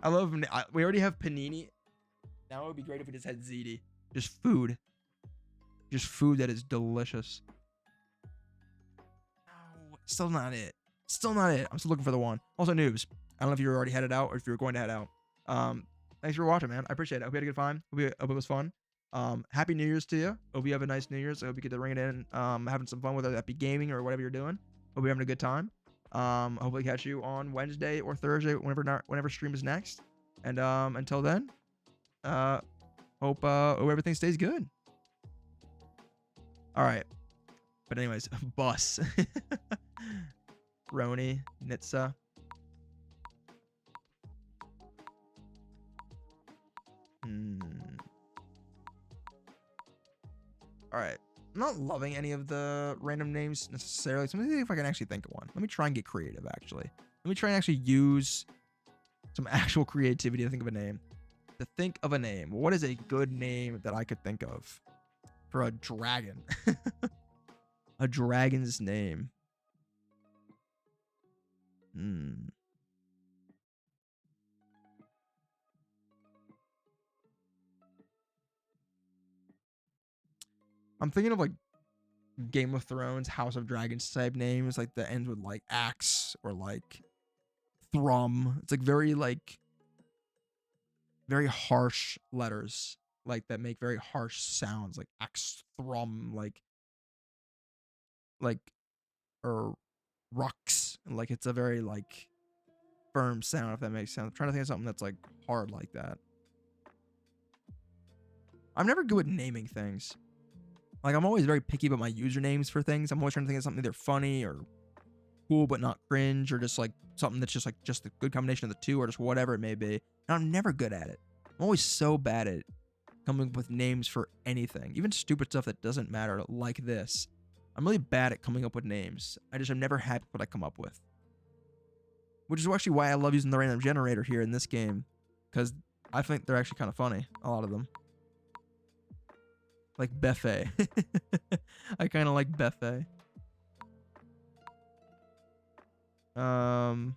I love him. We already have Panini. Now it would be great if we just had ziti. Just food. Just food that is delicious. No, still not it. Still not it. I'm still looking for the one. Also, noobs. I don't know if you're already headed out or if you're going to head out. Thanks for watching, man. I appreciate it. I hope you had a good time. Hope it was fun. Happy New Year's to you. Hope you have a nice New Year's. I hope you get to ring it in, having some fun, whether that be gaming or whatever you're doing. Hope you're having a good time. Hopefully catch you on Wednesday or Thursday, whenever stream is next. And until then, hope everything stays good. All right. But anyways, bus. Roni, Nitsa. All right. I'm not loving any of the random names necessarily. So let me see if I can actually think of one. Let me try and get creative, actually. Let me try and actually use some actual creativity to think of a name. What is a good name that I could think of for a dragon? A dragon's name. I'm thinking of like Game of Thrones, House of Dragons type names, like that ends with like axe or like thrum. It's like very harsh letters, like that make very harsh sounds, like axe, thrum, or rocks. Like it's a very like firm sound, if that makes sense. I'm trying to think of something that's like hard like that. I'm never good at naming things. Like, I'm always very picky about my usernames for things. I'm always trying to think of something either funny or cool but not cringe, or just like something that's just a good combination of the two, or just whatever it may be. And I'm never good at it. I'm always so bad at coming up with names for anything, even stupid stuff that doesn't matter, like this. I'm really bad at coming up with names. I'm never happy with what I come up with. Which is actually why I love using the random generator here in this game, because I think they're actually kind of funny, a lot of them. Like Buffet. I kind of like Buffet. What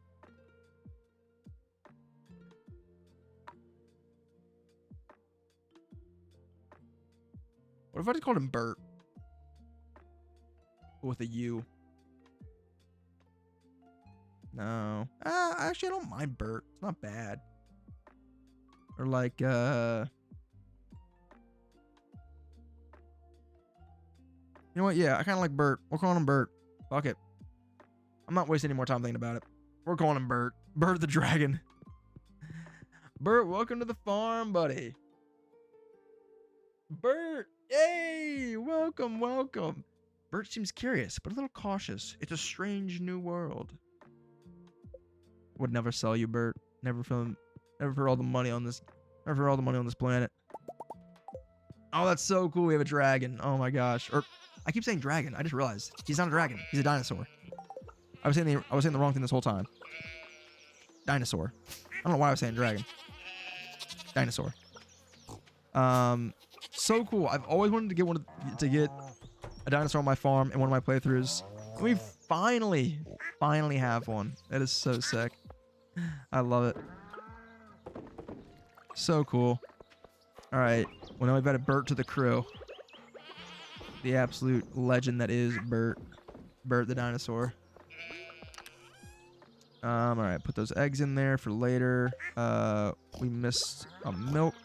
if I just called him Bert? With a U. No. Actually, I don't mind Bert. It's not bad. Or like, you know what? Yeah, I kind of like Bert. We're calling him Bert. Fuck it. I'm not wasting any more time thinking about it. We're calling him Bert. Bert the Dragon. Bert, welcome to the farm, buddy. Bert, yay! Welcome, welcome. Bert seems curious, but a little cautious. It's a strange new world. Would never sell you, Bert. Never for all the money on this. Never for all the money on this planet. Oh, that's so cool. We have a dragon. Oh my gosh. Or I keep saying dragon. I just realized he's not a dragon. He's a dinosaur. I was saying the wrong thing this whole time. Dinosaur. I don't know why I was saying dragon. Dinosaur. So cool. I've always wanted to get a dinosaur on my farm in one of my playthroughs. We finally have one. That is so sick. I love it. So cool. All right. Well, now we've added Bert to the crew. The absolute legend that is Bert. Bert the dinosaur. All right. Put those eggs in there for later. We missed a milk.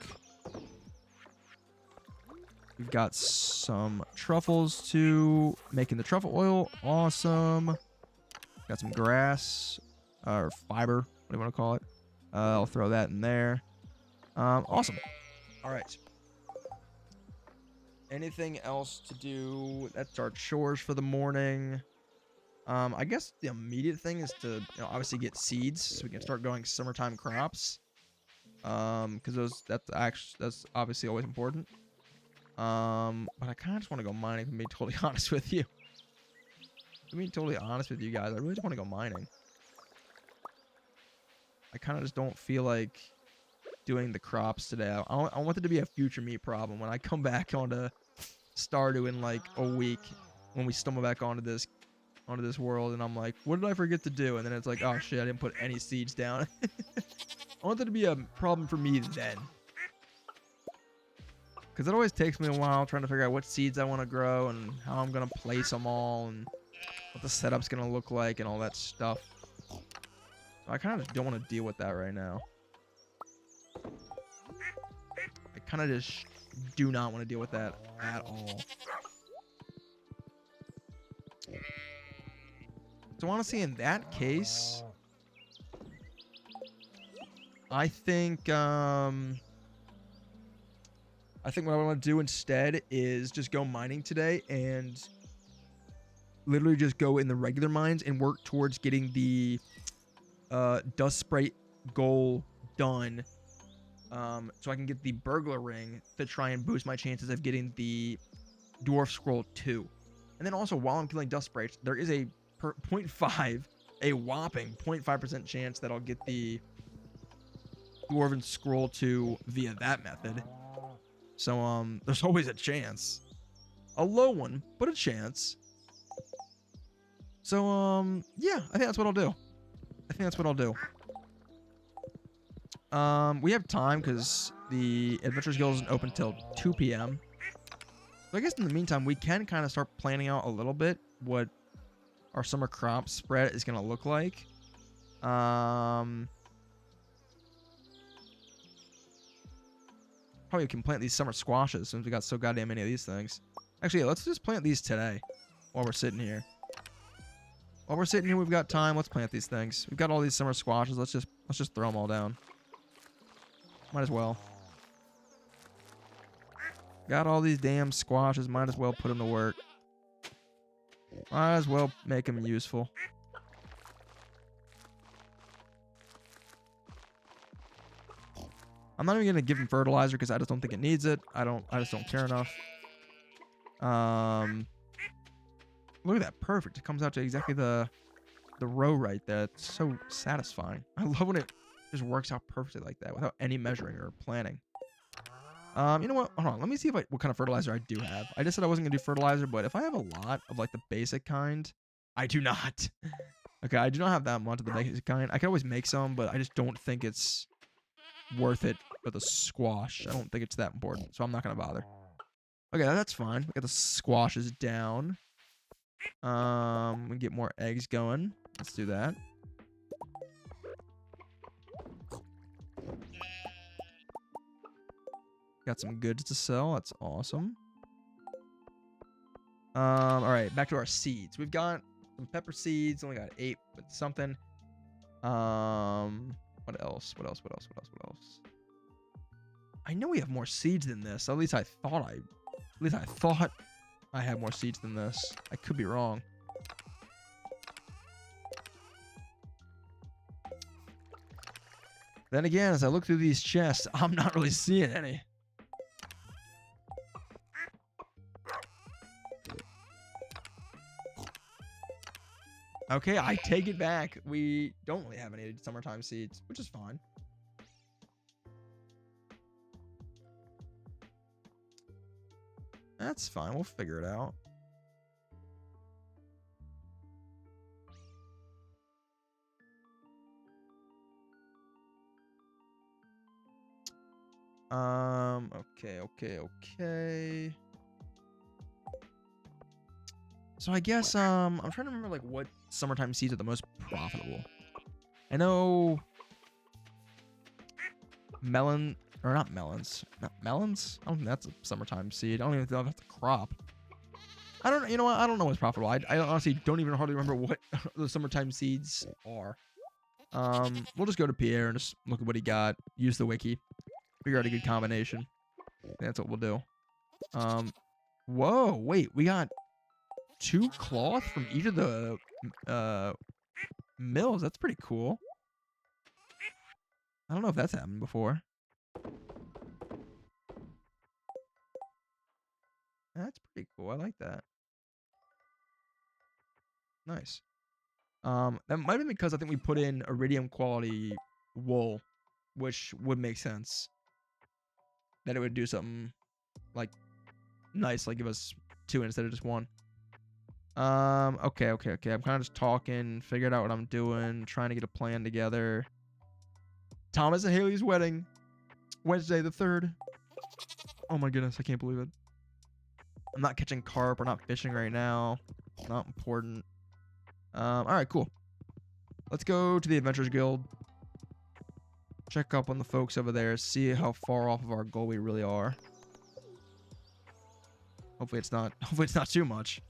We've got some truffles too. Making the truffle oil. Awesome. Got some grass. Or fiber. What do you want to call it? I'll throw that in there. Awesome. All right. Anything else to do? That's our chores for the morning. I guess the immediate thing is to, obviously get seeds so we can start growing summertime crops. Because that's obviously always important. But I kind of just want to go mining, to be totally honest with you. To be totally honest with you guys, I really just want to go mining. I kind of just don't feel like doing the crops today. I want it to be a future me problem when I come back onto Stardew in like a week, when we stumble back onto this world, and I'm like, what did I forget to do? And then it's like, oh shit, I didn't put any seeds down. I want that to be a problem for me then. Because it always takes me a while trying to figure out what seeds I want to grow and how I'm going to place them all and what the setup's going to look like and all that stuff. I kind of don't want to deal with that right now. I kind of just do not want to deal with that at all. So honestly, in that case, I think what I want to do instead is just go mining today and literally just go in the regular mines and work towards getting the dust sprite goal done, so I can get the burglar ring to try and boost my chances of getting the dwarf scroll 2. And then also, while I'm killing dust sprites, there is a whopping 0.5% chance that I'll get the dwarven scroll 2 via that method. So there's always a chance, a low one, but a chance. So yeah, I think that's what I'll do. We have time because the Adventurers Guild isn't open till 2 p.m. So I guess in the meantime, we can kind of start planning out a little bit what our summer crop spread is going to look like. Probably can plant these summer squashes since we got so goddamn many of these things. Actually, yeah, let's just plant these today while we're sitting here. We've got time. Let's plant these things. We've got all these summer squashes. Let's just throw them all down. Might as well. Got all these damn squashes. Might as well put them to work. Might as well make them useful. I'm not even gonna give them fertilizer because I just don't think it needs it. I just don't care enough. Look at that, perfect. It comes out to exactly the row right there. It's so satisfying. I love when it just works out perfectly like that without any measuring or planning. You know what? Hold on. Let me see what kind of fertilizer I do have. I just said I wasn't gonna do fertilizer, but if I have a lot of like the basic kind, I do not. Okay, I do not have that much of the basic kind. I can always make some, but I just don't think it's worth it with a squash. I don't think it's that important, so I'm not gonna bother. Okay, that's fine. We got the squashes down. We get more eggs going. Let's do that. Got some goods to sell. That's awesome. All right, back to our seeds. We've got some pepper seeds. Only got 8, but something. What else? I know we have more seeds than this. At least I thought I had more seeds than this. I could be wrong. Then again, as I look through these chests, I'm not really seeing any. Okay, I take it back. We don't really have any summertime seeds, which is fine. That's fine. We'll figure it out. Okay. So I guess I'm trying to remember like what summertime seeds are the most profitable. I know melons. I don't think that's a summertime seed. I don't even know if that's a crop. You know what? I don't know what's profitable. I honestly don't even hardly remember what the summertime seeds are. We'll just go to Pierre and just look at what he got. Use the wiki. Figure out a good combination. That's what we'll do. Whoa, wait, we got 2 cloth from each of the mills. That's pretty cool. I don't know if that's happened before. That's pretty cool. I like that. Nice. That might be because I think we put in iridium quality wool, which would make sense. That it would do something like nice, like give us 2 instead of just 1. Okay. I'm kind of just talking, figured out what I'm doing, trying to get a plan together. Thomas and Haley's wedding, Wednesday the 3rd. Oh my goodness, I can't believe it. I'm not catching carp. We're not fishing right now. Not important. All right, cool. Let's go to the Adventurers Guild. Check up on the folks over there. See how far off of our goal we really are. Hopefully it's not. Hopefully it's not too much.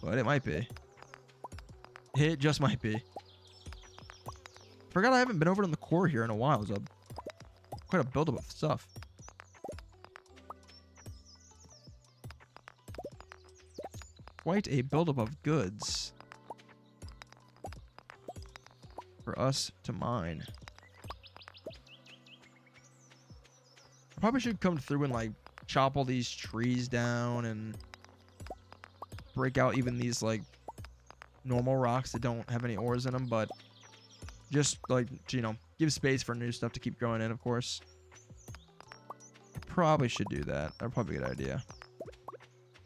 But it might be. It just might be. Forgot I haven't been over in the core here in a while. There's quite a buildup of stuff. Quite a buildup of goods for us to mine. I probably should come through and like chop all these trees down and break out even these like normal rocks that don't have any ores in them, but just like, you know, give space for new stuff to keep growing in, of course. Probably should do that. That's probably a good idea.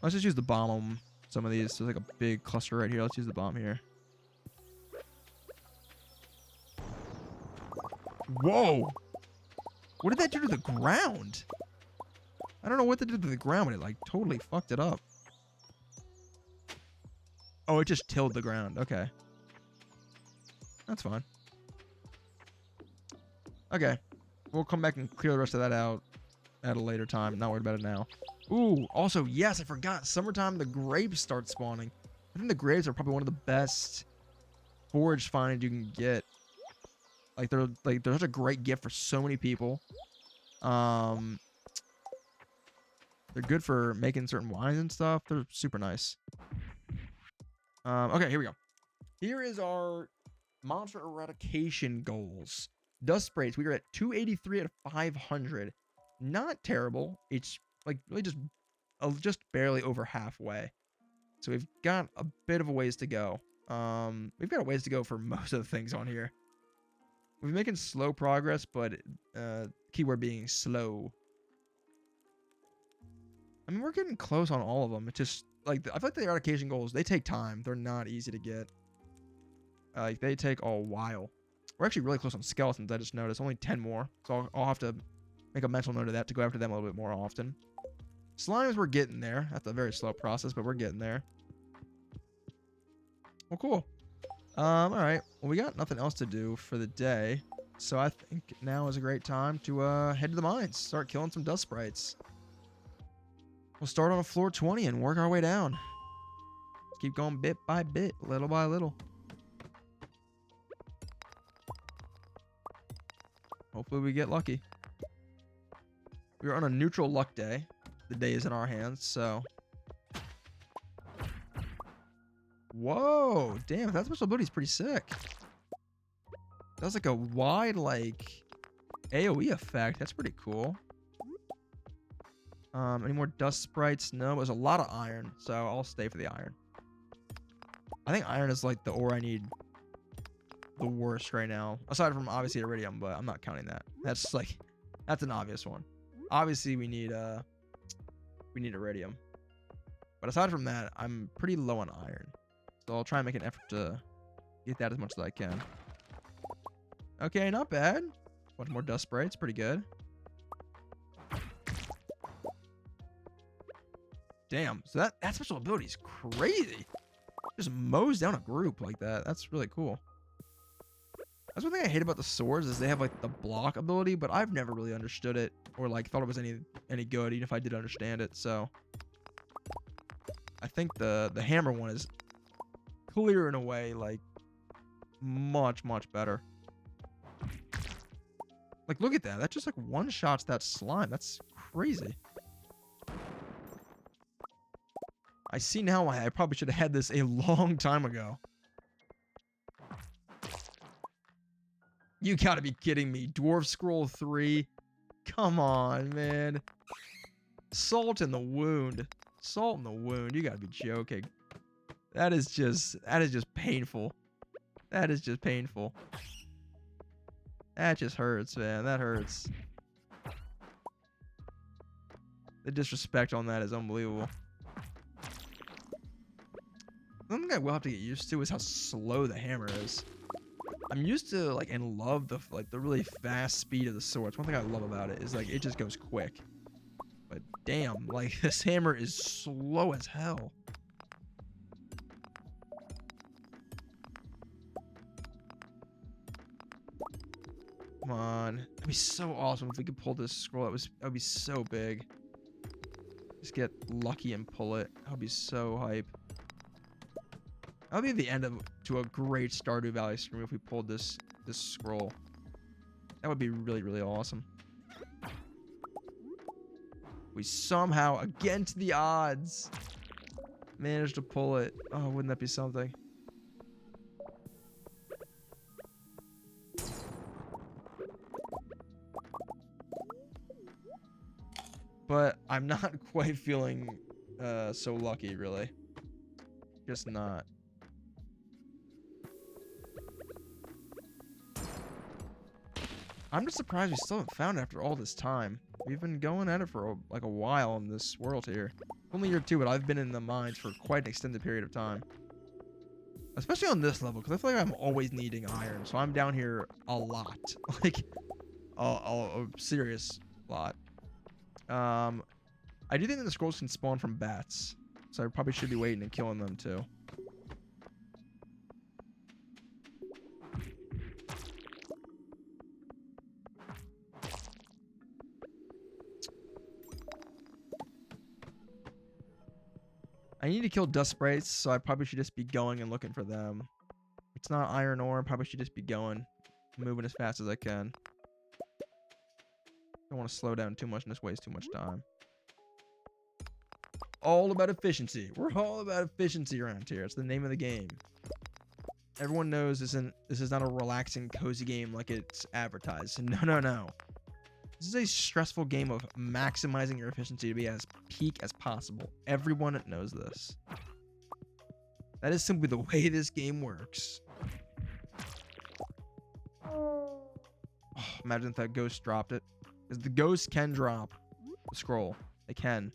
Let's just use the bomb on some of these. There's like a big cluster right here. Let's use the bomb here. Whoa! What did that do to the ground? I don't know what that did to the ground, but it like totally fucked it up. Oh, it just tilled the ground. Okay. That's fine. Okay. We'll come back and clear the rest of that out at a later time. Not worried about it now. Ooh, also, yes, I forgot. Summertime, the grapes start spawning. I think the grapes are probably one of the best forage finds you can get. They're such a great gift for so many people. They're good for making certain wines and stuff. They're super nice. Okay, here we go. Here is our monster eradication goals. Dust sprays. We are at 283 out of 500. Not terrible. It's like really just barely over halfway. So we've got a bit of a ways to go. We've got a ways to go for most of the things on here. We're making slow progress, but keyword being slow. I mean, we're getting close on all of them. It's just like I feel like the eradication goals, they take time. They're not easy to get. Like they take a while. We're actually really close on skeletons. I just noticed only 10 more, so I'll have to make a mental note of that to go after them a little bit more often. Slimes, we're getting there. That's a very slow process, but we're getting there. Well, cool. All right. Well, we got nothing else to do for the day, so I think now is a great time to head to the mines, start killing some dust sprites. We'll start on a floor 20 and work our way down. Keep going bit by bit, little by little. Hopefully we get lucky. We're on a neutral luck day. The day is in our hands, so. Whoa, damn, that special ability is pretty sick. That's like a wide, like, AoE effect. That's pretty cool. Any more dust sprites? No, there's a lot of iron, so I'll stay for the iron. I think iron is like the ore I need the worst right now. Aside from obviously iridium, but I'm not counting that. That's an obvious one. Obviously we need iridium. But aside from that, I'm pretty low on iron. So I'll try and make an effort to get that as much as I can. Okay, not bad. Bunch more dust sprites, pretty good. Damn, so that special ability is crazy. Just mows down a group like that. That's really cool. That's one thing I hate about the swords is they have like the block ability, but I've never really understood it or like thought it was any good, even if I did understand it. So I think the hammer one is clear in a way, like much better. Like look at that. That just like one shots that slime. That's crazy. I see now why I probably should have had this a long time ago. You gotta be kidding me. Dwarf Scroll 3. Come on, man. Salt in the wound. Salt in the wound. You gotta be joking. That is just painful. That is just painful. That just hurts, man. That hurts. The disrespect on that is unbelievable. One thing I will have to get used to is how slow the hammer is. I'm used to like and love the really fast speed of the sword. It's one thing I love about it is like it just goes quick. But damn, like this hammer is slow as hell. Come on. That'd be so awesome if we could pull this scroll. That would be so big. Just get lucky and pull it. That would be so hype. That would be the end to a great Stardew Valley stream if we pulled this scroll. That would be really, really awesome. We somehow, against the odds, managed to pull it. Oh, wouldn't that be something? But I'm not quite feeling so lucky, really. Just not. I'm just surprised we still haven't found it after all this time. We've been going at it for like a while in this world here. Only year 2, but I've been in the mines for quite an extended period of time. Especially on this level, because I feel like I'm always needing iron. So I'm down here a lot. Like, a serious lot. I do think that the scrolls can spawn from bats. So I probably should be waiting and killing them too. I need to kill dust sprites, so I probably should just be going and looking for them. If it's not iron ore, I probably should just be going, moving as fast as I can. Don't want to slow down too much and just waste too much time. All about efficiency. We're all about efficiency around here. It's the name of the game. Everyone knows this is not a relaxing, cozy game like it's advertised. No, no, no. This is a stressful game of maximizing your efficiency to be as peak as possible. Everyone knows this. That is simply the way this game works. Oh, imagine if that ghost dropped it. Because the ghost can drop the scroll. They can.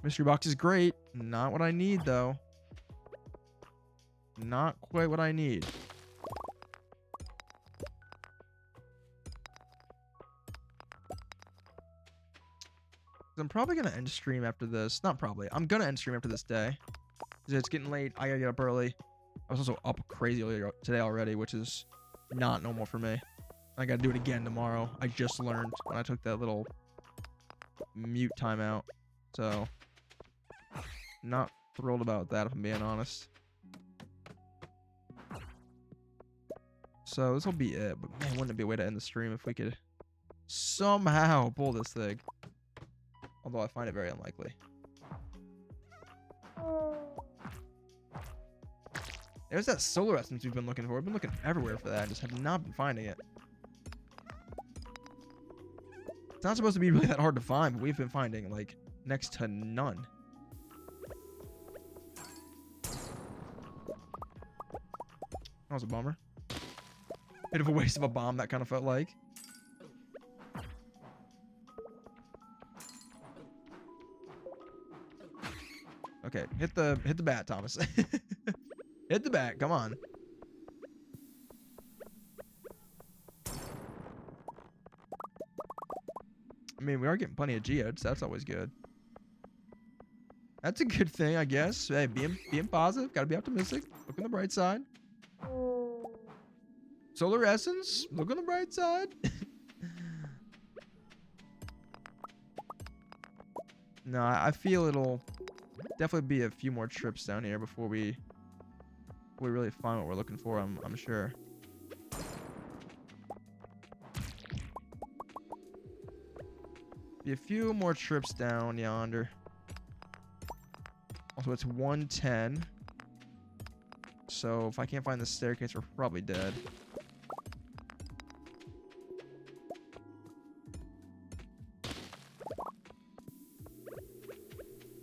Mystery box is great. Not what I need, though. Not quite what I need. I'm probably going to end stream after this. Not probably. I'm going to end stream after this day. Because it's getting late. I got to get up early. I was also up crazy earlier today already, which is not normal for me. I got to do it again tomorrow. I just learned when I took that little mute timeout. So, not thrilled about that, if I'm being honest. So, this will be it. But man, wouldn't it be a way to end the stream if we could somehow pull this thing? Although I find it very unlikely. There's that solar essence we've been looking for. We've been looking everywhere for that. Just have not been finding it. It's not supposed to be really that hard to find, but we've been finding, like, next to none. That was a bummer. Bit of a waste of a bomb, that kind of felt like. Okay, hit the bat, Thomas. Hit the bat, come on. I mean, we are getting plenty of geodes. That's always good. That's a good thing, I guess. Hey, being positive. Gotta be optimistic. Look on the bright side. Solar essence. Look on the bright side. No, I feel it'll definitely be a few more trips down here before we really find what we're looking for. I'm sure. Be a few more trips down yonder. Also, it's 110. So if I can't find the staircase, we're probably dead.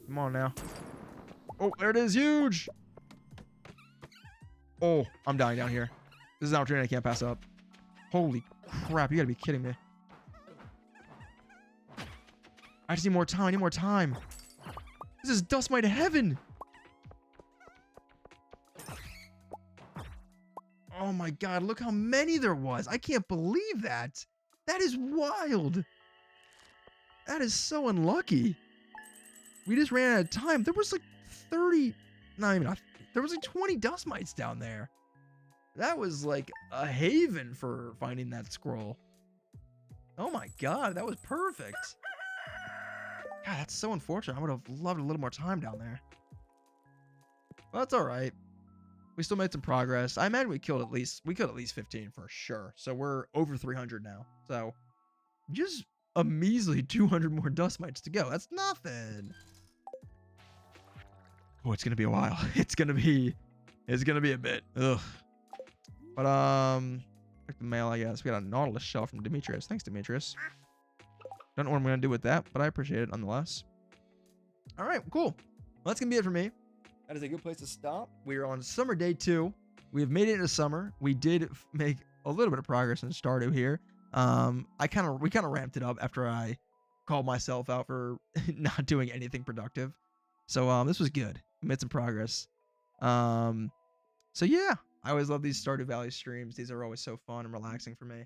Come on now. Oh, there it is. Huge. Oh, I'm dying down here. This is an opportunity I can't pass up. Holy crap. You gotta be kidding me. I just need more time. I need more time. This is dust mite heaven. Oh my god, look how many there was. I can't believe that. That is wild. That is so unlucky. We just ran out of time. There was like 30, not even, there was like 20 dust mites down there. That was like a haven for finding that scroll. Oh my god, that was perfect. God, that's so unfortunate. I would have loved a little more time down there. Well, that's all right. We still made some progress. I imagine we killed at least 15 for sure. So we're over 300 now. So just a measly 200 more dust mites to go. That's nothing. Oh, it's gonna be a while. It's gonna be a bit. Ugh. But check the mail, I guess. We got a Nautilus shell from Demetrius. Thanks, Demetrius. Don't know what I'm gonna do with that, but I appreciate it nonetheless. All right, cool. Well, that's gonna be it for me. That is a good place to stop. We are on summer day 2. We have made it into summer. We did make a little bit of progress in Stardew here. We kind of ramped it up after I called myself out for not doing anything productive. So this was good. We made some progress. So yeah, I always love these Stardew Valley streams. These are always so fun and relaxing for me.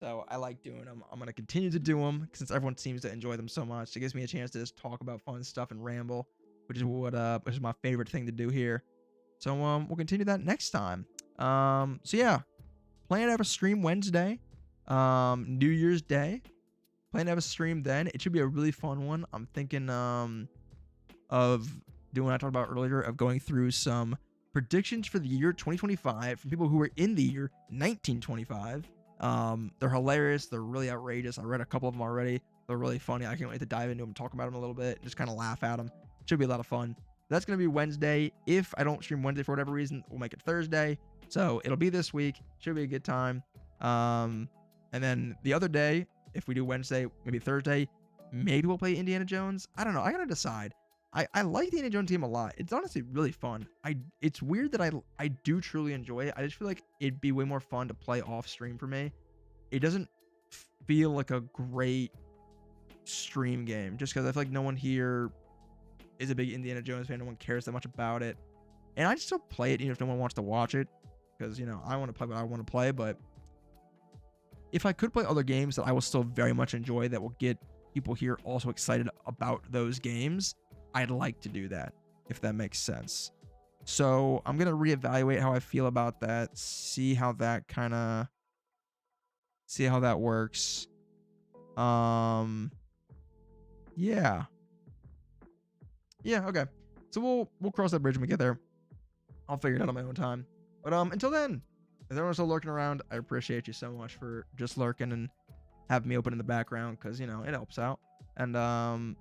So I like doing them. I'm gonna continue to do them since everyone seems to enjoy them so much. It gives me a chance to just talk about fun stuff and ramble, which is my favorite thing to do here. So we'll continue that next time. So yeah, plan to have a stream Wednesday, New Year's Day. Plan to have a stream then. It should be a really fun one. I'm thinking of doing what I talked about earlier, of going through some predictions for the year 2025 from people who were in the year 1925. They're hilarious. They're really outrageous. I read a couple of them already. They're really funny. I can't wait to dive into them, talk about them a little bit, and just kind of laugh at them. Should be a lot of fun. That's going to be Wednesday. If I don't stream Wednesday for whatever reason, we'll make it Thursday. So it'll be this week. Should be a good time. And then the other day, if we do Wednesday, maybe Thursday, maybe we'll play Indiana Jones. I don't know. I got to decide. I like the Indiana Jones game a lot. It's honestly really fun. It's weird that I do truly enjoy it. I just feel like it'd be way more fun to play off stream for me. It doesn't feel like a great stream game just because I feel like no one here is a big Indiana Jones fan. No one cares that much about it. And I just still play it even if no one wants to watch it because, you know, I want to play what I want to play. But if I could play other games that I will still very much enjoy that will get people here also excited about those games, I'd like to do that, if that makes sense. So I'm going to reevaluate how I feel about that, see how that works. Yeah. Yeah, okay. So we'll cross that bridge when we get there. I'll figure it out on my own time. But until then, if everyone's still lurking around, I appreciate you so much for just lurking and having me open in the background because, you know, it helps out. And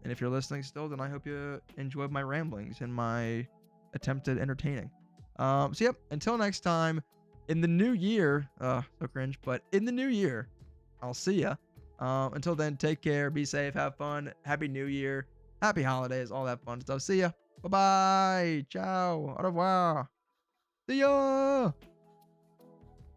if you're listening still, then I hope you enjoyed my ramblings and my attempt at entertaining. So yep, until next time, in the new year, so cringe, but in the new year, I'll see ya. Until then, take care, be safe, have fun, happy new year, happy holidays, all that fun stuff. See ya. Bye-bye. Ciao. Au revoir. See ya.